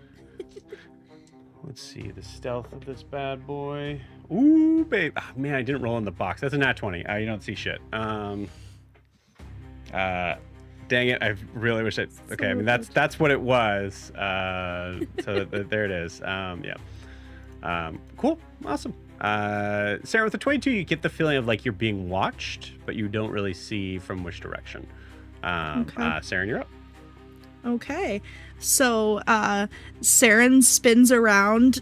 Let's see the stealth of this bad boy. Ooh, babe. Oh, man, I didn't roll in the box. That's a nat 20. You don't see shit. Dang it! I really wish it. Okay, I mean that's what it was. So there it is. Yeah. Cool. Awesome. Sarah, with the 22, you get the feeling of like you're being watched, but you don't really see from which direction. Okay. Sarah, you're up. Okay. So Saren spins around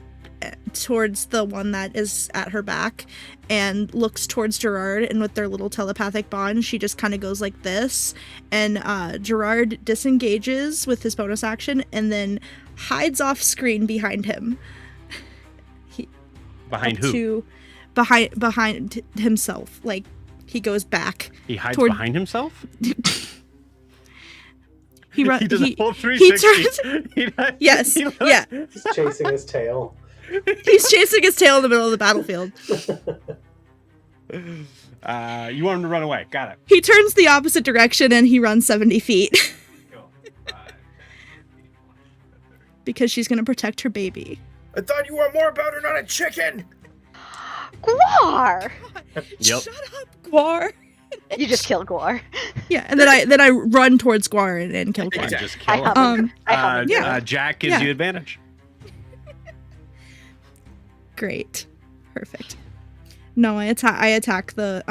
towards the one that is at her back and looks towards Gerard, and with their little telepathic bond, she just kind of goes like this, and Gerard disengages with his bonus action and then hides off screen behind him. Behind who? Behind himself. Like, he goes back. He hides behind himself? He does a full 360. Yes. Yeah. He's chasing his tail. He's chasing his tail in the middle of the battlefield. You want him to run away. Got it. He turns the opposite direction and he runs 70 feet. Because she's going to protect her baby. I thought you were more about her, not a chicken! Guar! Yep. Shut up, Guar. You just killed Guar. Yeah, and then I run towards Guar and kill Guar. Just kill him. Yeah. Jack gives you advantage. Great. Perfect. No, I attack the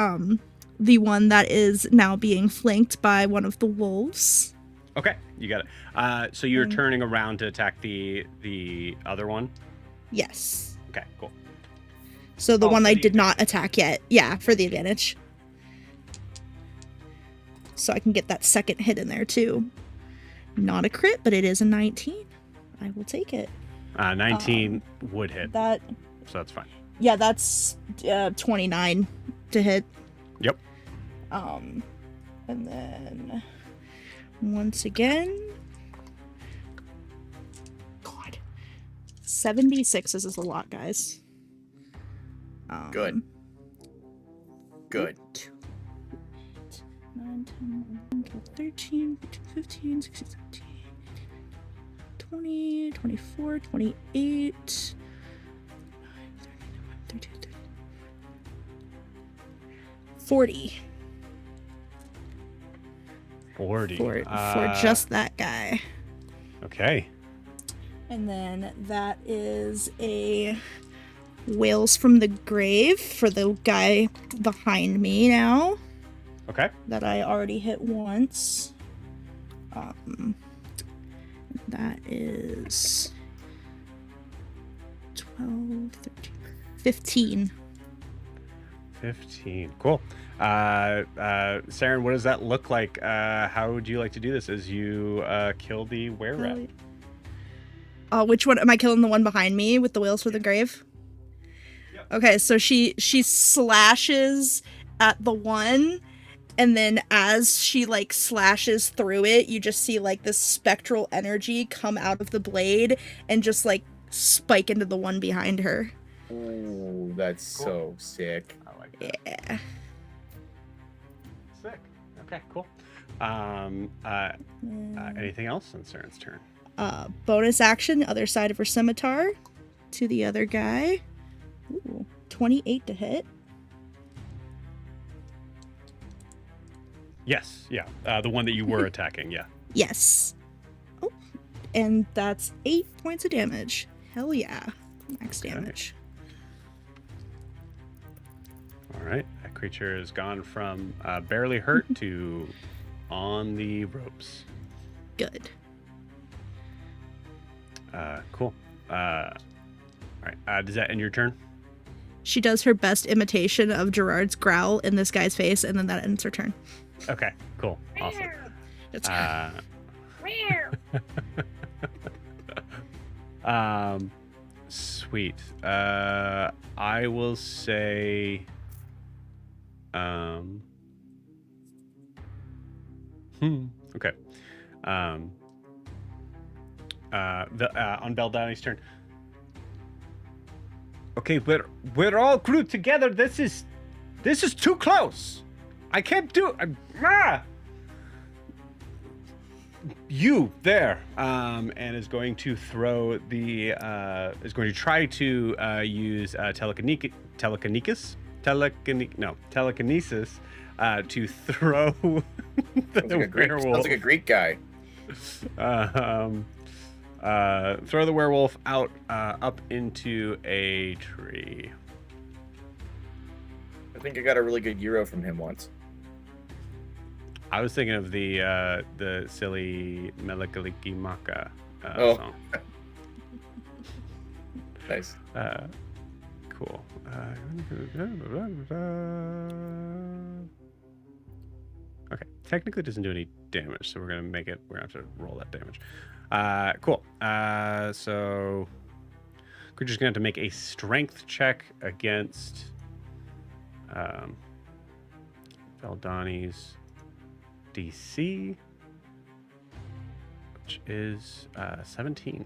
one that is now being flanked by one of the wolves. Okay, you got it. So you're turning around to attack the other one? Yes. Okay, cool. So the one I did not attack yet. Yeah, for the advantage. So I can get that second hit in there too. Not a crit, but it is a 19. I will take it. 19 would hit. That. So that's fine. Yeah, that's 29 to hit. Yep. And then once again, God, 76 is a lot, guys. Good. Good. 9, 10, 11, 12, 13, 14, 15, 16, 17, 20, 24, 28, 32, 40. 40. For just that guy. Okay. And then that is a Wails from the Grave for the guy behind me now. Okay. That I already hit once. That is 12, 13, 15. 15. Cool. Saren, what does that look like? How would you like to do this as you kill the were-rat? Which one? Am I killing the one behind me with the Wails for the Grave? Yep. Okay, so she slashes at the one, and then as she like slashes through it, you just see like this spectral energy come out of the blade and just like spike into the one behind her. Ooh, that's so sick. I like that. Yeah. Sick. Okay, cool. Anything else on Saren's turn? Bonus action, other side of her scimitar to the other guy. Ooh, 28 to hit. Yes, yeah. The one that you were attacking, yeah. Yes. Oh, and that's 8 points of damage. Hell yeah. Max damage. All right. That creature has gone from barely hurt to on the ropes. Good. Cool. All right. Does that end your turn? She does her best imitation of Gerard's growl in this guy's face, and then that ends her turn. Okay, cool. Awesome. It's Sweet. I will say. Okay. On Beldani's turn. Okay, we're all grouped together. This is too close. I can't do. You there, and is going to throw the is going to try to use telekinesis to throw the werewolf. Sounds like a Greek guy. Throw the werewolf out up into a tree. I think I got a really good euro from him once. I was thinking of the silly Melakaliki Maka song. Nice. Cool. Okay. Technically, it doesn't do any damage, so we're gonna have to roll that damage. Cool. So creature's gonna have to make a strength check against Beldani's DC, which is 17.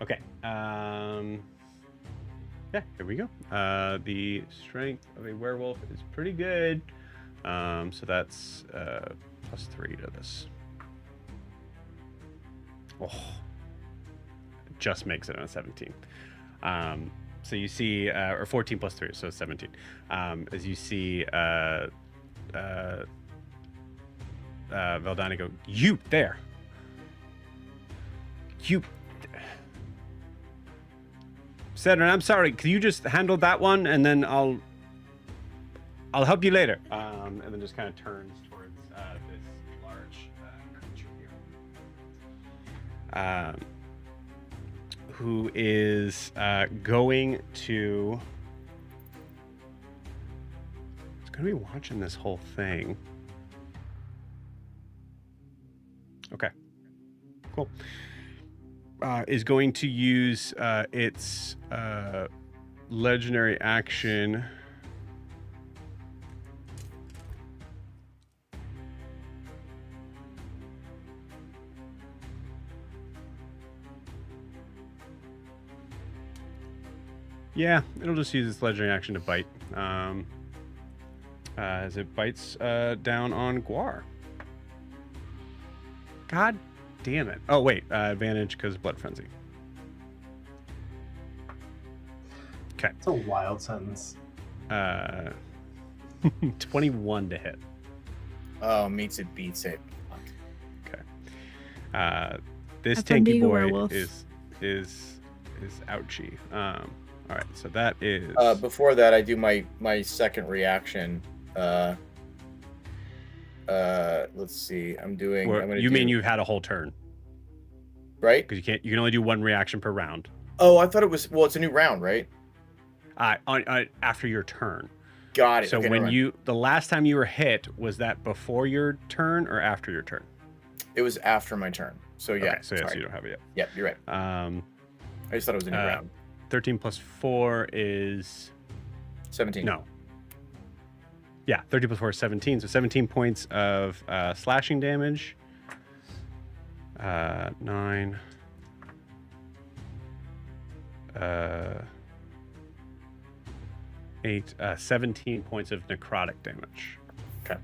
Okay. Yeah, here we go. The strength of a werewolf is pretty good. So that's +3 to this. Oh, it just makes it on a 17. So you see, or 14 + 3, so 17. As you see, Veldani go, you there. You. Cedrin, I'm sorry. Can you just handle that one, and then I'll help you later. And then just kind of turns towards this large creature here. Who is going to... It's going to be watching this whole thing. Okay. Cool. Is going to use its legendary action... Yeah, it'll just use its legendary action to bite. As it bites down on Guar. God damn it. Oh, wait. Advantage because Blood Frenzy. Okay. It's a wild sentence. 21 to hit. Oh, meets it, beats it. Okay. This tanky boy is ouchie. All right, so that is... before that, I do my second reaction. Let's see. You mean you've had a whole turn, right? Because you can only do one reaction per round. Oh, I thought it was... Well, it's a new round, right? After your turn. Got it. So okay, when the last time you were hit, was that before your turn or after your turn? It was after my turn. So yeah. Okay, so you don't have it yet. Yep, you're right. I just thought it was a new round. 13 + 4 is 17. No. Yeah, 13 + 4 is 17. So 17 points of slashing damage. 9. 8. 17 points of necrotic damage. Okay.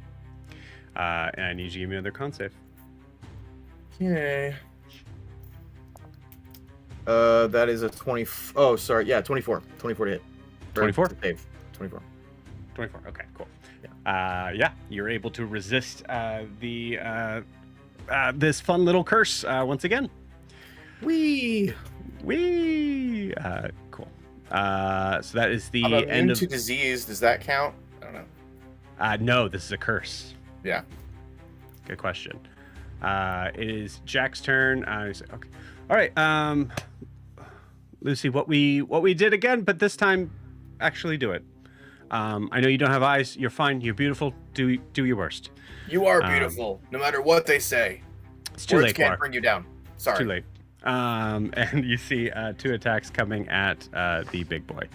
And I need you to give me another con save. Okay. That is a 20. Oh, sorry. Yeah, 24. 24 to hit. 24? Save. 24. 24. Okay, cool. Yeah, you're able to resist this fun little curse once again. Wee. Cool. So that is the end of disease. Does that count? I don't know. No, this is a curse. Yeah. Good question. It is Jack's turn. Okay. All right. Lucy, what we did again, but this time, actually do it. I know you don't have eyes. You're fine. You're beautiful. Do your worst. You are beautiful, no matter what they say. It's too Words late. can't bring you down. Sorry. Too late. And you see 2 attacks coming at the big boy.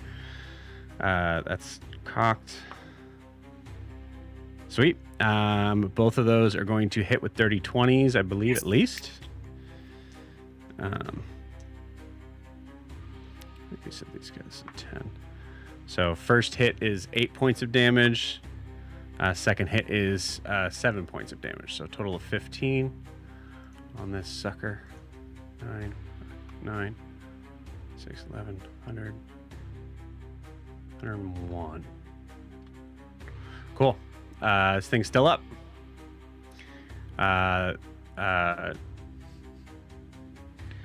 That's cocked. Sweet. Both of those are going to hit with dirty 20s, I believe, at least. We said these guys are 10. So first hit is 8 points of damage. Second hit is 7 points of damage. So a total of 15 on this sucker. 9, 6, 11, 100, 101. Cool. This thing's still up.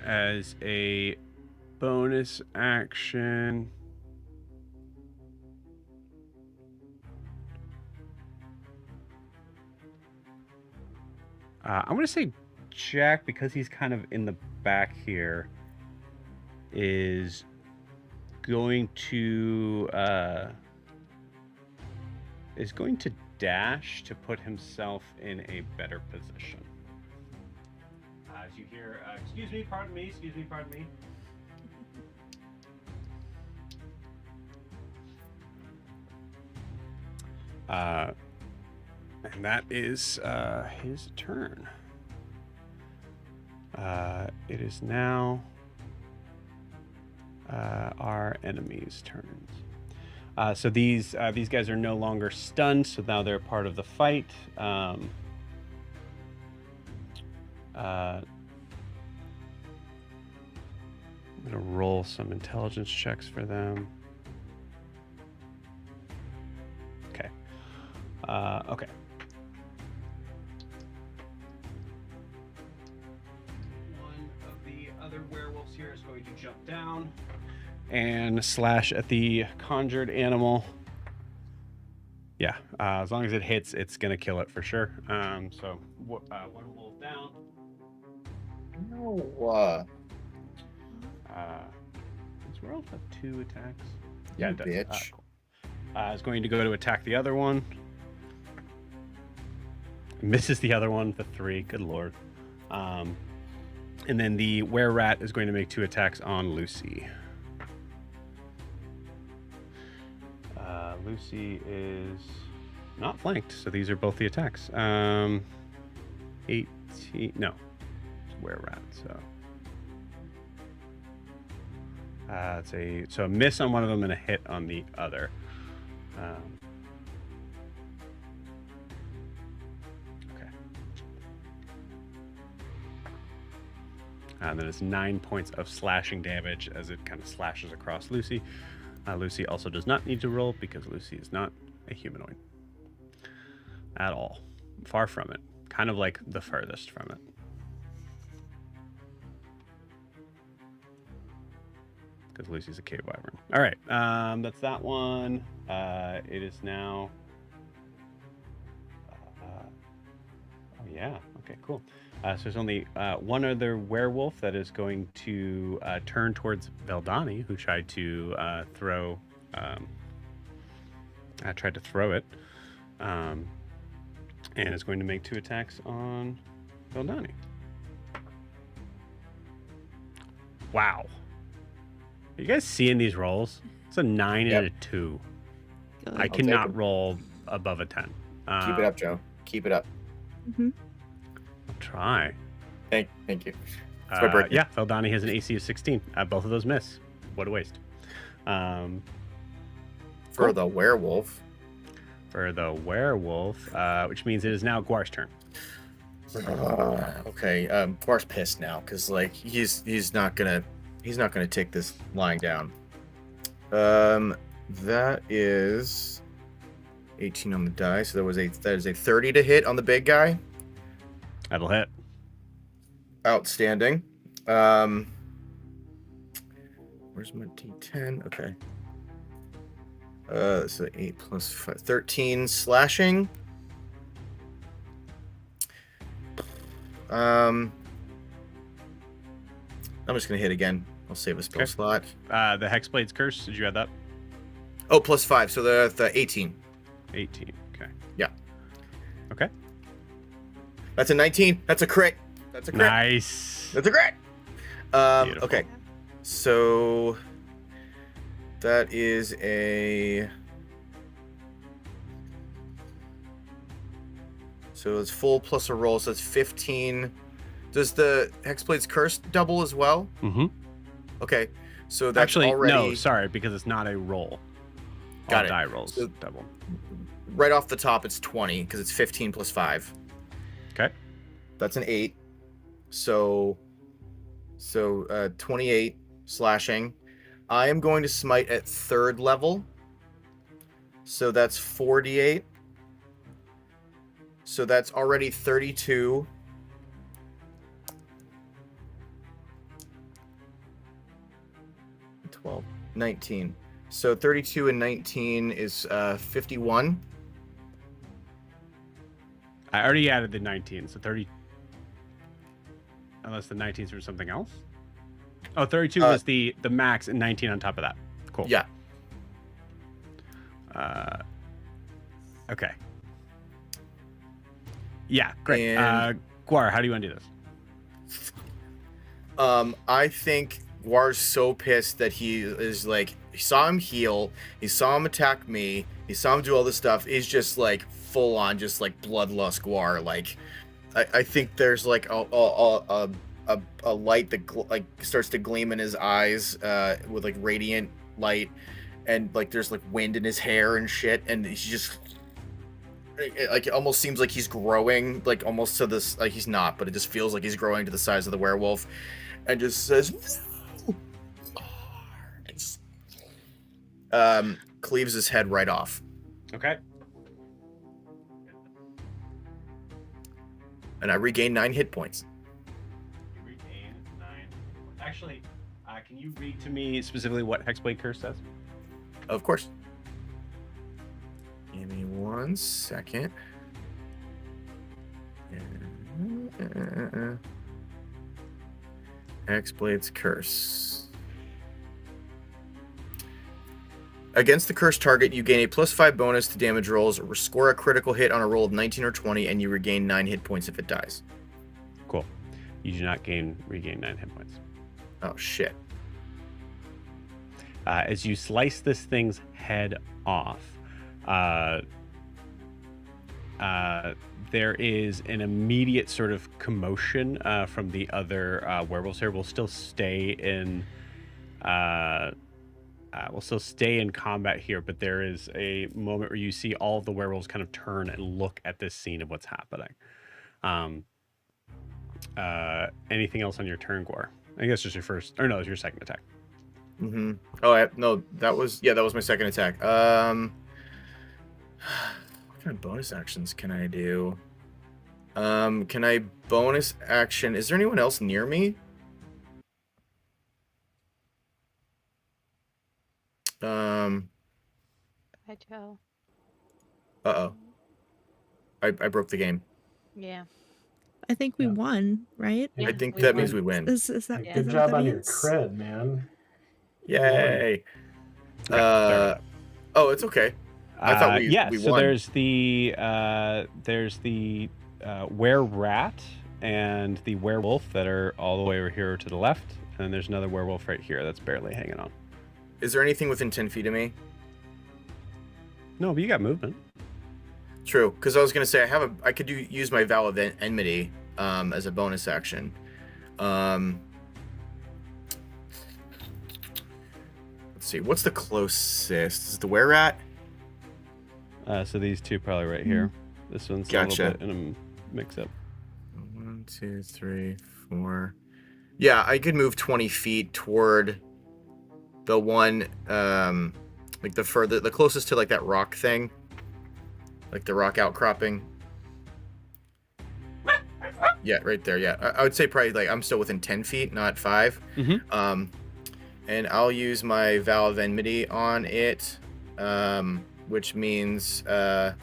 As a bonus action, I'm going to say Jack, because he's kind of in the back here, is going to dash to put himself in a better position. As you hear, excuse me, pardon me. And that is his turn. It is now our enemy's turns. So these guys are no longer stunned, so now they're part of the fight. I'm going to roll some intelligence checks for them. Okay. Okay. One of the other werewolves here is going to jump down and slash at the conjured animal. Yeah, as long as it hits, it's going to kill it for sure. So one wolf down. No. Does werewolf have 2 attacks? Yeah, Yeah, it does. bitch. Cool. Is going to go to attack the other one. Misses the other one, the 3. Good lord. And then the were-rat is going to make 2 attacks on Lucy. Lucy is not flanked, so these are both the attacks. 18. No, it's were-rat. So it's a miss on one of them and a hit on the other. Okay. And then it's 9 points of slashing damage as it kind of slashes across Lucy. Lucy also does not need to roll because Lucy is not a humanoid at all. Far from it. Kind of like the furthest from it. Because Lucy's a cave wyvern. All right, that's that one. It is now. Oh yeah. Okay. Cool. So there's only one other werewolf that is going to turn towards Veldani, who tried to throw it, and is going to make 2 attacks on Veldani. Wow. Are you guys seeing these rolls? It's a 9 and a 2. Good. I cannot roll above a 10. Keep it up, Joe. Keep it up. Mm-hmm. I'll try. Thank you. It's my birthday. Yeah, Veldani has an AC of 16. Both of those miss. What a waste. For the werewolf. For the werewolf, which means it is now Guar's turn. Okay. Guar's pissed now because like he's not gonna take this lying down. That is 18 on the die. So that is a 30 to hit on the big guy. That'll hit. Outstanding. Where's my D10? Okay. So 8 plus 5, 13 slashing. I'm just gonna hit again. I'll save a spell slot. The Hexblade's Curse, did you add that? Oh, plus 5, so the 18. 18, okay. Yeah. Okay. That's a 19. That's a crit. Nice. That's a crit. Okay. So that is so it's full plus a roll, so it's 15. Does the Hexblade's Curse double as well? Mm-hmm. Okay. So that's actually already... no, sorry, because it's not a roll. Got All it. Die rolls So double. Right off the top, it's 20 because it's 15 plus 5. Okay. That's an 8. So 28 slashing. I am going to smite at 3rd level. So that's 48. So that's already 32. $12, 19. So 32 and 19 is 51. I already added the 19, so 30. Unless the 19's from something else. Oh, 32 was the max and 19 on top of that. Cool. Yeah. Okay. Yeah, great. And... Guar, how do you want to do this? I think Guar's so pissed that he is like, he saw him heal, he saw him attack me, he saw him do all this stuff. He's just like full on, just like bloodlust Guar. Like, I think there's like a light that like starts to gleam in his eyes with like radiant light, and like there's like wind in his hair and shit, and he's just like, it almost seems like he's growing, like almost to this, like he's not, but it just feels like he's growing to the size of the werewolf, and just says, cleaves his head right off. Okay. And I regain 9 hit points. You regain 9. Actually, can you read to me specifically what Hexblade Curse says? Of course. Give me 1 second. Hexblade's Curse. Against the cursed target, you gain a +5 bonus to damage rolls, or score a critical hit on a roll of 19 or 20, and you regain 9 hit points if it dies. Cool. You do not regain 9 hit points. Oh, shit. As you slice this thing's head off, there is an immediate sort of commotion from the other werewolves here. We'll still stay in combat here, but there is a moment where you see all of the werewolves kind of turn and look at this scene of what's happening. Anything else on your turn, Guar? I guess just your first, or no, it was your second attack. Mm-hmm. Oh, no, that was my second attack. What kind of bonus actions can I do? Can I bonus action? Is there anyone else near me? Hi, Joe. Uh-oh. I broke the game. Yeah. I think we won, right? I think that means we win. Is that, Good job on your cred, man. Yay. Okay, Oh, it's okay. I thought we so won. there's the were-rat and the werewolf that are all the way over here to the left, and then there's another werewolf right here that's barely hanging on. Is there anything within 10 feet of me? No, but you got movement. True, because I was gonna say I could use my Vow of Enmity as a bonus action. Let's see, what's the closest? Is it the were-rat? So these two probably right here. This one's a little bit in a mix-up. 1, 2, 3, 4. Yeah, I could move 20 feet toward the one, like the closest to like that rock thing, like the rock outcropping. Yeah, right there. Yeah, I would say probably like I'm still within 10 feet, not 5. Mm-hmm. And I'll use my Vow of Enmity on it, which means I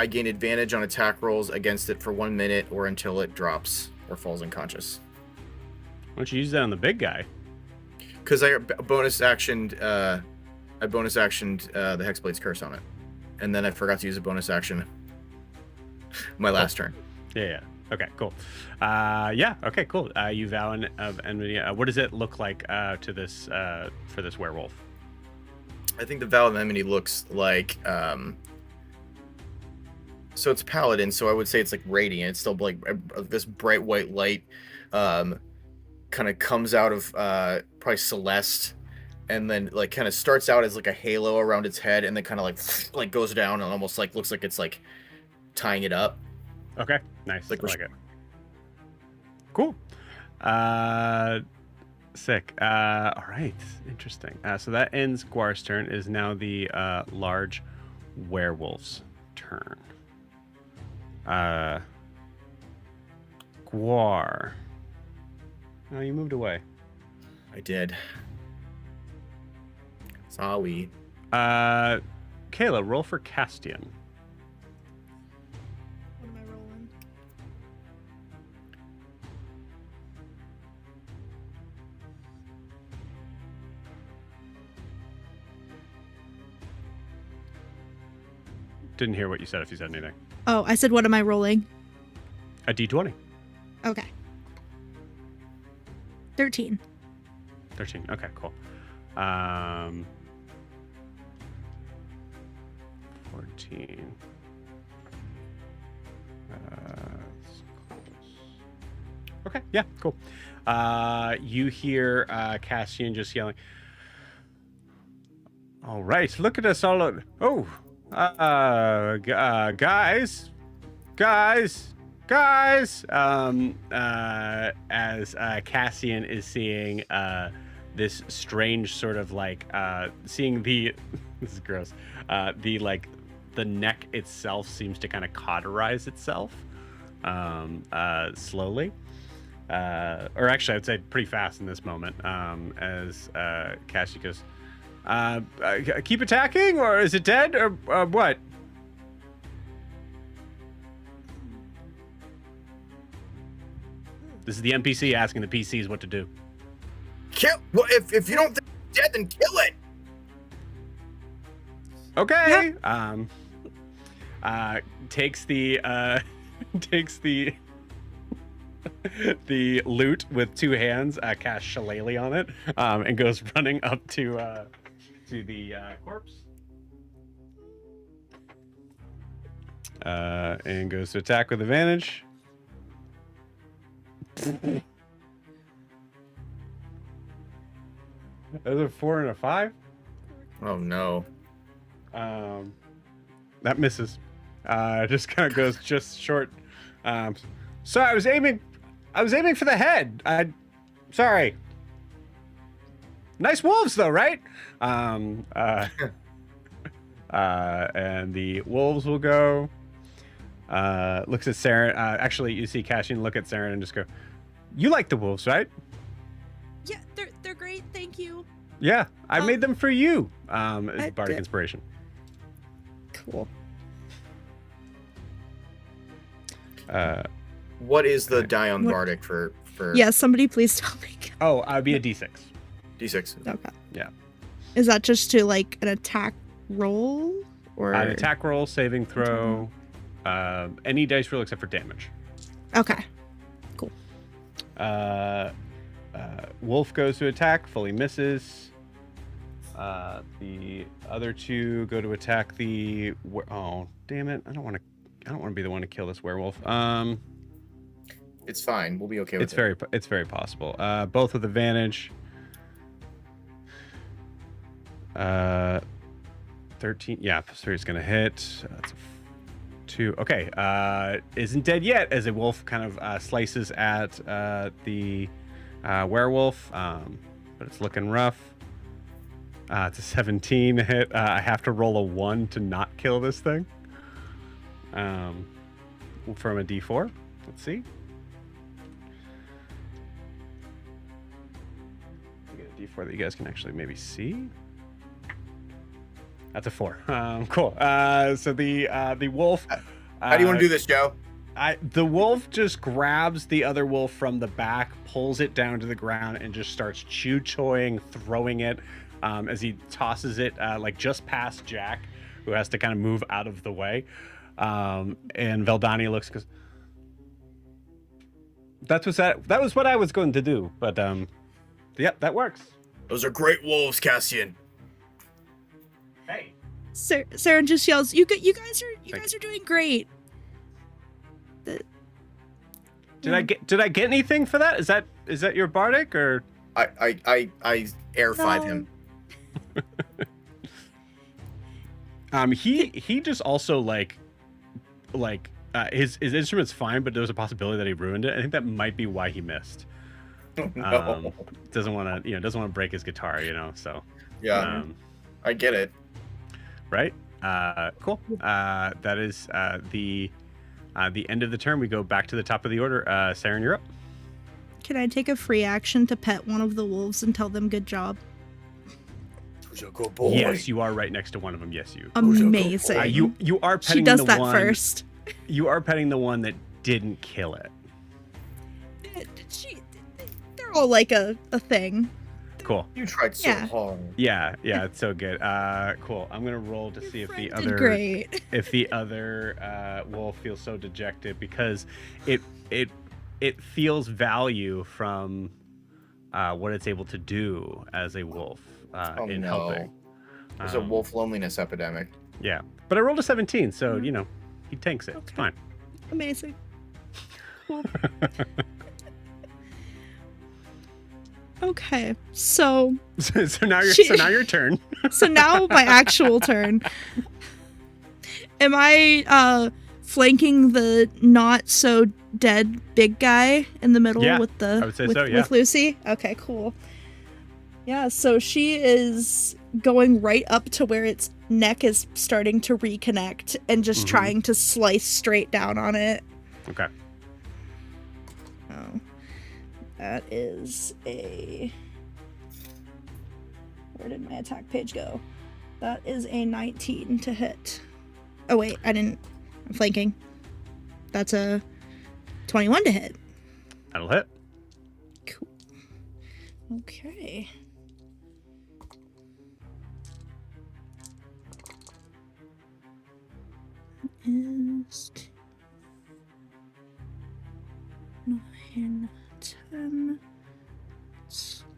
gain advantage on attack rolls against it for 1 minute or until it drops or falls unconscious. Why don't you use that on the big guy? Because I bonus actioned the Hexblade's Curse on it, and then I forgot to use a bonus action my last turn. Yeah. Okay, cool. Yeah. Okay, cool. You vow of enmity. What does it look like to this for this werewolf? I think the vow of enmity looks like so it's paladin, so I would say it's like radiant. It's still like this bright white light kind of comes out of probably Celeste, and then like kind of starts out as like a halo around its head, and then kind of like goes down and almost like looks like it's like tying it up. Okay, nice. Like I like it. Cool. Sick. All right, interesting. So that ends Guar's turn. Is now the large werewolf's turn. Guar. Oh, you moved away. I did. Sorry. Kayla, roll for Castian. What am I rolling? Didn't hear what you said if you said anything. Oh, I said, what am I rolling? A D20. Okay. 13. 13. Okay, cool. 14. Okay, yeah, cool. You hear Cassian just yelling, all right, look at us all. Guys. As Cassian is seeing this strange sort of like seeing the this is gross. The neck itself seems to kind of cauterize itself slowly. Or actually, I'd say pretty fast in this moment. As Cassian goes, keep attacking, or is it dead, or what? This is the NPC asking the PCs what to do. Kill. Well, if you don't think it's dead, then kill it. Okay. Takes the the loot with two hands, casts Shillelagh on it, and goes running up to the corpse. And goes to attack with advantage. That's a 4 and a 5. Oh no. That misses. Just kind of goes just short. Sorry, I was aiming for the head. Sorry. Nice wolves though, right? And the wolves will go. Looks at Saren. Actually, you see Cassian look at Saren and just go, "You like the wolves, right?" Yeah, they're great. Thank you. Yeah, I made them for you. It's bardic inspiration. Cool. What is the die on bardic for? Yeah, somebody please tell me. Oh, I'd be a D6. D6. Okay. Yeah. Is that just to like an attack roll or An attack roll, saving throw, any dice roll except for damage. Okay. Cool. Wolf goes to attack, fully misses. The other two go to attack the. Oh, damn it! I don't want to be the one to kill this werewolf. It's fine. We'll be okay with it. It's very possible. Both with advantage. 13. Yeah, 3 is gonna hit. That's a 2. Okay. Isn't dead yet. As a wolf kind of slices at the werewolf, but it's looking rough. It's a 17 hit. I have to roll a 1 to not kill this thing. From a D4. Let's see. Get a D4 that you guys can actually maybe see. That's a 4. Cool. So the wolf. How do you want to do this, Joe? The wolf just grabs the other wolf from the back, pulls it down to the ground, and just starts chew-choying, throwing it as he tosses it like just past Jack, who has to kind of move out of the way. And Veldani looks, goes, That was what I was going to do, but yeah, that works. Those are great wolves, Cassian. Hey. Saren just yells, "You guys are doing great." Did I get anything for that? Is that your bardic or? I air 5 him. He just also like his instrument's fine, but there was a possibility that he ruined it. I think that might be why he missed. Oh, no. Doesn't want to break his guitar, so yeah. I get it. Right. Cool. That is the end of the turn. We go back to the top of the order. Saren, you're up. Can I take a free action to pet one of the wolves and tell them good job? Who's a good boy? Yes, you are right next to one of them. Yes, you. Amazing. You are petting she does the that one, first. You are petting the one that didn't kill it. They're all like a thing. Cool. You tried so hard. Yeah, it's so good. Cool. I'm gonna roll to see if the other wolf feels so dejected, because it feels value from what it's able to do as a wolf in helping. There's a wolf loneliness epidemic. Yeah, but I rolled a 17, so he tanks it. Okay. It's fine. Amazing. Cool. Okay, so now your turn. So now my actual turn. Am I flanking the not so dead big guy in the middle with I would say so, with Lucy? Okay, cool. Yeah, so she is going right up to where its neck is starting to reconnect and just trying to slice straight down on it. Okay. Oh. That is a... Where did my attack page go? That is a 19 to hit. Oh wait, I'm flanking. That's a 21 to hit. That'll hit. Cool. Okay. Is 9, 10,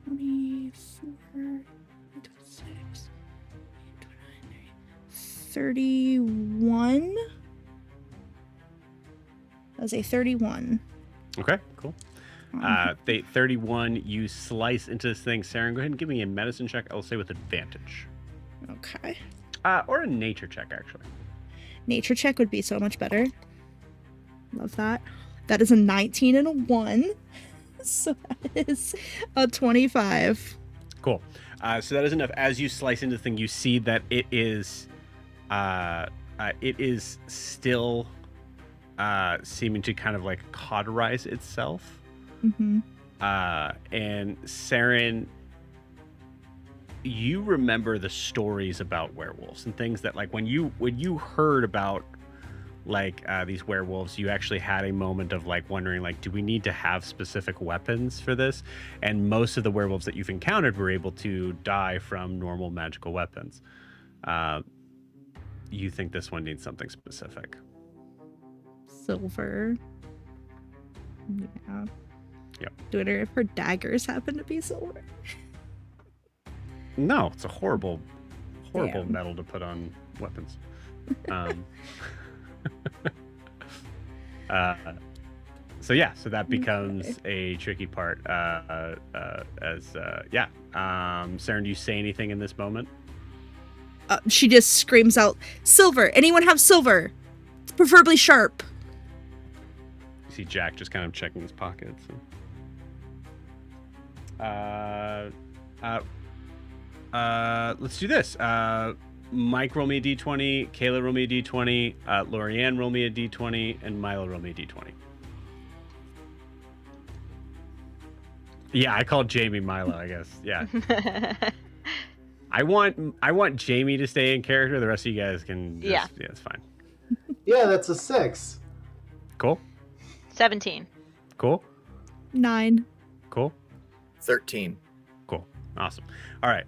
24, 26, 29, 31. That was a 31. Okay, cool. 31, you slice into this thing. Saren, go ahead and give me a medicine check. I'll say with advantage. Okay. Or a nature check, actually. Nature check would be so much better. Love that. That is a 19 and a 1. So that is a 25. Cool. So that is enough. As you slice into the thing, you see that it is still seeming to kind of like cauterize itself. Mm-hmm. And Saren, you remember the stories about werewolves and things that, like, when you heard about like these werewolves, you actually had a moment of like wondering, like, do we need to have specific weapons for this? And most of the werewolves that you've encountered were able to die from normal magical weapons. You think this one needs something specific? Silver. Yeah. Yep. Do wonder if her daggers happen to be silver. No, it's a horrible metal to put on weapons. So that becomes a tricky part. Saren, do you say anything in this moment? She just screams out, "Silver! Anyone have silver? It's preferably sharp." You see Jack just kind of checking his pockets. Let's do this. Mike, roll me a d20. Kayla, roll me a d20. Lorianne, roll me a d20. And Milo, roll me a d20. Yeah, I called Jamie Milo, I guess. Yeah. I want Jamie to stay in character. The rest of you guys can just, yeah, it's fine. Yeah, that's a 6. Cool. 17. Cool. 9. Cool. 13. Cool. Awesome. All right.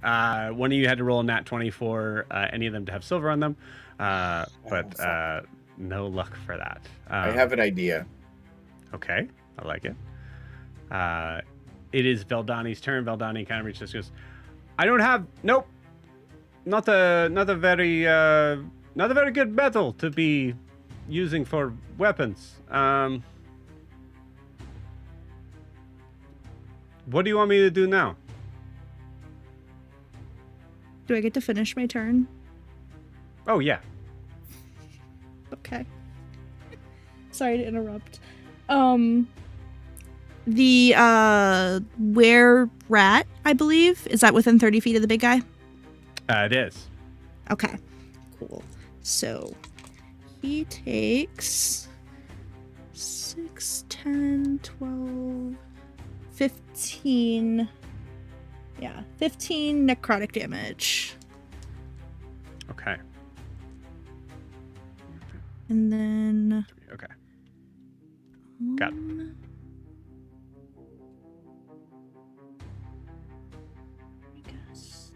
One of you had to roll a nat 20 for any of them to have silver on them, but no luck for that. I have an idea. Okay, I like it. It is Veldani's turn. Veldani kind of reaches, goes, I don't have, nope, not a very good metal to be using for weapons. What do you want me to do now? Do I get to finish my turn? Oh, yeah. Okay. Sorry to interrupt. The were rat, I believe, is that within 30 feet of the big guy? It is. Okay. Cool. So he takes 6, 10, 12, 15. Yeah, 15 necrotic damage. Okay. And then Okay. Got it. I guess.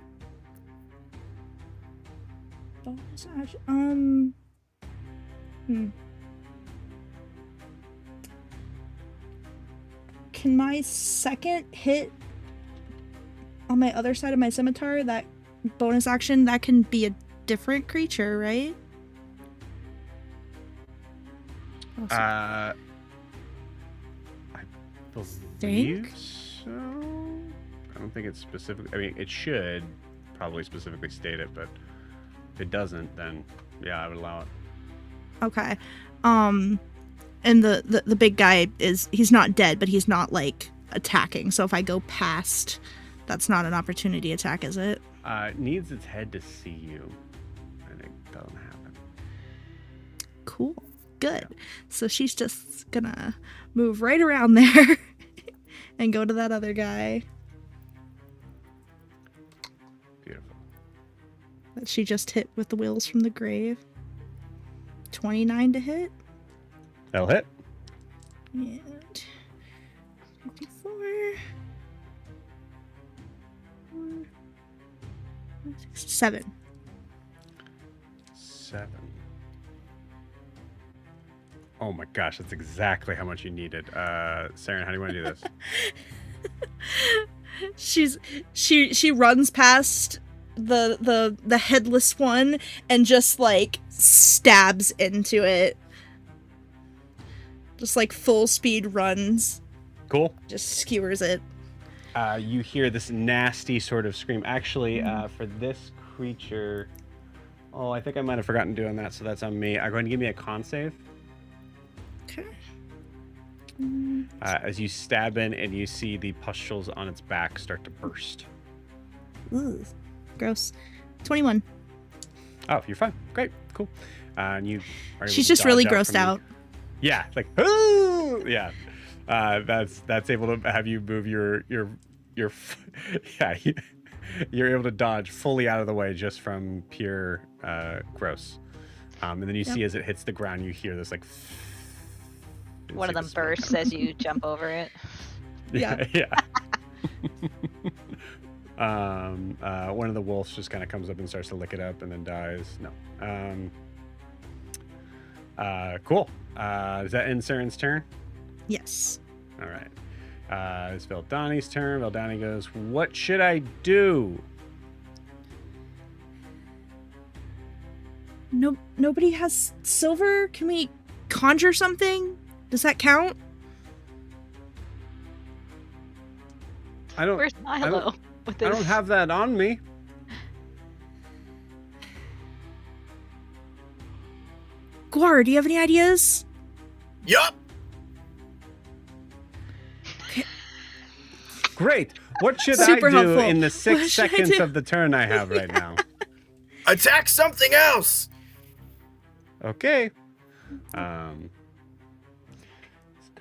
Bonus action. Can my second hit on my other side of my scimitar, that bonus action, that can be a different creature, right? Awesome. I believe so. I don't think it's specific. I mean, it should probably specifically state it, but if it doesn't, then yeah, I would allow it. Okay. And the big guy he's not dead, but he's not like attacking. So if I go past, that's not an opportunity attack, is it? It needs its head to see you. I think that'll happen. Cool. Good. Yeah. So she's just gonna move right around there and go to that other guy. Beautiful. That she just hit with the wheels from the grave. 29 to hit. That'll hit. And 54. 7. 7. Oh my gosh, that's exactly how much you needed. Saren, how do you want to do this? She runs past the headless one and just like stabs into it. Just like full speed runs. Cool. Just skewers it. You hear this nasty sort of scream. Actually, for this creature, I think I might have forgotten doing that, so that's on me. Go ahead and give me a con save. Okay. As you stab in and you see the pustules on its back start to burst. Ooh, gross. 21. Oh, you're fine. Great, cool. And you are able She's to just really dodge grossed out. Yeah, like ooh! Yeah. That's able to have you move your yeah, you're able to dodge fully out of the way just from pure gross. And then you see as it hits the ground, you hear this like one of them bursts as you jump over it. Yeah. One of the wolves just kind of comes up and starts to lick it up and then dies. No. Cool. Is that end Saren's turn? Yes. All right. It's Veldani's turn. Veldani goes, what should I do? Nobody has silver? Can we conjure something? Does that count? Where's Milo? I don't have that on me. Guar, do you have any ideas? Yup. Okay. Great. What should Super I do helpful. in the 6 seconds do? of the turn I have right now? Attack something else. Okay. It's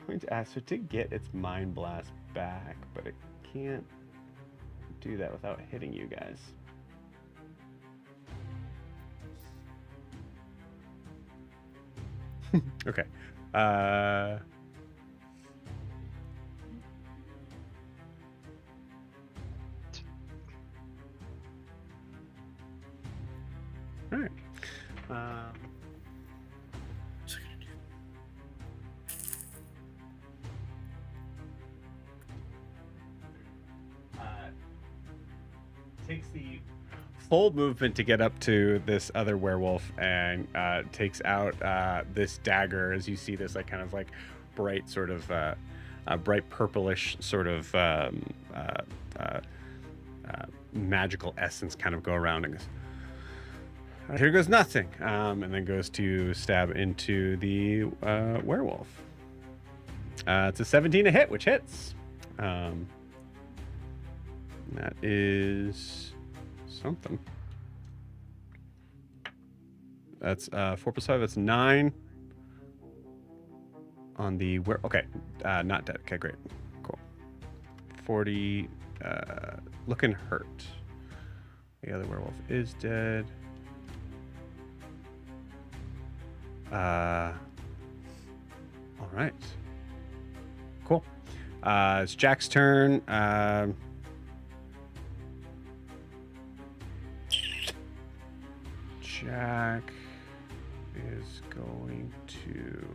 going to ask her to get its Mind Blast back, but it can't do that without hitting you guys. Okay. All right. takes the full movement to get up to this other werewolf and takes out this dagger. As you see this like kind of like bright sort of bright purplish sort of magical essence kind of go around and goes, here goes nothing, and then goes to stab into the werewolf. It's a 17 to hit, which hits. That is something. That's 4 plus 5. That's 9 on the okay, not dead. Okay, great, cool. 40. Looking hurt. The other werewolf is dead. All right. Cool. It's Jack's turn. Jack is going to...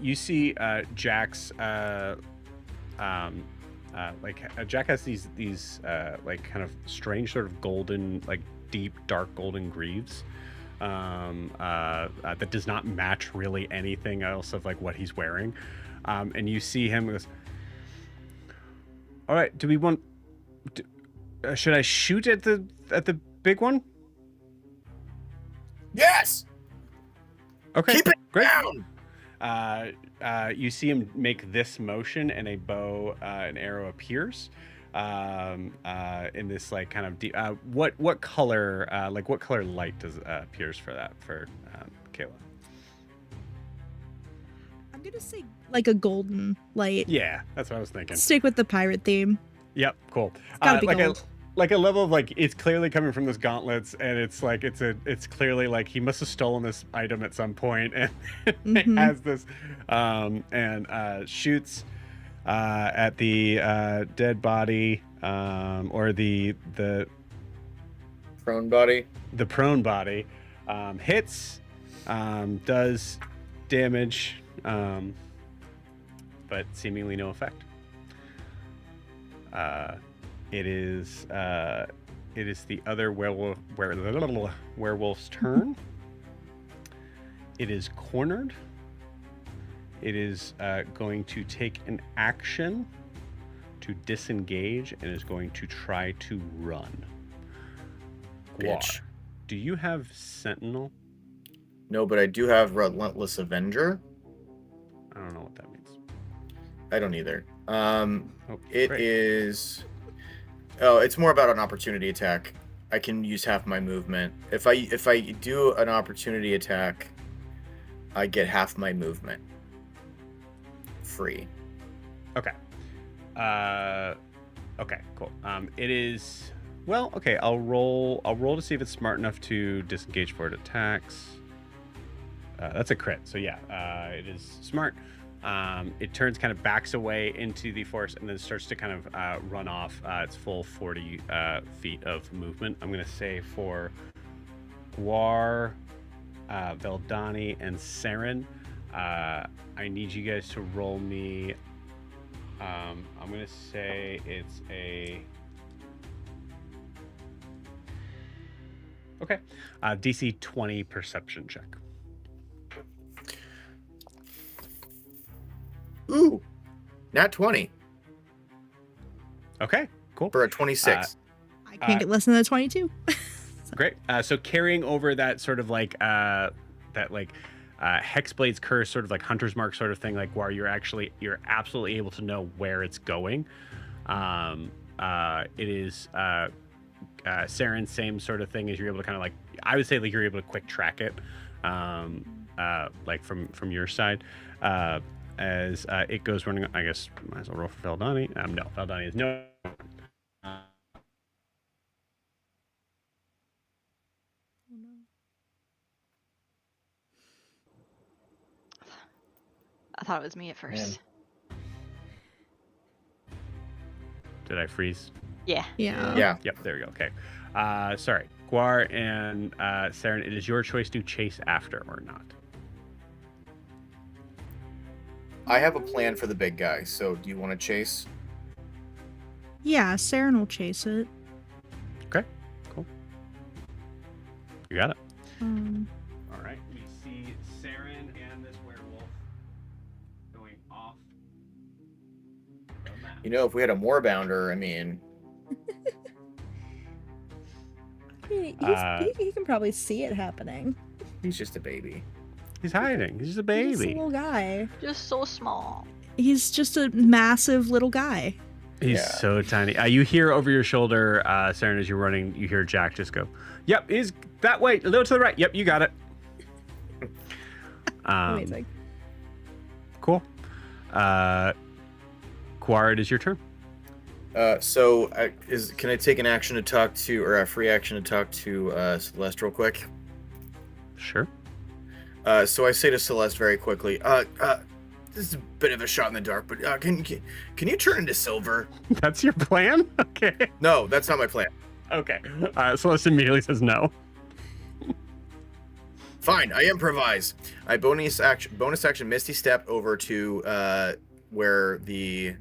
you see Jack's Jack has these like kind of strange sort of golden, like deep dark golden greaves that does not match really anything else of like what he's wearing, and you see him goes, all right, do we want should I shoot at the big one? Yes. Okay, keep it great. down. You see him make this motion, and a bow, an arrow appears in this like kind of deep. What color? Like what color light does appears for that for Kayla? I'm gonna say like a golden light. Yeah, that's what I was thinking. Stick with the pirate theme. Yep, cool. It's gotta be like gold. like a level of like it's clearly coming from this gauntlets, and it's like it's clearly like he must have stolen this item at some point, and has this and shoots at the dead body or the Prone body. The prone body, hits, does damage, but seemingly no effect. It is the other werewolf's turn. It is cornered. It is going to take an action to disengage and is going to try to run. Bitch. Do you have Sentinel? No, but I do have Relentless Avenger. I don't know what that means. I don't either. It great. is. Oh, it's more about an opportunity attack. I can use half my movement. If I do an opportunity attack, I get half my movement. Free. Okay. Okay, cool. It is. Well, okay. I'll roll to see if it's smart enough to disengage for it attacks. That's a crit. So yeah, it is smart. It turns, kind of backs away into the forest, and then starts to kind of run off its full 40 feet of movement. I'm going to say for Guar, Veldani, and Saren, I need you guys to roll me. I'm going to say it's a... Okay. DC 20 perception check. Ooh, nat 20 Okay, cool. for a 26. I can't get less than a 22. Great. So carrying over that sort of like that like Hexblade's curse, sort of like Hunter's Mark sort of thing, like where you're absolutely able to know where it's going. It is Saren, same sort of thing as you're able to kind of like, I would say like you're able to quick track it, like from your side. As it goes running, I guess might as well roll for Veldani. No, Veldani is no. I thought it was me at first. Did I freeze? Yeah. Yeah. Yep, there we go. Okay. Sorry. Guar and Saren, it is your choice to chase after or not. I have a plan for the big guy. So do you want to chase? Yeah, Saren will chase it. Okay, cool. You got it. All right. We see Saren and this werewolf going off the map. You know, if we had a moorbounder, I mean, he can probably see it happening. he's just a baby. He's hiding. He's just a He's just a baby. little guy. Just so small. He's just a massive little guy. He's so tiny. You hear over your shoulder, Saren, as you're running, you hear Jack just go, "Yep, he's that way, a little to the right. Yep, you got it." Amazing. Cool. Guar, it is your turn. Can I take an action to talk to, or a free action to talk to Celeste real quick? Sure. So I say to Celeste very quickly, this is a bit of a shot in the dark, but can you turn into silver? That's your plan? Okay. No, that's not my plan. Okay. Celeste immediately says no. Fine, I improvise. I bonus action Misty Step over to where the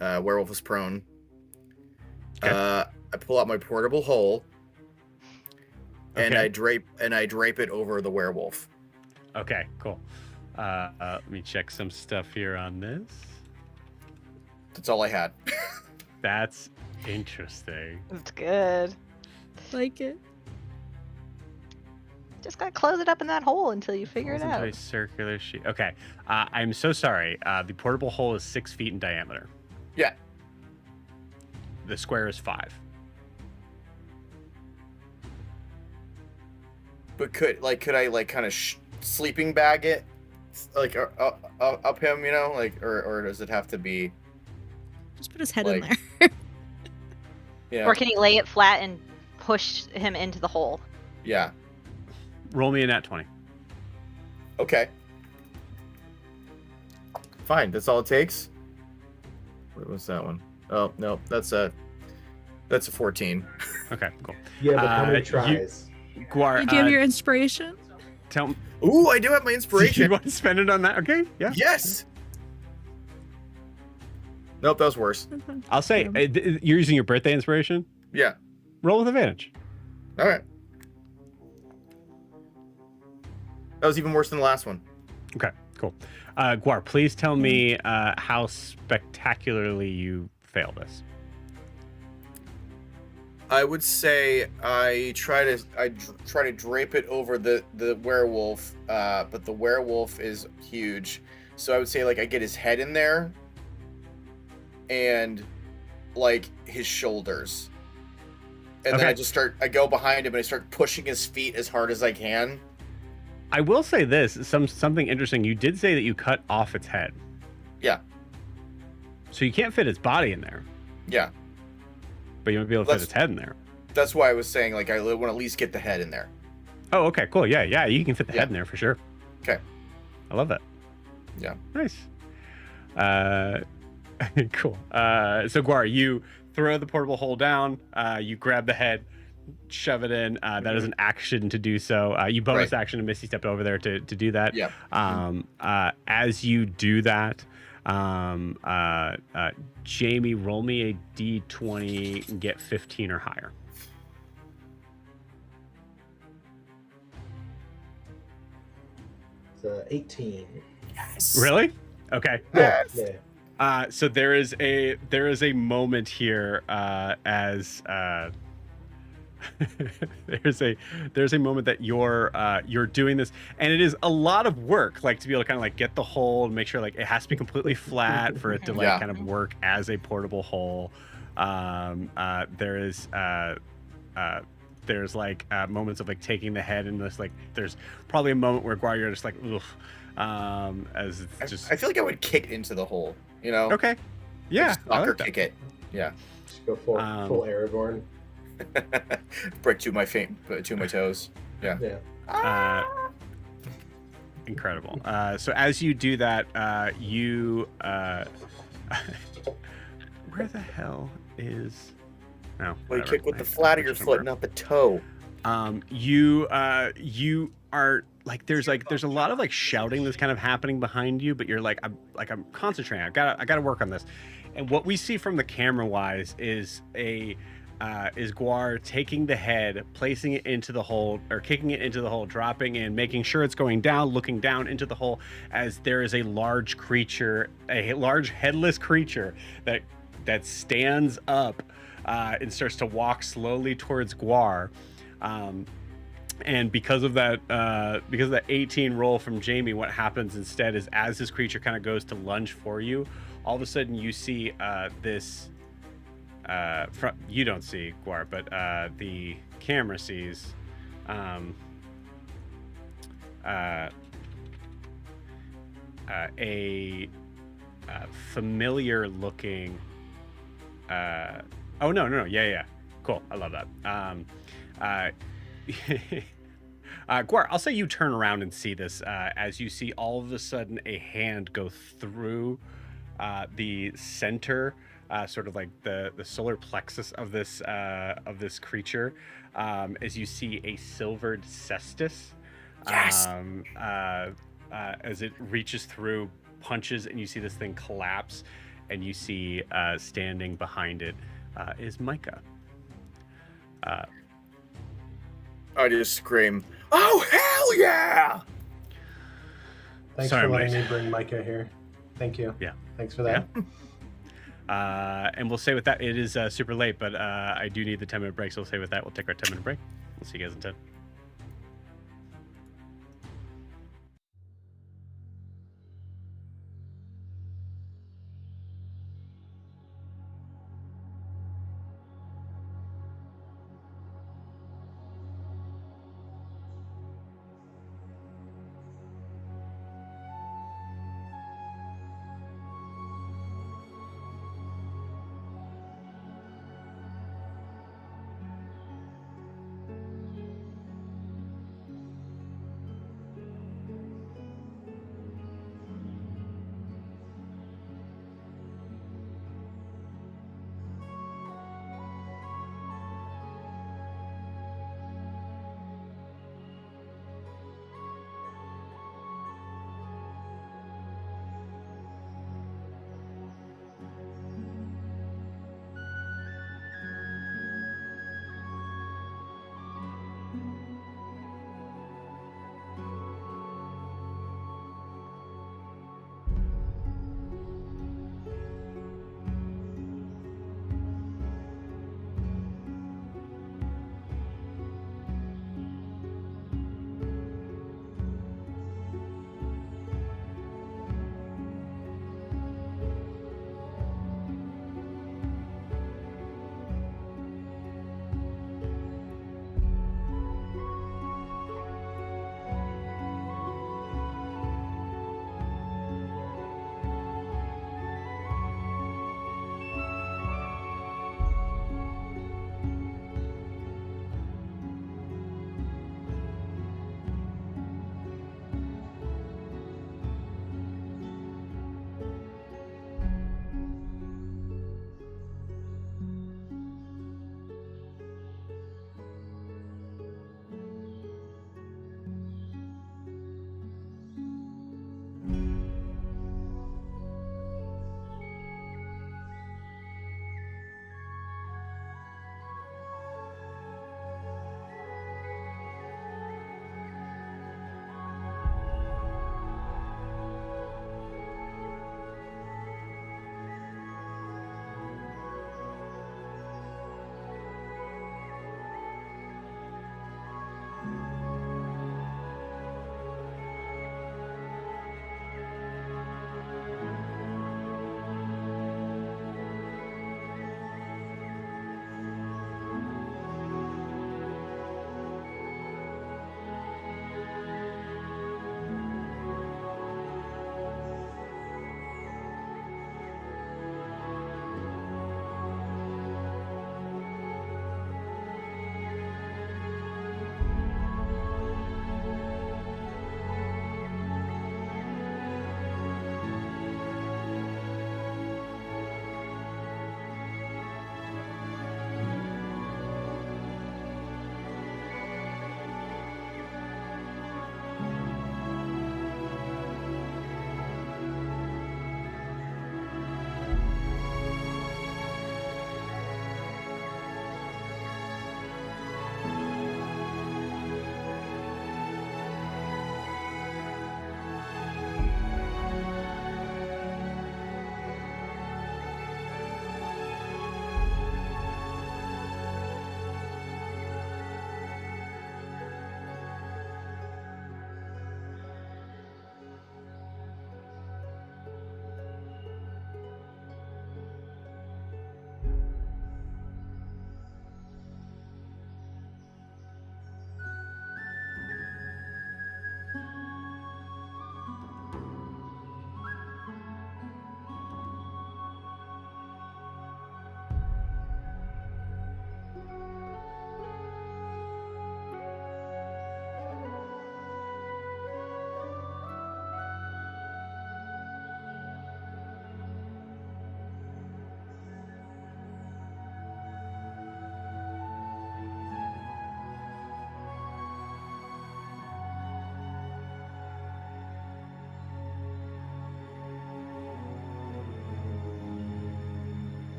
werewolf is prone. Okay. I pull out my portable hole, and Okay. I drape it over the werewolf. Okay, cool. Let me check some stuff here on this. That's all I had. That's interesting. It's good. Like it. Just gotta close it up in that hole until you figure it Falls into out. a circular sheet. Okay. I'm so sorry. The portable hole is 6 feet in diameter. Yeah. The square is 5. But could I kind of sleeping bag it, like up him, you know, like, or does it have to be? Just put his head in Like- there. Yeah. Or can you lay it flat and push him into the hole? Yeah. Roll me a nat 20. Okay. Fine. That's all it takes. What was that one? Oh no, that's a 14. Okay, cool. Yeah, but how many you- tries? Guar, You give your inspiration? tell me. Ooh, I do have my You inspiration. want to spend it on that? Okay, yeah. Yes. Nope, that was worse. I'll say you're using your birthday inspiration. Yeah. Roll with advantage. All right. That was even worse than the last one. Okay, cool. Guar, please tell me how spectacularly you fail this. I would say I try to drape it over the werewolf, but the werewolf is huge, so I would say like I get his head in there, and like his shoulders, and then I go behind him and I start pushing his feet as hard as I can. I will say this, something interesting. You did say that you cut off its head. Yeah. So you can't fit its body in there, Yeah, but you might be able to fit its head in there. that's why I was saying like I want to at least get the head in there. Oh, okay, cool. Yeah, you can fit the head in there for sure. Okay. I love that. Yeah. Nice. Cool. So Guar, you throw the portable hole down, you grab the head, shove it in. That is an action to do so. You bonus action and Misty stepped over there to do that. Yeah. As you do that, Jamie, roll me a d20 and get 15 or higher. It's 18. Really? Okay. Yeah. So there is a moment here as there's a moment that you're doing this, and it is a lot of work, like to be able to kind of like get the hole and make sure like it has to be completely flat for it to like kind of work as a portable hole. There's like moments of like taking the head and this like there's probably a moment where Guar, you're just like oof, as it's just I feel like I would kick into the hole, you know? okay. Yeah, Just I knock or like that. kick it. Yeah. Just go full Aragorn. Break two of my toes. Yeah. Yeah. Incredible. So as you do that, you where the hell is? No. Well, you whatever. kick with the I flat of your don't foot, remember. not the toe. You are like there's a lot of like shouting that's kind of happening behind you, but you're like I'm concentrating. I gotta work on this. And what we see from the camera wise is Guar taking the head, placing it into the hole, or kicking it into the hole, dropping in, making sure it's going down, looking down into the hole as there is a large creature, a large headless creature that stands up and starts to walk slowly towards Guar. And because of that 18 roll from Jamie, what happens instead is as this creature kind of goes to lunge for you, all of a sudden you see this. You don't see Guar, but the camera sees a familiar looking. Oh no, yeah, cool. I love that. Guar, I'll say you turn around and see this as you see all of a sudden a hand go through the center, sort of like the solar plexus of this creature, as you see a silvered cestus. Yes! As it reaches through, punches, and you see this thing collapse, and you see standing behind it is Micah. I just scream, "Oh hell yeah!" Thanks for letting me bring Micah here. Thank you. Yeah. Thanks for that. Yeah. And we'll say with that, it is super late, but I do need the 10-minute break, so we'll say with that, we'll take our 10-minute break. We'll see you guys in 10.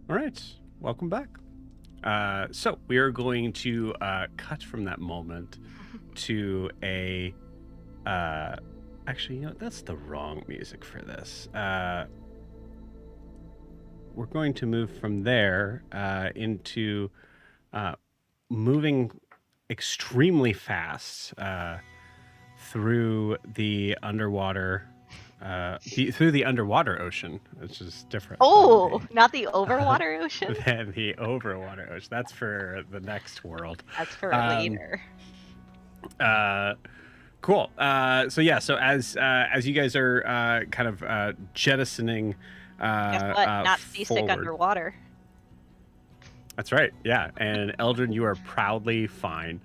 All right, welcome back. So we are going to cut from that moment to a. Actually, that's the wrong music for this. We're going to move from there into moving extremely fast through the underwater. Through the underwater ocean, which is different. Oh, not the overwater ocean? Than the overwater ocean. That's for the next world. That's for later. Cool. So as you guys are kind of jettisoning Guess what? Not seasick forward. Underwater. That's right. Yeah. And Eldrin, you are proudly fine.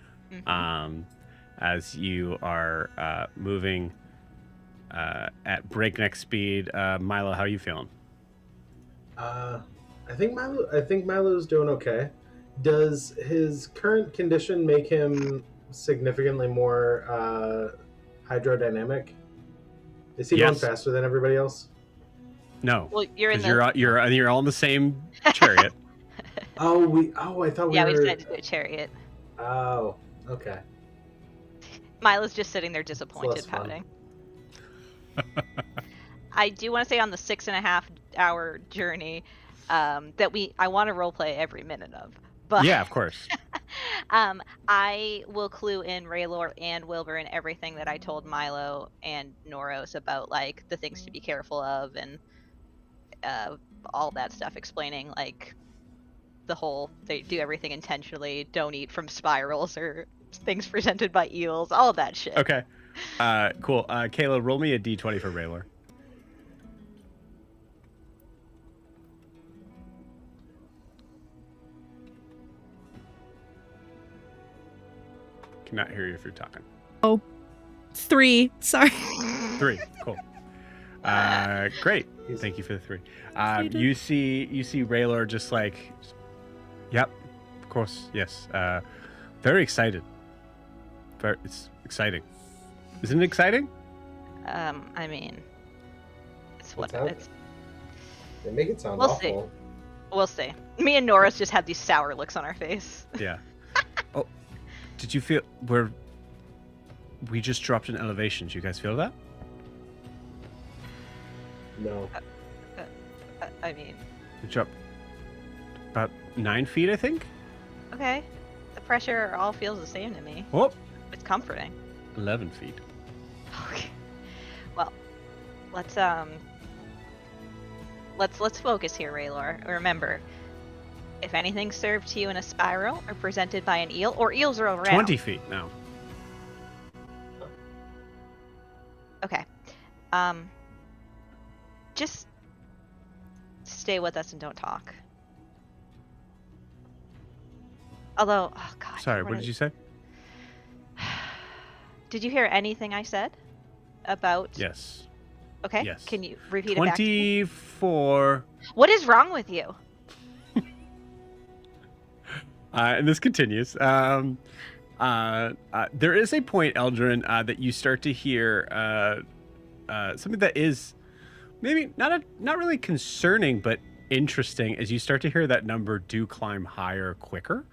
As you are moving at breakneck speed. Milo, how are you feeling? I think Milo's doing okay. Does his current condition make him significantly more hydrodynamic? Is he going faster than everybody else? No. Well, you're all in the same chariot. I thought we were. Yeah, we decided to do a chariot. Oh, okay. Milo's just sitting there disappointed, pouting. I do want to say on the 6.5 hour journey that I want to roleplay every minute of. But yeah, of course. I will clue in Raylor and Wilbur and everything that I told Milo and Noros about like the things to be careful of and all that stuff, explaining like the whole they do everything intentionally, don't eat from spirals or things presented by eels, all of that shit. Okay. Cool. Kayla, roll me a d20 for Raylor. Cannot hear you if you're talking. Oh, 3. Sorry. 3. Cool. Great. Thank you for the 3. You see Raylor just like, yep, of course, yes. Very excited. It's exciting. Isn't it exciting? I mean, it's what it's. They make it sound we'll awful. We'll see. Me and Norris just had these sour looks on our face. Yeah. Oh, did you feel we just dropped an elevation? Did you guys feel that? No. I mean, We dropped about 9 feet, I think. Okay. The pressure all feels the same to me. Oh, It's comforting. 11 feet. Okay. Well, let's focus here, Raylor. Remember, if anything's served to you in a spiral or presented by an eel, or eels are around. 20 feet now. Okay. Just stay with us and don't talk. Although, oh god. Sorry, what did you say? Did you hear anything I said about? Yes. Okay. Yes. Can you repeat it back to me? 24. What is wrong with you? And this continues. There is a point, Eldrin, that you start to hear something that is maybe not really concerning, but interesting, as you start to hear that number do climb higher quicker.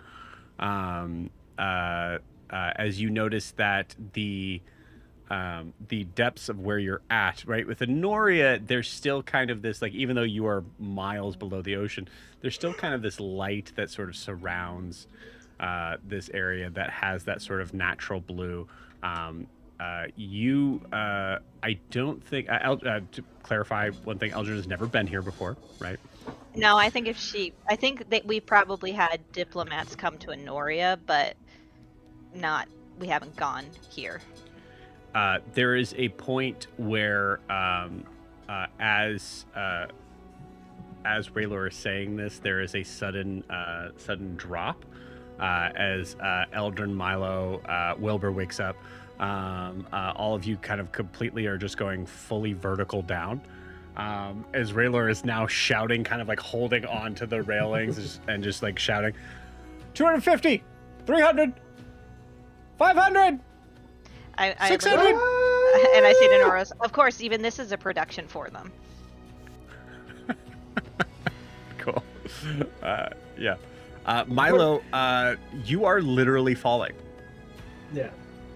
As you notice that the depths of where you're at, right? With Enoria, there's still kind of this, like, even though you are miles below the ocean, there's still kind of this light that sort of surrounds this area that has that sort of natural blue. I don't think, to clarify one thing, Eldrin has never been here before, right? No, I think I think that we probably had diplomats come to Enoria, but we haven't gone here. There is a point where, as Raylor is saying this, there is a sudden drop as Eldrin, Milo, Wilbur wakes up. All of you kind of completely are just going fully vertical down. As Raylor is now shouting, kind of like holding on to the railings and just like shouting, 250, 300, 500. 600. And I say to Noros, of course, even this is a production for them. Cool. Yeah. Milo, you are literally falling. Yeah.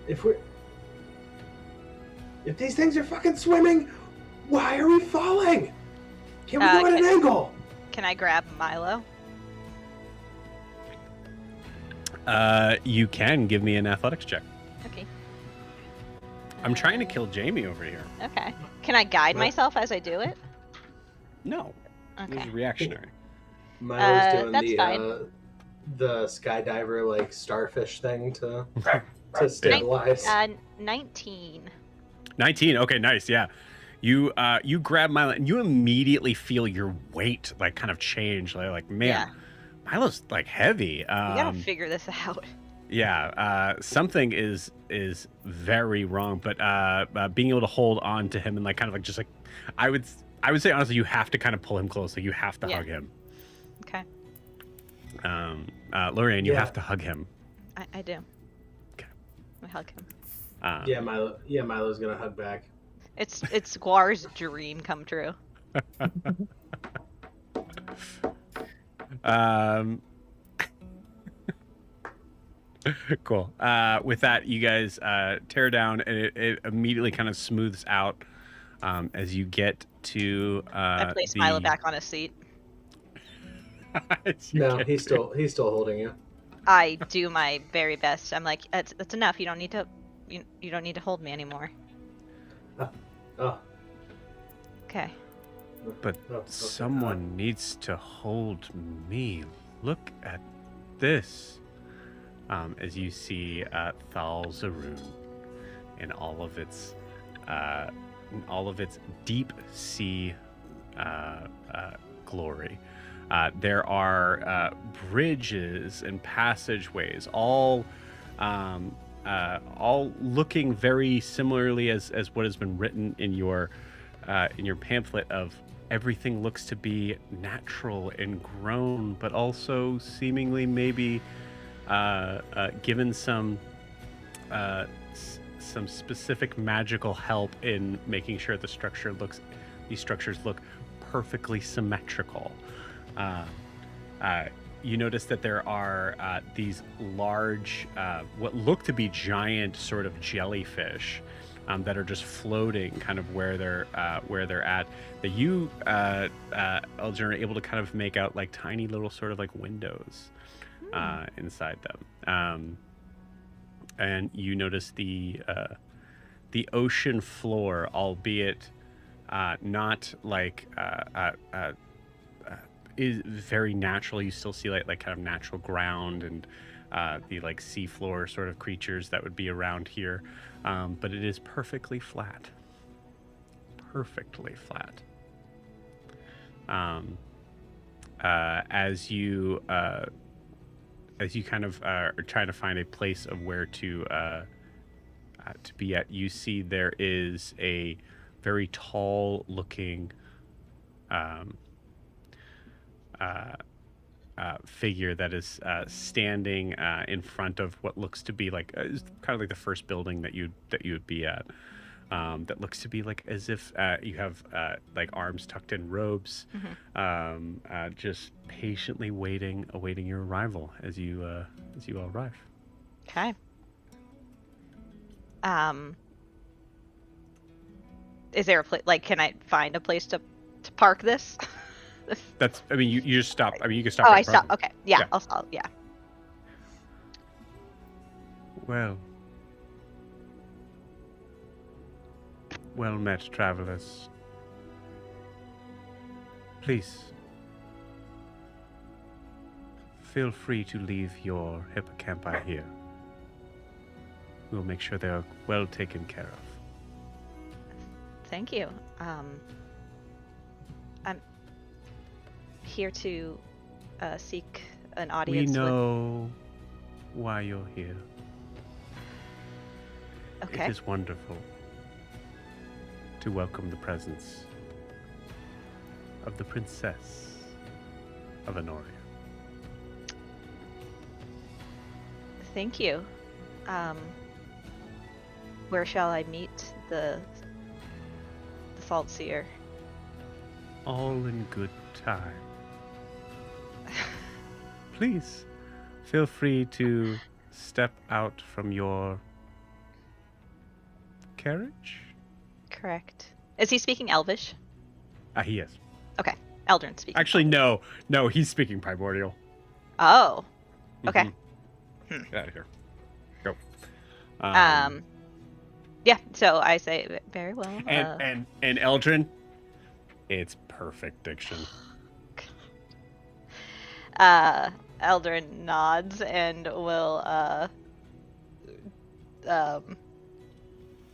If these things are fucking swimming, why are we falling? Can we go at an angle? Can I grab Milo? You can give me an athletics check. Okay. I'm trying to kill Jamie over here. Okay. Can I guide myself as I do it? No. Okay. This is reactionary. Milo's doing that's fine. The skydiver like starfish thing to stabilize. 19. 19. Okay, nice. Yeah. You grab Milo and you immediately feel your weight like kind of change. Like man, Yeah. Milo's like heavy. We gotta figure this out. Yeah, something is very wrong, but being able to hold on to him and like kind of like just like I would say honestly, you have to kind of pull him close. Like you have to hug him. Okay. Lorianne, you have to hug him. I do. Okay. I hug him. Milo's gonna hug back. It's Guar's dream come true. Cool. With that, you guys tear down, and it immediately kind of smooths out as you get to. I place Milo back on a seat. No, he's still holding you. I do my very best. I'm like, that's enough. You don't need to. You don't need to hold me anymore. Oh. Okay. But someone needs to hold me. Look at this. As you see Thal'Zaruun in all of its deep sea glory. There are bridges and passageways, all looking very similarly as what has been written in your pamphlet of everything looks to be natural and grown, but also seemingly maybe given some specific magical help in making sure these structures look perfectly symmetrical. You notice that there are these large, what look to be giant sort of jellyfish that are just floating kind of where they're at, that you, Eldrin, are able to kind of make out like tiny little sort of like windows inside them. And you notice the ocean floor, albeit not like is very natural. You still see like kind of natural ground and the like sea floor sort of creatures that would be around here, but it is perfectly flat. As you kind of are trying to find a place of where to be at, you see there is a very tall looking figure that is standing in front of what looks to be like kind of like the first building that you would be at. That looks to be like as if you have like arms tucked in robes, just patiently awaiting your arrival as you all arrive. Okay. Is there a place? Like, can I find a place to park this? That's. I mean, you just stop. I mean, you can stop. Oh, I stop. Okay. Yeah. I'll stop. Yeah. Well met, travelers. Please, feel free to leave your hippocampi here. We'll make sure they are well taken care of. Thank you. I'm here to seek an audience. We know why you're here. Okay. It is wonderful to welcome the presence of the Princess of Enoria. Thank you. Where shall I meet the Salt Seer? All in good time. please feel free to step out from your carriage. Correct. Is he speaking Elvish? He is. Okay. Eldrin speaking. Actually, no, he's speaking Primordial. Oh. Okay. Get out of here. Go. Yeah. So I say very well. And Eldrin, it's perfect diction. Eldrin nods and will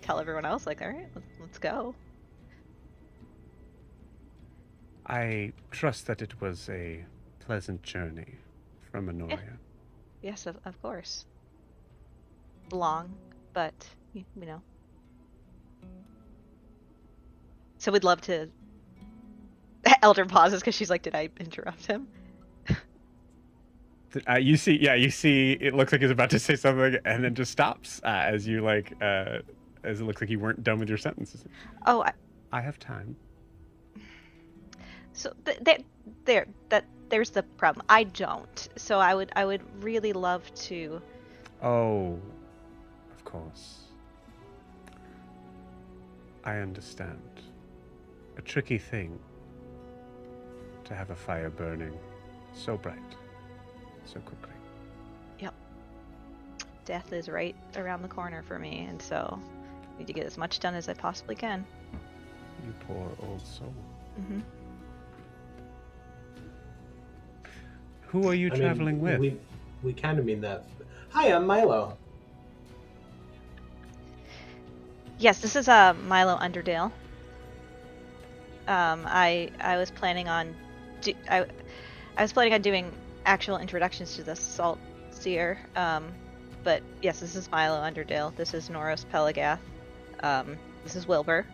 tell everyone else, like, all right, let's go. I trust that it was a pleasant journey from Enoria. Yeah. Yes, of course. Long, but, you know. So we'd love to... Eldrin pauses because she's like, did I interrupt him? You see, it looks like he's about to say something and then just stops as you as it looks like you weren't done with your sentences. Oh, I have time. So there's the problem. I don't. So I would really love to. Oh, of course. I understand. A tricky thing to have a fire burning so bright, so quickly. Yep. Death is right around the corner for me, and so I need to get as much done as I possibly can. You poor old soul. Mm-hmm. Who are you traveling with? We kind of mean that. Hi, I'm Milo. Yes, this is Milo Underdale. I was planning on I was planning on doing actual introductions to the Salt Seer. But yes, this is Milo Underdale. This is Noros Pelagath. This is Wilbur,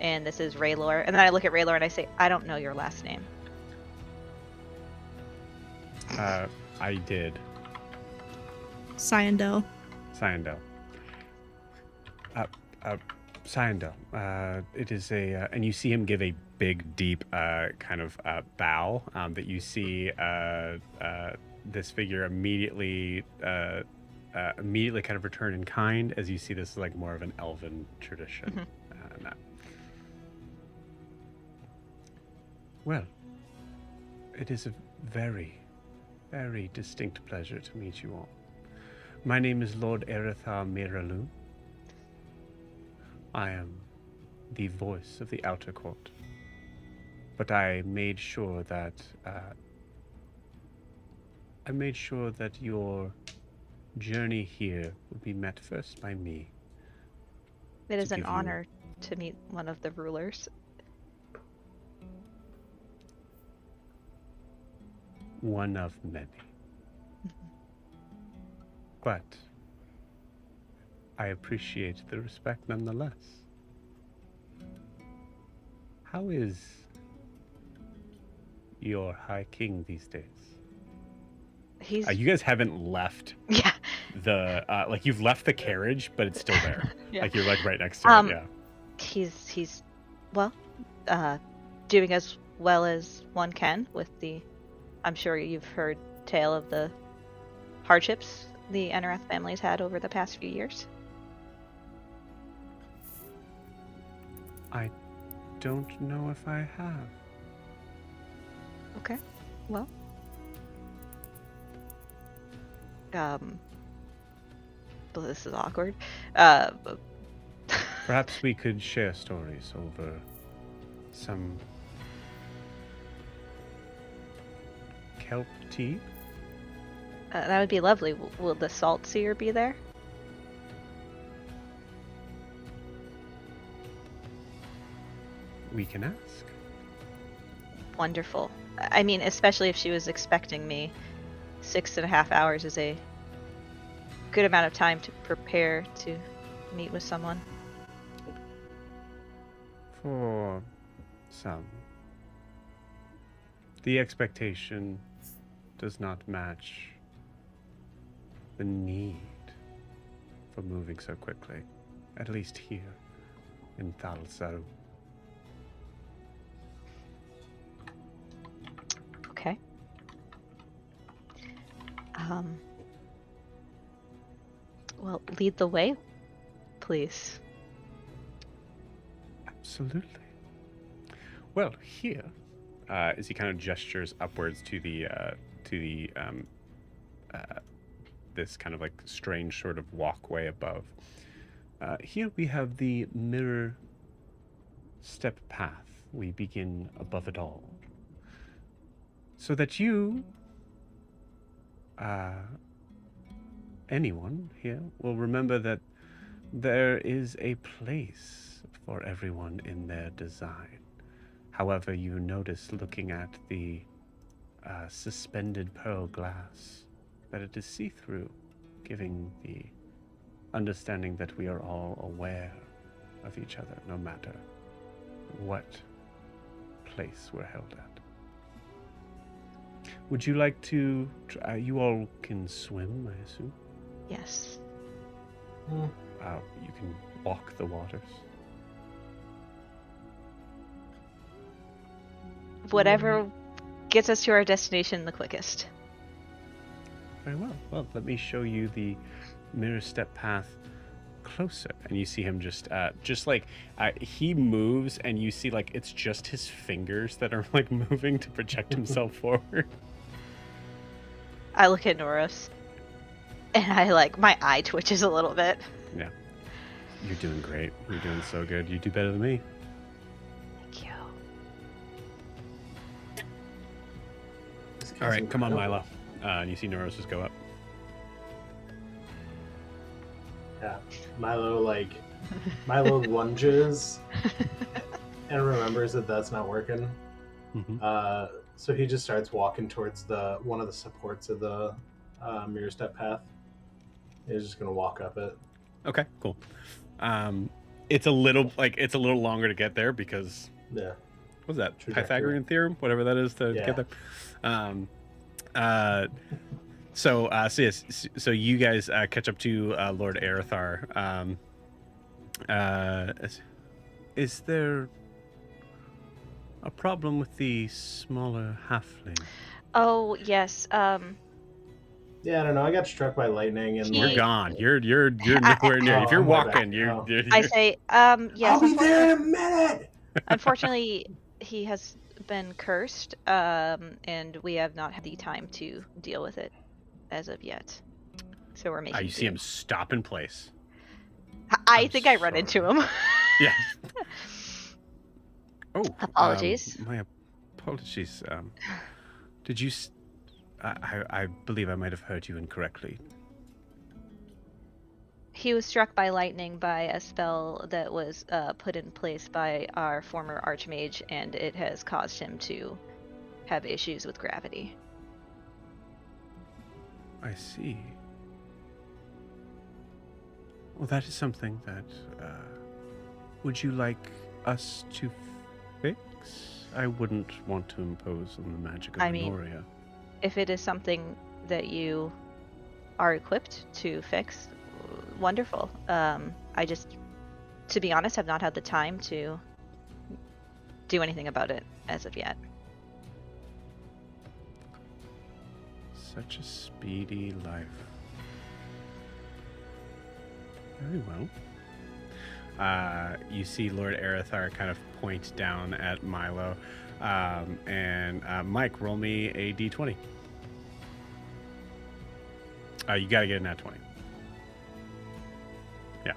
and this is Raylor. And then I look at Raylor and I say, I don't know your last name. I did. Cyandel. Cyandel. Cyandel. It is a, and you see him give a big, deep, kind of bow. That you see this figure immediately kind of return in kind, as you see this like more of an elven tradition. Mm-hmm. Well, it is a very, very distinct pleasure to meet you all. My name is Lord Erithar Miralun. I am the voice of the Outer Court, but I made sure that your journey here would be met first by me. It is an honor to meet one of the rulers. One of many. But I appreciate the respect nonetheless. How is your High King these days? He's... you guys haven't left the like you've left the carriage, but it's still there. Yeah. Like you're like right next to it. Yeah. He's well, doing as well as one can with the. I'm sure you've heard tale of the hardships the Enerath family's had over the past few years. I don't know if I have. Okay. Well. Well, this is awkward. Perhaps we could share stories over some kelp tea. That would be lovely. Will the Salt Seer be there? We can ask. Wonderful. I mean, especially if she was expecting me. 6.5 hours is a good amount of time to prepare to meet with someone. For some, the expectation does not match the need for moving so quickly, at least here in Thal'Zaruun. Okay. Well, lead the way, please. Absolutely. Well, here, as he kind of gestures upwards to the this kind of like strange sort of walkway above. Here we have the mirror step path. We begin above it all, so that you, anyone here, will remember that there is a place for everyone in their design. However, you notice looking at the suspended pearl glass that it is see-through, giving the understanding that we are all aware of each other, no matter what place we're held at. Would you like to try? You all can swim, I assume? Yes. You can walk the waters. Whatever gets us to our destination the quickest. Very well. Well, let me show you the mirror step path closer. And you see him just like he moves, and you see like it's just his fingers that are like moving to project himself forward. I look at Noros, and my eye twitches a little bit. Yeah. You're doing great. You're doing so good. You do better than me. Thank you. All right, come on, Milo. And you see Noros just go up. Yeah, Milo lunges and remembers that that's not working. Mm-hmm. So he just starts walking towards one of the supports of the mirror step path. He's just gonna walk up it. Okay, cool. It's a little longer to get there because what's that? Trajectory. Pythagorean theorem, whatever that is to get there. So you guys catch up to Lord Aerithar. Is there a problem with the smaller halfling? Oh yes. Yeah, I don't know. I got struck by lightning, and You're gone. You're nowhere near. If you're walking, you're. I say, yes. I'll be there in a minute. Unfortunately, he has been cursed, and we have not had the time to deal with it as of yet. So we're making. You see him stop in place. I think I run into him. Yeah. Oh. Apologies. My apologies. Did you? I believe I might have heard you incorrectly. He was struck by lightning by a spell that was put in place by our former Archmage, and it has caused him to have issues with gravity. I see. Well, that is something that... would you like us to fix? I wouldn't want to impose on the magic of Enoria. If it is something that you are equipped to fix, wonderful. I just, to be honest, have not had the time to do anything about it as of yet. Such a speedy life. Very well. You see Lord Aerithar kind of point down at Milo. And Mike, roll me a d20. You gotta get a nat 20. Yeah.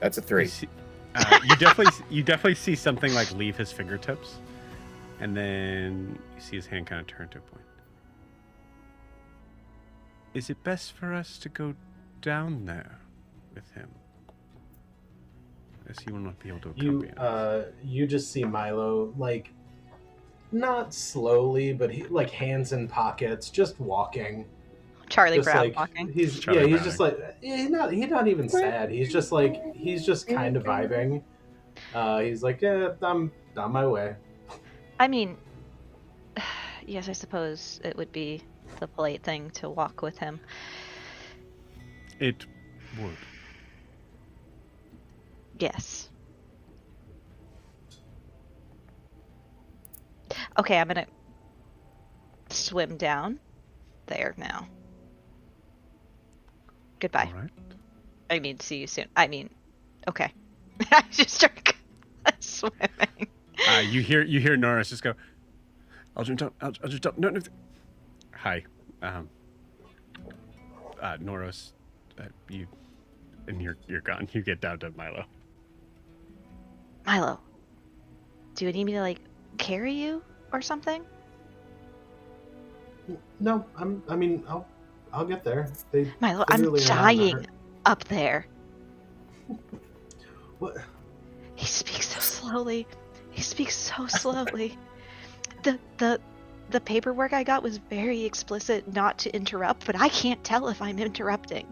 That's a 3. You definitely see something like leave his fingertips, and then you see his hand kind of turn to a point. Is it best for us to go down there with him? He will not be able to accompany us. You just see Milo, not slowly, but he, hands in pockets, just walking. Charlie Brown walking. He's just he's not even sad. He's just kind of vibing. He's like, yeah, I'm on my way. I mean, yes, I suppose it would be the polite thing to walk with him. It would. Yes. Okay, I'm gonna swim down there now. Goodbye. All right. I mean, see you soon. I mean, okay. I just start swimming. You hear Norris just go, Eldrin, don't. No. Hi. Norris, you, and you're gone. You get down to Milo. Milo, do you need me to, like, carry you or something? No, I'll get there. Milo, I'm dying up there. What? He speaks so slowly. The paperwork I got was very explicit not to interrupt, but I can't tell if I'm interrupting.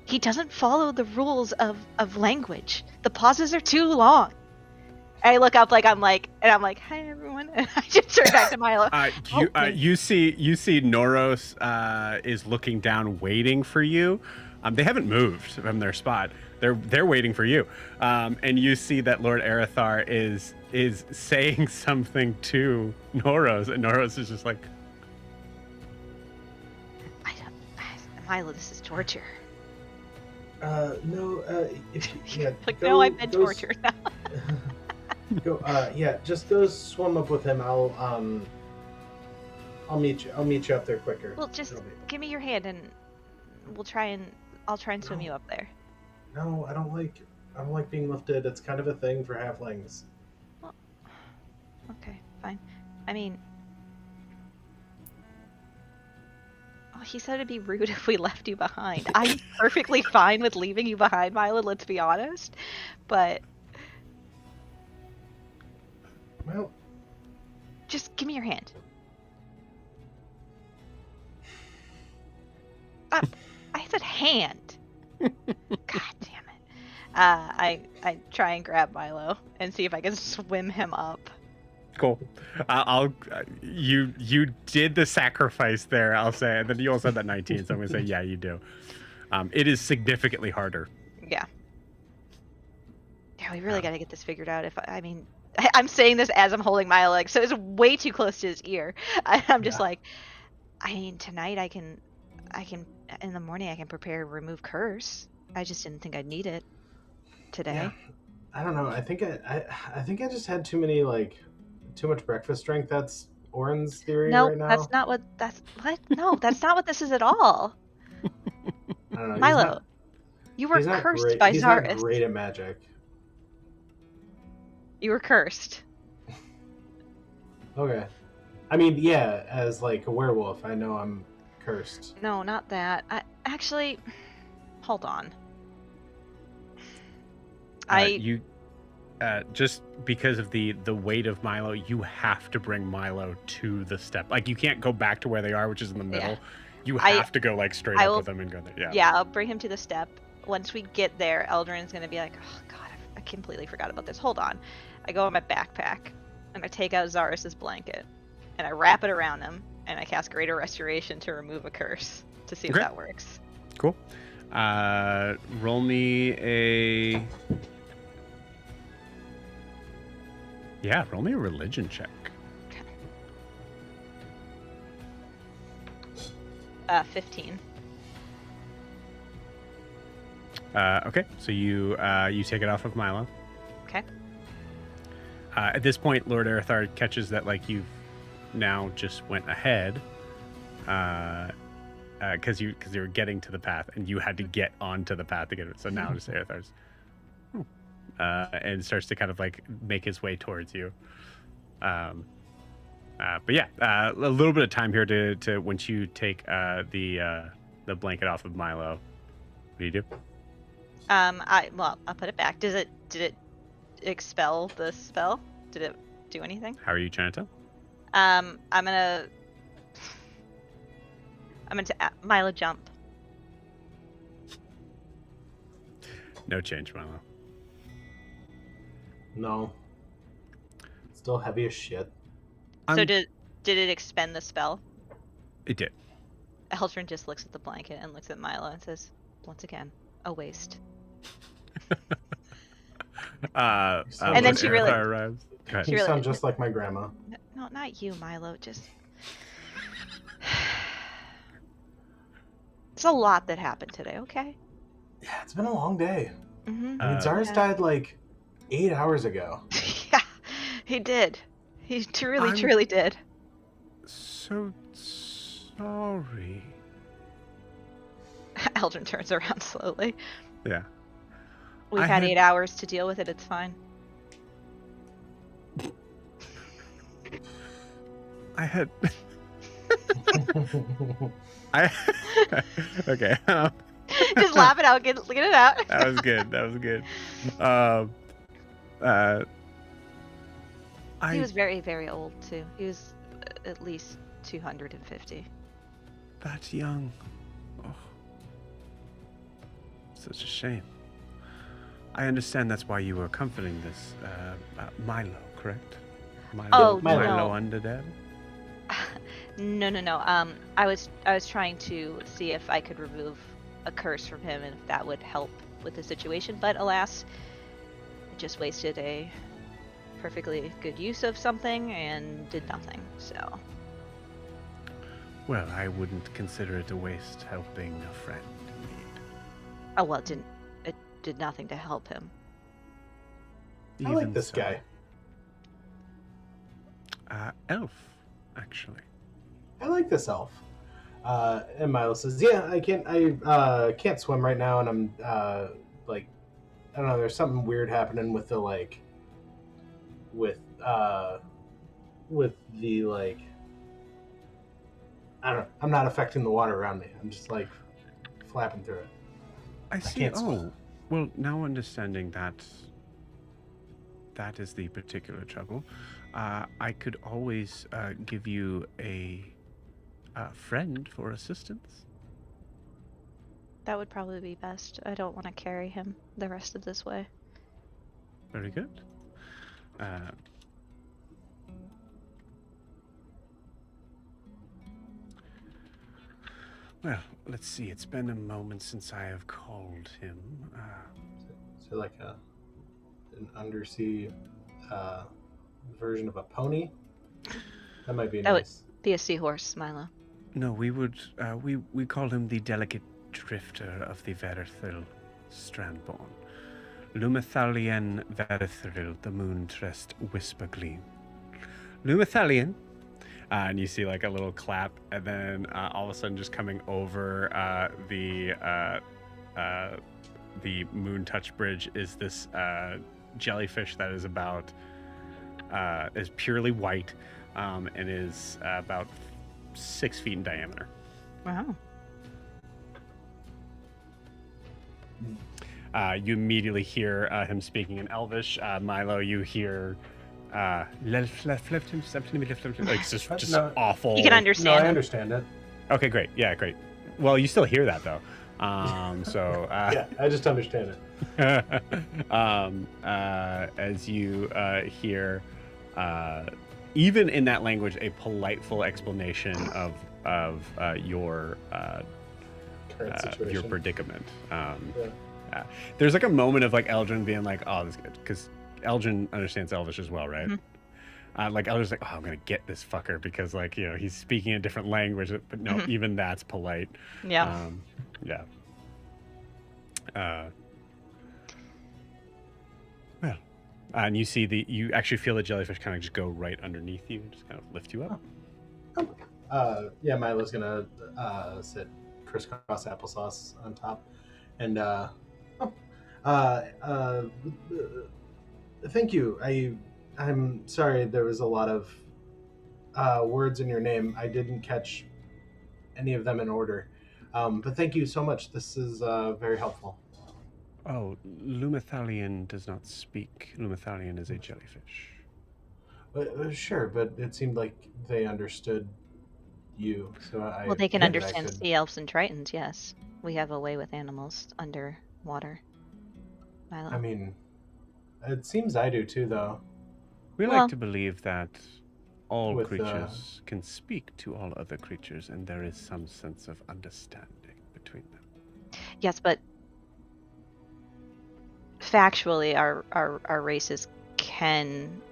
He doesn't follow the rules of language. The pauses are too long. I look up I'm like, hi everyone, and I just turn back to Milo. You see Noros is looking down, waiting for you. They haven't moved from their spot. They're waiting for you. And you see that Lord Arathar is saying something to Noros, and Noros is just like, Milo, this is torture. No, no, I've been tortured now. Just go swim up with him. I'll meet you up there quicker. Well, just give me your hand and I'll try and swim you up there. No, I don't like being lifted. It's kind of a thing for halflings. Well, okay, fine. I mean, he said it'd be rude if we left you behind. I'm perfectly fine with leaving you behind, Milo, let's be honest. But well, just give me your hand. I said hand. God damn it. I try and grab Milo and see if I can swim him up. cool. You did the sacrifice there, I'll say, and then you also had that 19, so I'm gonna say yeah, you do. It is significantly harder. Yeah. Yeah, we really got to get this figured out. I'm saying this as I'm holding my leg, so it's way too close to his ear. I'm just like, tonight I can, in the morning I can prepare remove curse. I just didn't think I'd need it today. Yeah. I don't know. I think I just had too much breakfast drink. That's Oren's theory right now. That's not what. No, that's not what this is at all. I don't know. Milo, you were cursed by Zaris. He's not great at magic. You were cursed. Okay. I mean, yeah, as like a werewolf, I know I'm cursed. No, not that. Actually, hold on. Just because of the weight of Milo, you have to bring Milo to the step. Like, you can't go back to where they are, which is in the middle. Yeah. You have to go like straight up with them and go there. Yeah, I'll bring him to the step. Once we get there, Eldrin's gonna be like, oh god, I completely forgot about this. Hold on. I go in my backpack and I take out Zaris's blanket and I wrap it around him and I cast Greater Restoration to remove a curse to see if that works. Cool. Roll me a... Yeah, roll me a religion check. Okay. 15. Okay, so you take it off of Milo. Okay. At this point, Lord Arathar catches that like you've now just went ahead, because you were getting to the path and you had to get onto the path to get it. So now just Arathar's, and starts to kind of like make his way towards you. But yeah, a little bit of time here to once you take the blanket off of Milo. What do you do? I'll put it back. Did it expel the spell? Did it do anything? How are you trying to tell? I'm gonna Milo jump. No change, Milo. No. Still heavy as shit. So did it expend the spell? It did. Eldrin just looks at the blanket and looks at Milo and says, once again, a waste. And then she really... You sound just like my grandma. No, not you, Milo. Just... It's a lot that happened today, okay? Yeah, it's been a long day. Mm-hmm. I mean, Zara's died like 8 hours ago. Yeah, he did. He truly did. So sorry. Eldrin turns around slowly. Yeah. We've had 8 hours to deal with it. It's fine. I had. Okay. Just laugh it out. Get it out. That was good. He was very, very old too. He was at least 250. That young. Oh. Such a shame. I understand that's why you were comforting this Milo, correct? Milo no. Undead? No. I was trying to see if I could remove a curse from him and if that would help with the situation, but alas, it just wasted a perfectly good use of something and did nothing. So. Well, I wouldn't consider it a waste helping a friend in need. Oh well, it did nothing to help him. I like this guy. Elf, actually. I like this elf. And Milo says, "Yeah, I can't swim right now, and I'm like, I don't know. There's something weird happening with the with the like, I don't know. I'm not affecting the water around me. I'm just like flapping through it. I see. Well, now understanding that is the particular trouble. I could always give you a friend for assistance. That would probably be best. I don't want to carry him the rest of this way. Very good. Well, let's see. It's been a moment since I have called him. So like an undersea version of a pony? That might be that nice. Would be a seahorse, Milo. No, we would we call him the delicate drifter of the Verithil Strandborn. Lumethalien Verithil, the moon-tressed whisper gleam. Lumethalien. And you see like a little clap, and then all of a sudden, just coming over the moon touch bridge is this jellyfish that is is purely white, and is about 6 feet in diameter. Wow. You immediately hear him speaking in Elvish. Milo, you hear. Like just No, awful. You can understand. No, I understand it. Okay, great. Yeah, great. Well, you still hear that though. So yeah, I just understand it. As you hear, even in that language, a politeful explanation of your predicament. There's like a moment of like Eldrin being like, "Oh, this is good," because Eldrin understands Elvish as well, right? Mm-hmm. Like Eldrin's like, "Oh, I'm gonna get this fucker," because like, you know, he's speaking a different language, but no, mm-hmm. Even that's polite. Yeah. Yeah. Well, and you see you actually feel the jellyfish kind of just go right underneath you and just kind of lift you up. Yeah, Milo's gonna sit crisscross applesauce on top, and thank you. I'm sorry there was a lot of words in your name. I didn't catch any of them in order, but thank you so much. This is very helpful. Oh, Lumethalien does not speak. Lumethalien is a jellyfish. Sure, but it seemed like they understood you. So they can understand sea elves and tritons. Yes, we have a way with animals underwater. Milo. I mean, it seems I do too, though. We like to believe that all creatures can speak to all other creatures, and there is some sense of understanding between them. Yes, but factually, our races can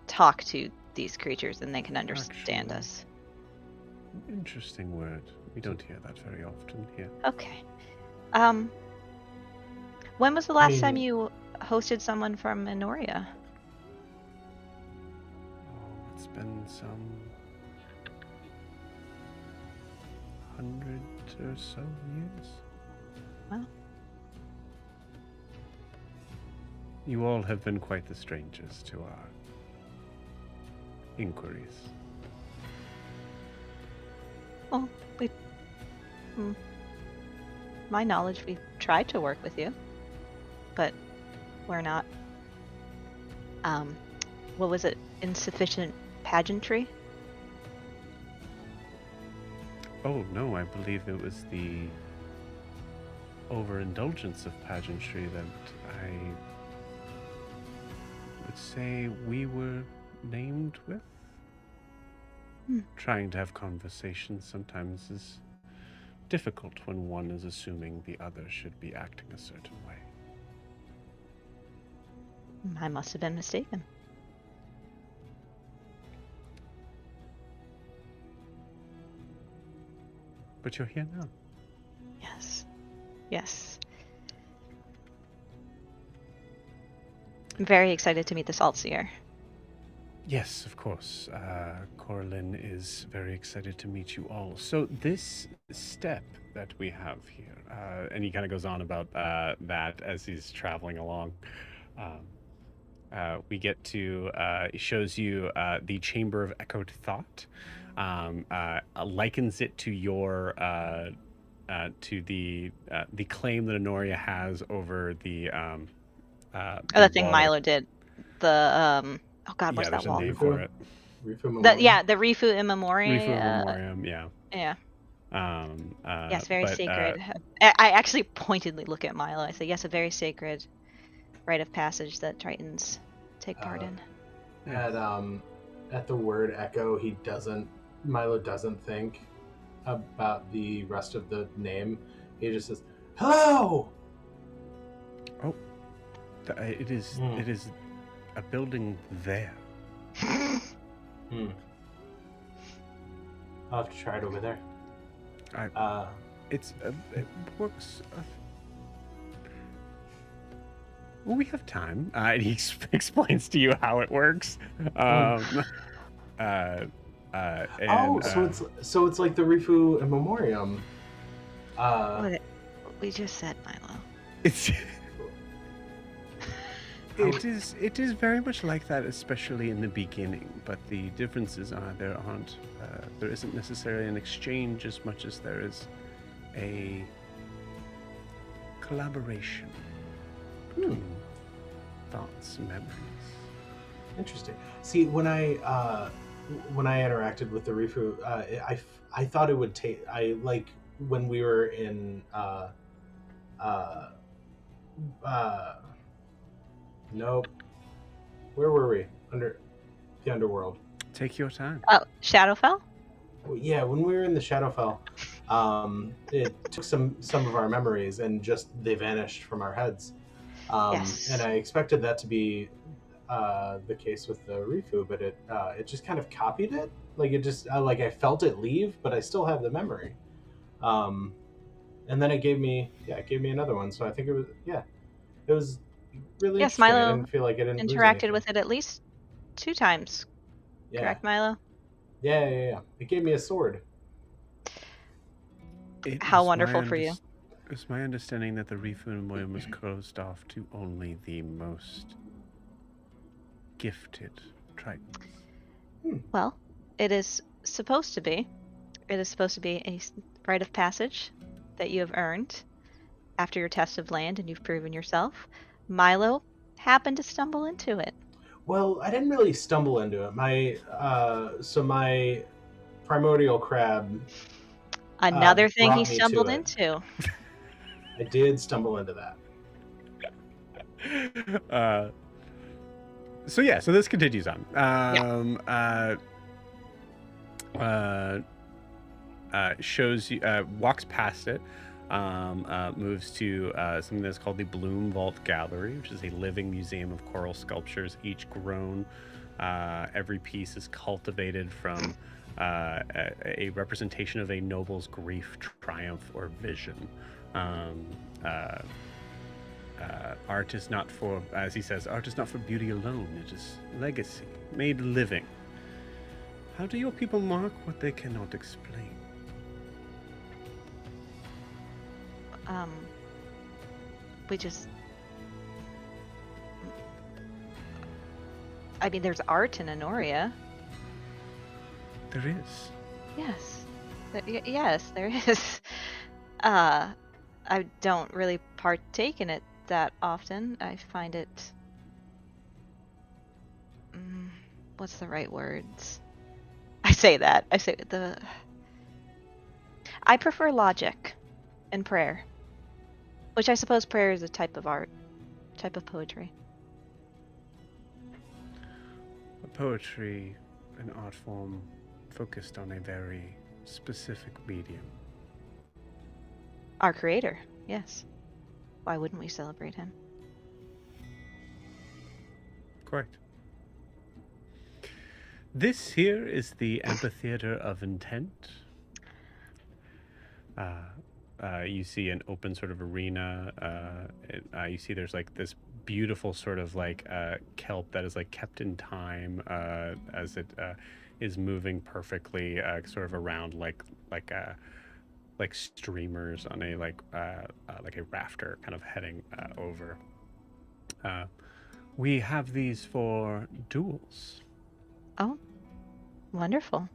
talk to these creatures, and they can understand us. Interesting word. We don't hear that very often here. Okay. When was the last time you hosted someone from Enoria? Oh, it's been some 100 or so years. Well. You all have been quite the strangers to our inquiries. Well, my knowledge, we tried to work with you, but we're not, what was it, insufficient pageantry? Oh, no, I believe it was the overindulgence of pageantry that I would say we were named with. Trying to have conversations sometimes is difficult when one is assuming the other should be acting a certain way. I must have been mistaken. But you're here now. Yes. Yes. I'm very excited to meet the Saltseer. Yes, of course. Corlin is very excited to meet you all. So this step that we have here, and he kind of goes on about that as he's traveling along. We get to, it shows you the Chamber of Echoed Thought. Likens it to your, to the claim that Enoria has over the that thing Milo did. The, oh god, what's that wall? Name for it. The Rifu in Memoriam. Rifu in Memoriam, yeah. Yeah. Yes, very sacred. I actually pointedly look at Milo. I say, yes, a very sacred rite of passage that Tritons take part in. At the word echo, Milo doesn't think about the rest of the name. He just says, "Hello!" Oh. It is a building there. I'll have to try it over there. It works. Well, we have time. And he explains to you how it works. So it's like the Rifu in Memoriam. What we just said, Milo. It is very much like that, especially in the beginning. But the differences are there isn't necessarily an exchange as much as there is a collaboration between thoughts and memories. Interesting. See, when I interacted with the Rifu, I thought it would take. I like when we were in nope. Where were we? Under the underworld. Take your time. Oh, Shadowfell? Yeah, when we were in the Shadowfell, it took some of our memories and just they vanished from our heads. Yes. And I expected that to be the case with the Rifu, but it just kind of copied it. Like it just I felt it leave, but I still have the memory. And then it gave me another one. So I think it was really yes, interesting. Milo I didn't feel like I didn't interacted with it at least 2 times. Yeah. Correct, Milo? Yeah. It gave me a sword. How wonderful for you. It's my understanding that the Rifu in Memoriam was closed off to only the most gifted Tritons. Well, it is supposed to be. It is supposed to be a rite of passage that you have earned after your test of land and you've proven yourself. Milo happened to stumble into it. Well, I didn't really stumble into it. My primordial crab. Another thing he stumbled into. I did stumble into that. So this continues on. Shows you, walks past it, moves to something that's called the Bloom Vault Gallery, which is a living museum of coral sculptures, each grown. Every piece is cultivated from a representation of a noble's grief, triumph, or vision. Art is not for, as he says, art is not for beauty alone. It is legacy, made living. How do your people mark what they cannot explain? We just... I mean, there's art in Enoria. There is. Yes. Yes, there is. I don't really partake in it that often. I find it... what's the right words? I say I prefer logic and prayer. Which I suppose prayer is a type of art. Type of poetry. Poetry, an art form focused on a very specific medium. Our creator, yes. Why wouldn't we celebrate him? Correct. This here is the Amphitheater of Intent. You see an open sort of arena. You see there's like this beautiful sort of like kelp that is like kept in time as it is moving perfectly sort of around like streamers on a like a rafter kind of heading over. We have these for duels. Oh, wonderful.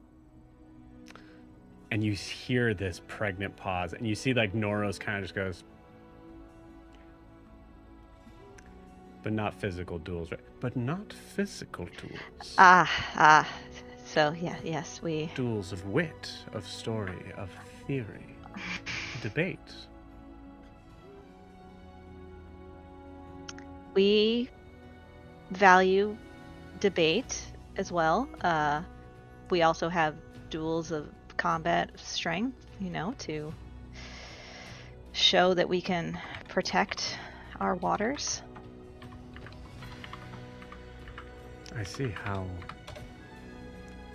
And you hear this pregnant pause, and you see like Noros kind of just goes, but not physical duels, right? But not physical duels. So yeah, yes, we... Duels of wit, of story, of theory, debate. We value debate as well. We also have duels of combat strength, to show that we can protect our waters. I see how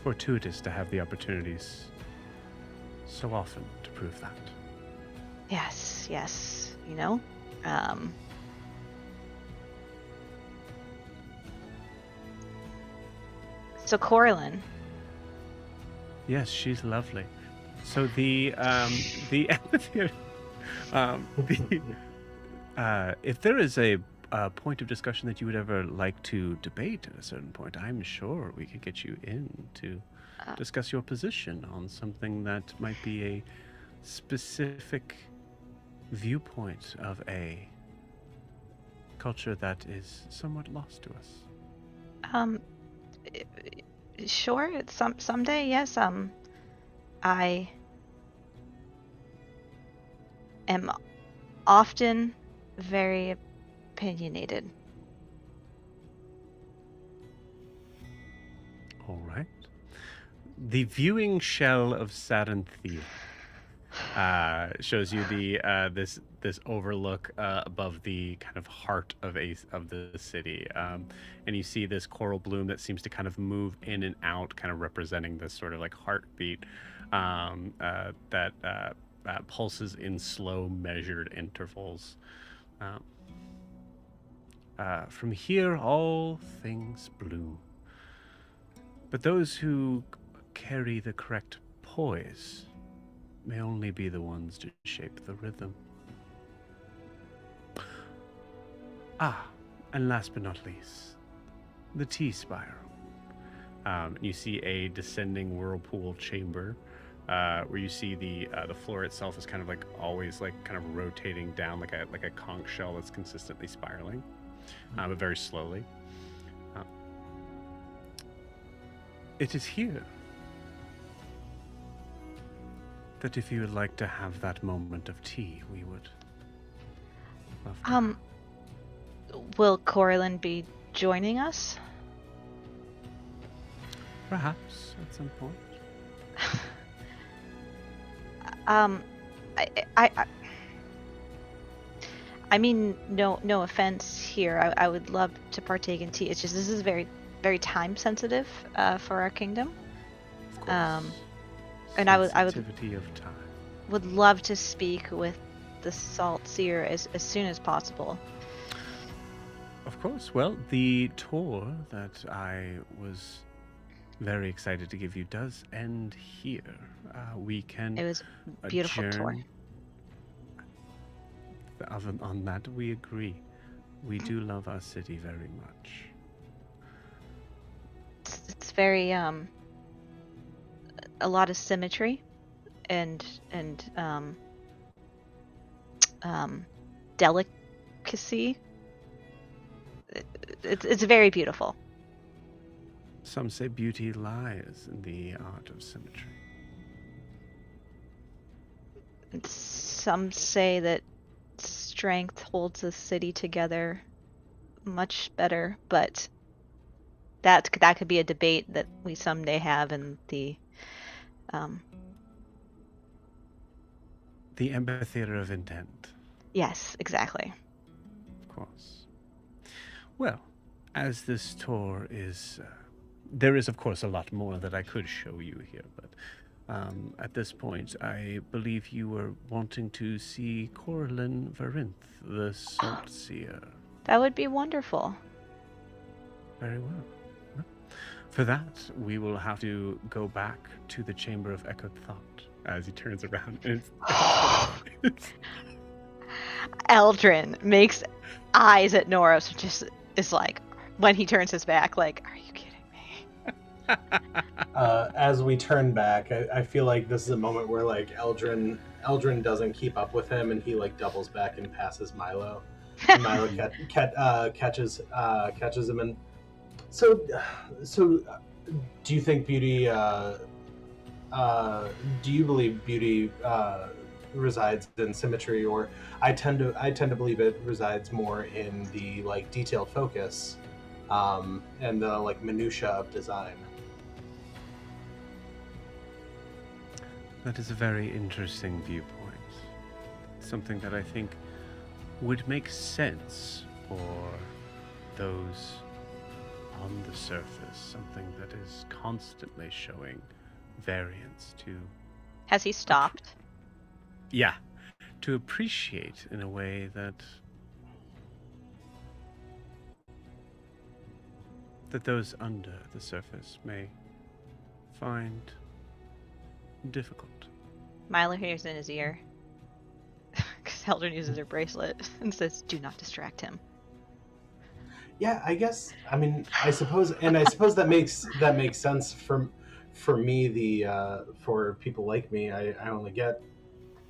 fortuitous to have the opportunities so often to prove that. Yes. So Corlin. Yes, she's lovely. So the amphitheater, if there is a point of discussion that you would ever like to debate at a certain point, I'm sure we could get you in to discuss your position on something that might be a specific viewpoint of a culture that is somewhat lost to us. Sure, someday, yes. I am often very opinionated. All right. The viewing shell of Saturn Thea shows you the this overlook above the kind of heart of the city, and you see this coral bloom that seems to kind of move in and out, kind of representing this sort of like heartbeat that pulses in slow, measured intervals. From here, all things bloom, but those who carry the correct poise may only be the ones to shape the rhythm. And last but not least, the T-spiral. You see a descending whirlpool chamber where you see the floor itself is kind of like always like kind of rotating down like a conch shell that's consistently spiraling, but very slowly. It is here that if you would like to have that moment of tea, we would love to. Will Corlin be joining us? Perhaps at some point. I mean, no offense here. I would love to partake in tea. It's just this is very, very time sensitive for our kingdom. Of course. And I would Sensitivity of time. would love to speak with the Salt Seer as soon as possible. Of course. Well, the tour that I was very excited to give you does end here. We can. It was a beautiful tour. On that, we agree. We do love our city very much. It's very a lot of symmetry and delicacy. It's very beautiful. Some say beauty lies in the art of symmetry. Some say that strength holds the city together much better, but that could be a debate that we someday have in the amphitheater of intent. Yes, exactly. Of course. Well, as this tour is, there is of course a lot more that I could show you here, but at this point, I believe you were wanting to see Corlin Varinth, the Salt Seer. That would be wonderful. Very well. For that, we will have to go back to the Chamber of Echoed Thought as he turns around. And Eldrin makes eyes at Nora, so just is like, when he turns his back, like, are you kidding me? As we turn back, I feel like this is a moment where like Eldrin doesn't keep up with him, and he like doubles back and passes Milo. And Milo catches him, and so do you think beauty? Do you believe beauty resides in symmetry, or I tend to believe it resides more in the like detailed focus, and the like minutia of design. That is a very interesting viewpoint. Something that I think would make sense for those on the surface. Something that is constantly showing variance to... Has he stopped? Yeah. To appreciate in a way that those under the surface may find difficult. Milo hears in his ear, because Eldrin uses her bracelet and says, "Do not distract him." Yeah, I guess. I mean, I suppose that makes sense for me. For people like me, I only get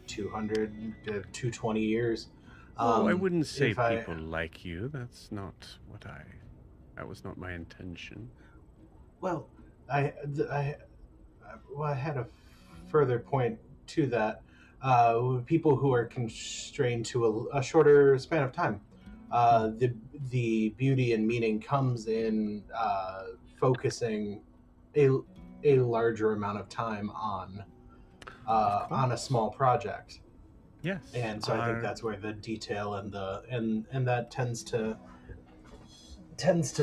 200 to 220 years. I wouldn't say people like you. That's not what that was not my intention. Well, I had a further point to that. People who are constrained to a shorter span of time. The beauty and meaning comes in focusing a larger amount of time on a small project. Yes. And so I think that's where the detail and that tends to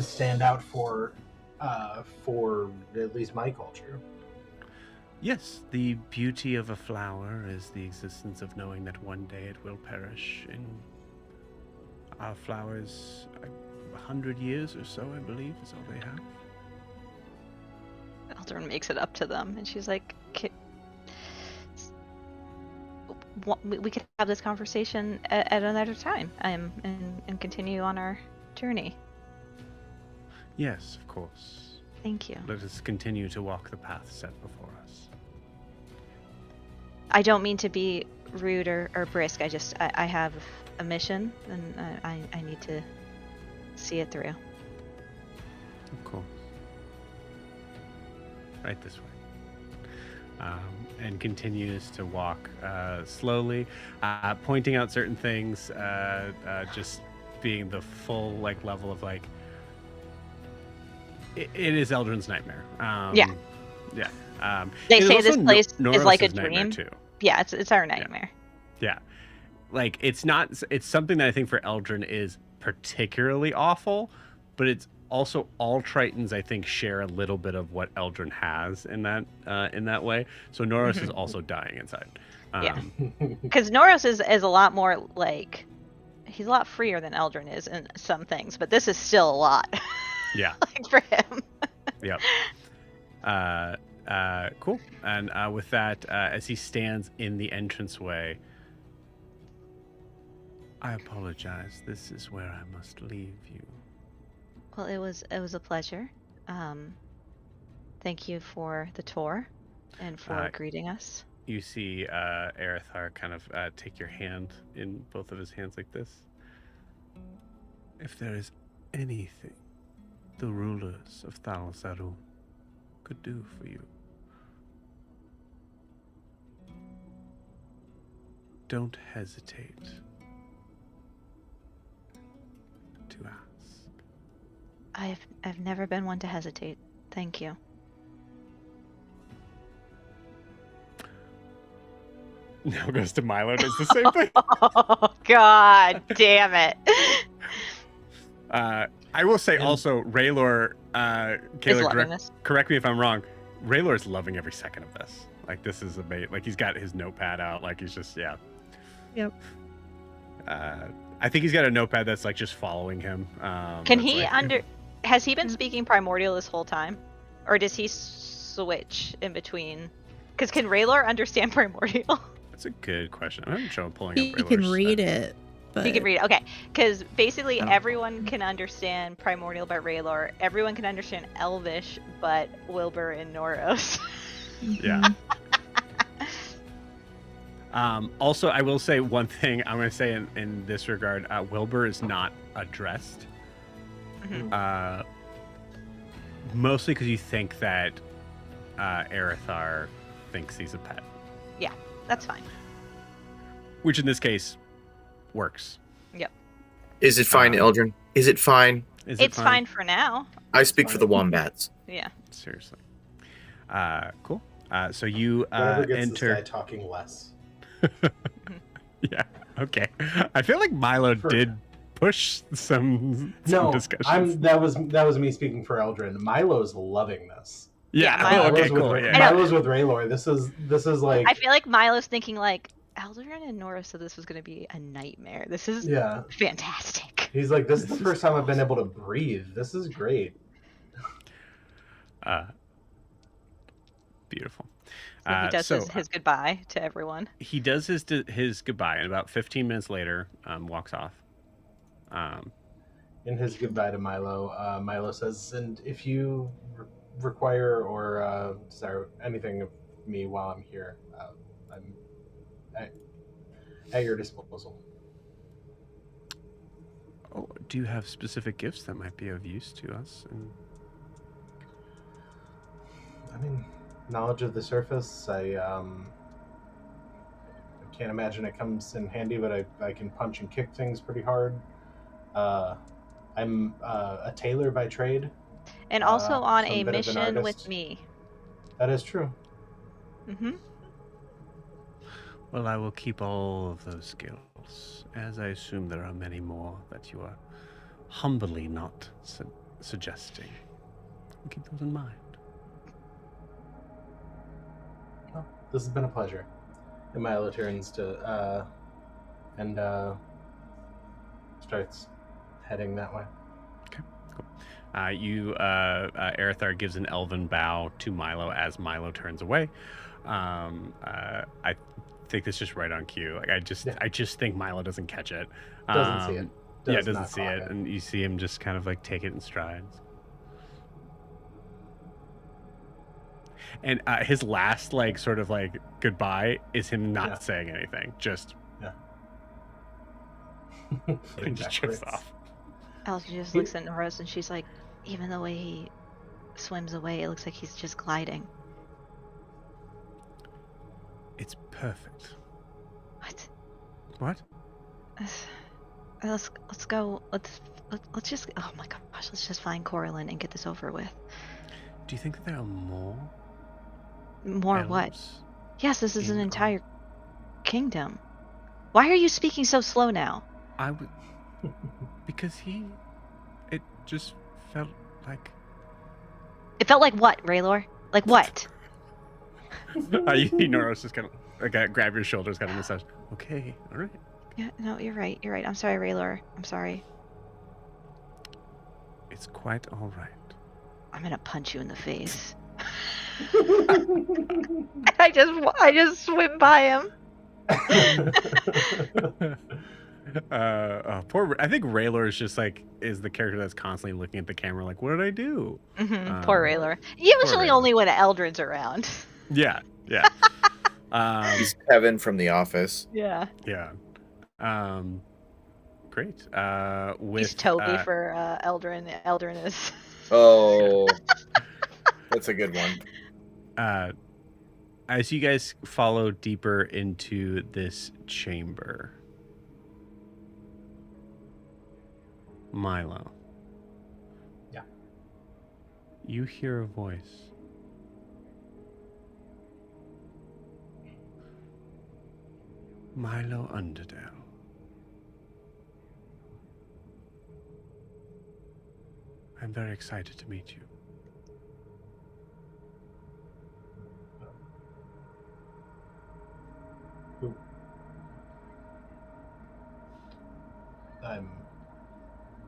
stand out for at least my culture. Yes, the beauty of a flower is the existence of knowing that one day it will perish. In our flowers, 100 years or so, I believe, is all they have. Eldrin makes it up to them, and she's like, we could have this conversation at another time and continue on our journey. Yes, of course. Thank you. Let us continue to walk the path set before us. I don't mean to be rude or brisk. I have a mission, and I need to see it through. Of course. Right this way. And continues to walk slowly, pointing out certain things, just being the full level of it is Eldrin's nightmare. Yeah. They say this place is like a dream. Too. Yeah, it's our nightmare. Yeah. It's something that I think for Eldrin is particularly awful, but it's Also, all Tritons, I think, share a little bit of what Eldrin has in that way. So Noros is also dying inside. Yeah, because Noros is a lot more like, he's a lot freer than Eldrin is in some things, but this is still a lot. Yeah. Like for him. Yep. Cool. And with that, as he stands in the entranceway, I apologize. This is where I must leave you. Well, it was a pleasure. Thank you for the tour and for greeting us. You see Arithar kind of take your hand in both of his hands like this. If there is anything the rulers of Thal'Zaruun could do for you, don't hesitate to ask. I've never been one to hesitate. Thank you. Now goes to Milo, does the same thing. Oh, God damn it. I will say also, Raylor, Kayla, correct me if I'm wrong, Raylor is loving every second of this. Like, this is amazing. Like, he's got his notepad out. Like, he's just, yeah. Yep. I think he's got a notepad that's, like, just following him. Can he has he been speaking Primordial this whole time? Or does he switch in between? Because can Raylor understand Primordial? That's a good question. I'm not sure I'm pulling up Raylor's He can read it. But... He can read it. Okay. Because basically everyone can understand Primordial but Raylor. Everyone can understand Elvish but Wilbur and Noros. Yeah. Also, I will say one thing. I'm going to say in this regard, Wilbur is not addressed. Mm-hmm. Mostly because you think that Arithar thinks he's a pet. Yeah, that's fine. Which in this case works. Yep. Is it fine, Eldrin? Is it fine? It's fine for now. I speak for the wombats. Yeah. Seriously. Cool. So you gets enter. This guy talking less. Yeah. Okay. I feel like Milo did push some discussions. That was me speaking for Eldrin. Milo's loving this. Yeah. Milo's cool. Milo's with Raylor. This is like. I feel like Milo's thinking like, Eldrin and Nora said this was going to be a nightmare. This is fantastic. He's like, this is the first time I've been able to breathe. This is great. Beautiful. So he does his goodbye to everyone. He does his goodbye, and about 15 minutes later, walks off. In his goodbye to Milo, Milo says, "And if you require or desire anything of me while I'm here, I'm at your disposal." Oh, do you have specific gifts that might be of use to us? I mean, knowledge of the surface. I can't imagine it comes in handy, but I can punch and kick things pretty hard. I'm a tailor by trade. And also on a mission with me. That is true. Mm-hmm. Well, I will keep all of those skills, as I assume there are many more that you are humbly not suggesting. I'll keep those in mind. Well, this has been a pleasure. And Milo turns to and starts heading that way. Okay, cool. Arithar gives an elven bow to Milo as Milo turns away. I think this is just right on cue. Like I just think Milo doesn't catch it. Doesn't see it. Doesn't see it, and you see him just kind of like take it in strides. And his last like sort of like goodbye is him not saying anything. Just and just trips off. Elsie just looks at Noros and she's like, even the way he swims away, it looks like he's just gliding. It's perfect. What? Let's go. Let's just. Oh my gosh! Let's just find Coralyn and get this over with. Do you think that there are more? More what? Yes, this is an entire kingdom. Why are you speaking so slow now? Because it just felt like... It felt like what, Raylor? Like what? You see Noros just kind of like grab your shoulders, kind of massage. Okay, all right. Yeah, no, you're right. You're right. I'm sorry, Raylor. I'm sorry. It's quite all right. I'm gonna punch you in the face. I just swim by him. Poor. I think Raylor is just like the character that's constantly looking at the camera, like, what did I do? Poor Raylor. Usually only when Eldrin's around. Yeah. He's Kevin from The Office. Yeah. Great. He's Toby for Eldrin. Eldrin is. Oh, that's a good one. As you guys follow deeper into this chamber, Milo. Yeah. You hear a voice. Milo Underdale. I'm very excited to meet you. I'm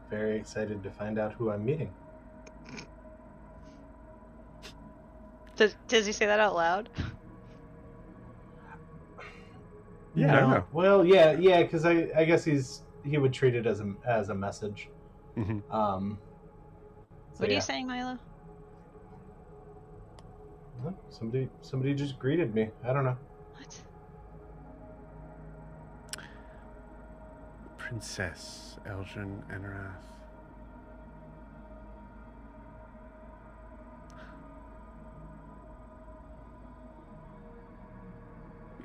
very excited to find out who I'm meeting. Does he say that out loud? Yeah, I don't know. Well, yeah, because I guess he would treat it as a message. Mm-hmm. What are you saying, Milo? Well, somebody just greeted me. I don't know. What? Princess Eldrin Enrath.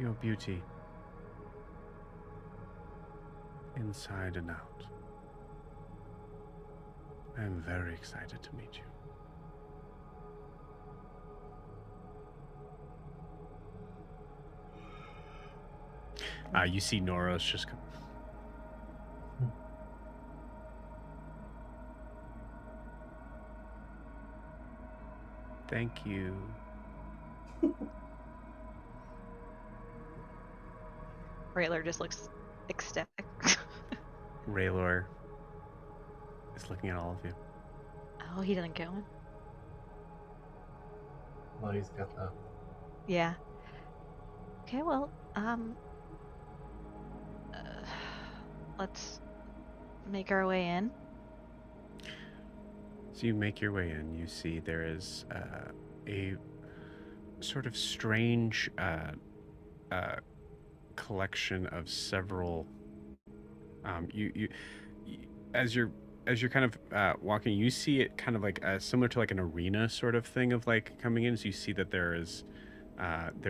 Your beauty, inside and out. I am very excited to meet you. You see Noros just come. Thank you. Raylor just looks ecstatic. Raylor is looking at all of you. Oh, he didn't get one? Well, he's got that. Yeah. Okay, well, let's make our way in. So you make your way in. You see there is a sort of strange collection of several. You as you're kind of walking, you see it kind of like similar to like an arena sort of thing of like coming in. So you see that there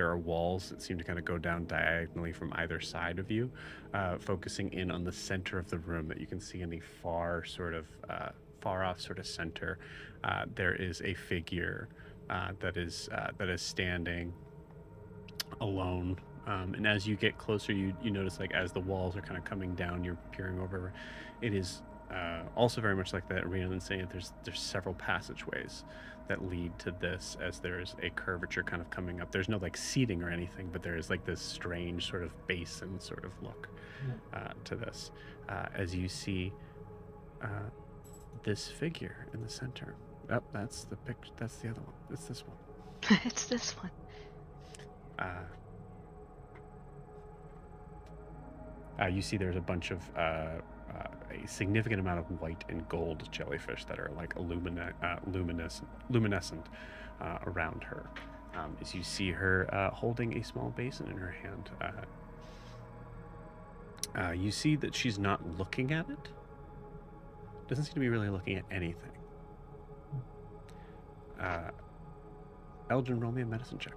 are walls that seem to kind of go down diagonally from either side of you, focusing in on the center of the room that you can see in the far off sort of center. There is a figure that is standing alone. And as you get closer, you notice, like, as the walls are kind of coming down, you're peering over. It is also very much like that arena, and saying that there's several passageways that lead to this, as there's a curvature kind of coming up. There's no like seating or anything, but there is like this strange sort of basin sort of look to this. As you see this figure in the center. Oh, that's the picture. That's the other one. It's this one. It's this one. You see there's a bunch of a significant amount of white and gold jellyfish that are like luminescent around her. As you see her holding a small basin in her hand. You see that she's not looking at it. Doesn't seem to be really looking at anything. Eldrin, roll me a medicine check.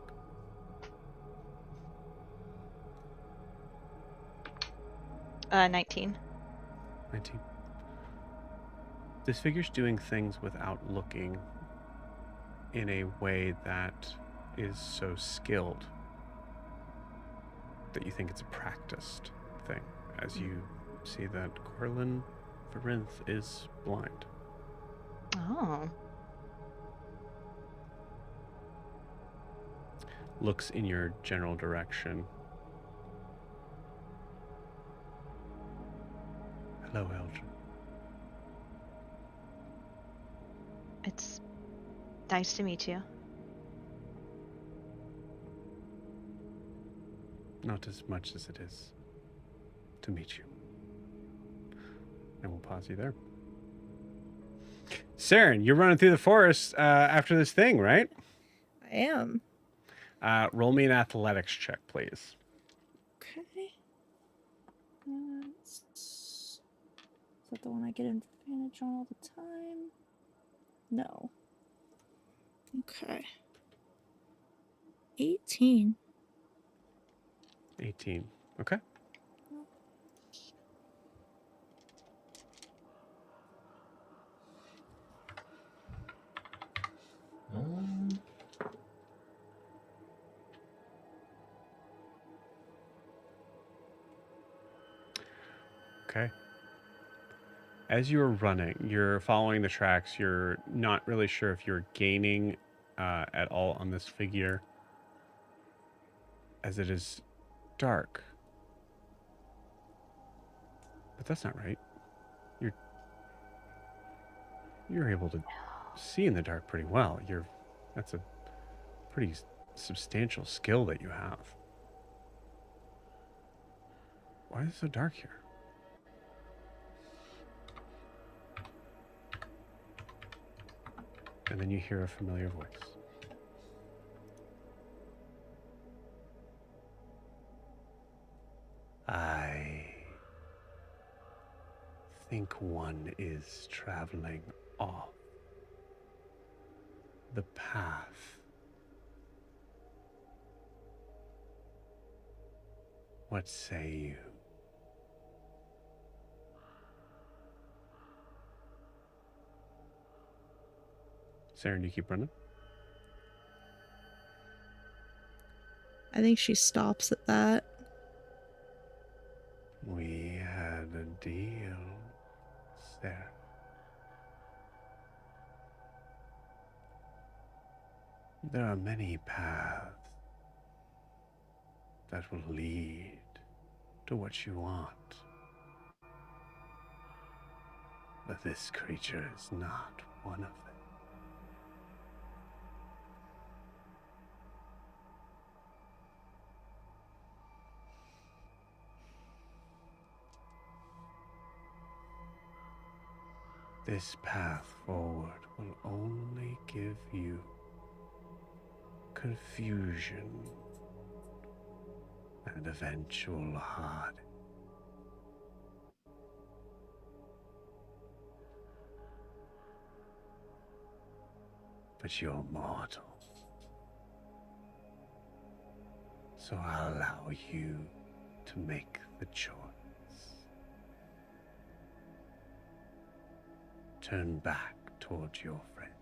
19. 19. This figure's doing things without looking in a way that is so skilled that you think it's a practiced thing, as you see that Corlin Varinth is blind. Oh. Looks in your general direction. Hello, Eldrin. It's nice to meet you. Not as much as it is to meet you. And we'll pause you there. Saren, you're running through the forest after this thing, right? I am. Roll me an athletics check, please. Okay. Is that the one I get advantage on all the time? No. Okay. 18. 18. Okay. Okay. As you're running, you're following the tracks. You're not really sure if you're gaining at all on this figure, as it is dark. But that's not right. You're able to see in the dark pretty well. That's a pretty substantial skill that you have. Why is it so dark here? And then you hear a familiar voice. I think one is traveling off the path. What say you? Saren, do you keep running? I think she stops at that. We had a deal, Saren. There are many paths that will lead to what you want. But this creature is not one of them. This path forward will only give you confusion and eventual heart. But you're mortal, so I'll allow you to make the choice. Turn back towards your friends,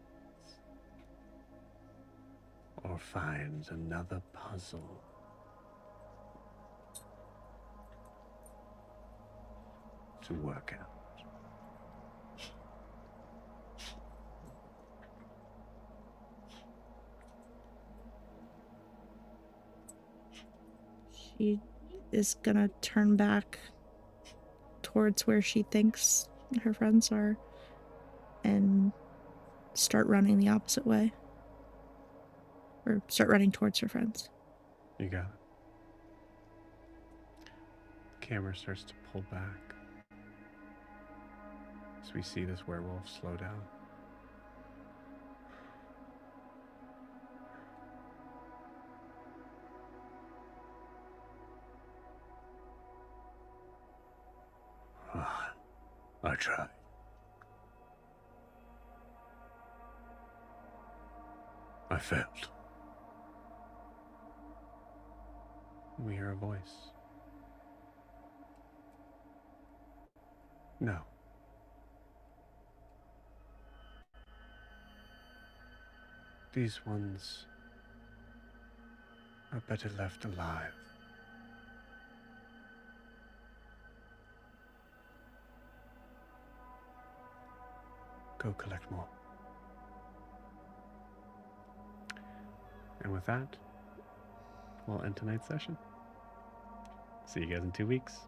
or find another puzzle to work out. She is gonna turn back towards where she thinks her friends are and start running the opposite way. Or start running towards her friends. You got it. The camera starts to pull back as we see this werewolf slow down. I tried. I failed. We hear a voice. No. These ones are better left alive. Go collect more. And with that, we'll end tonight's session. See you guys in 2 weeks.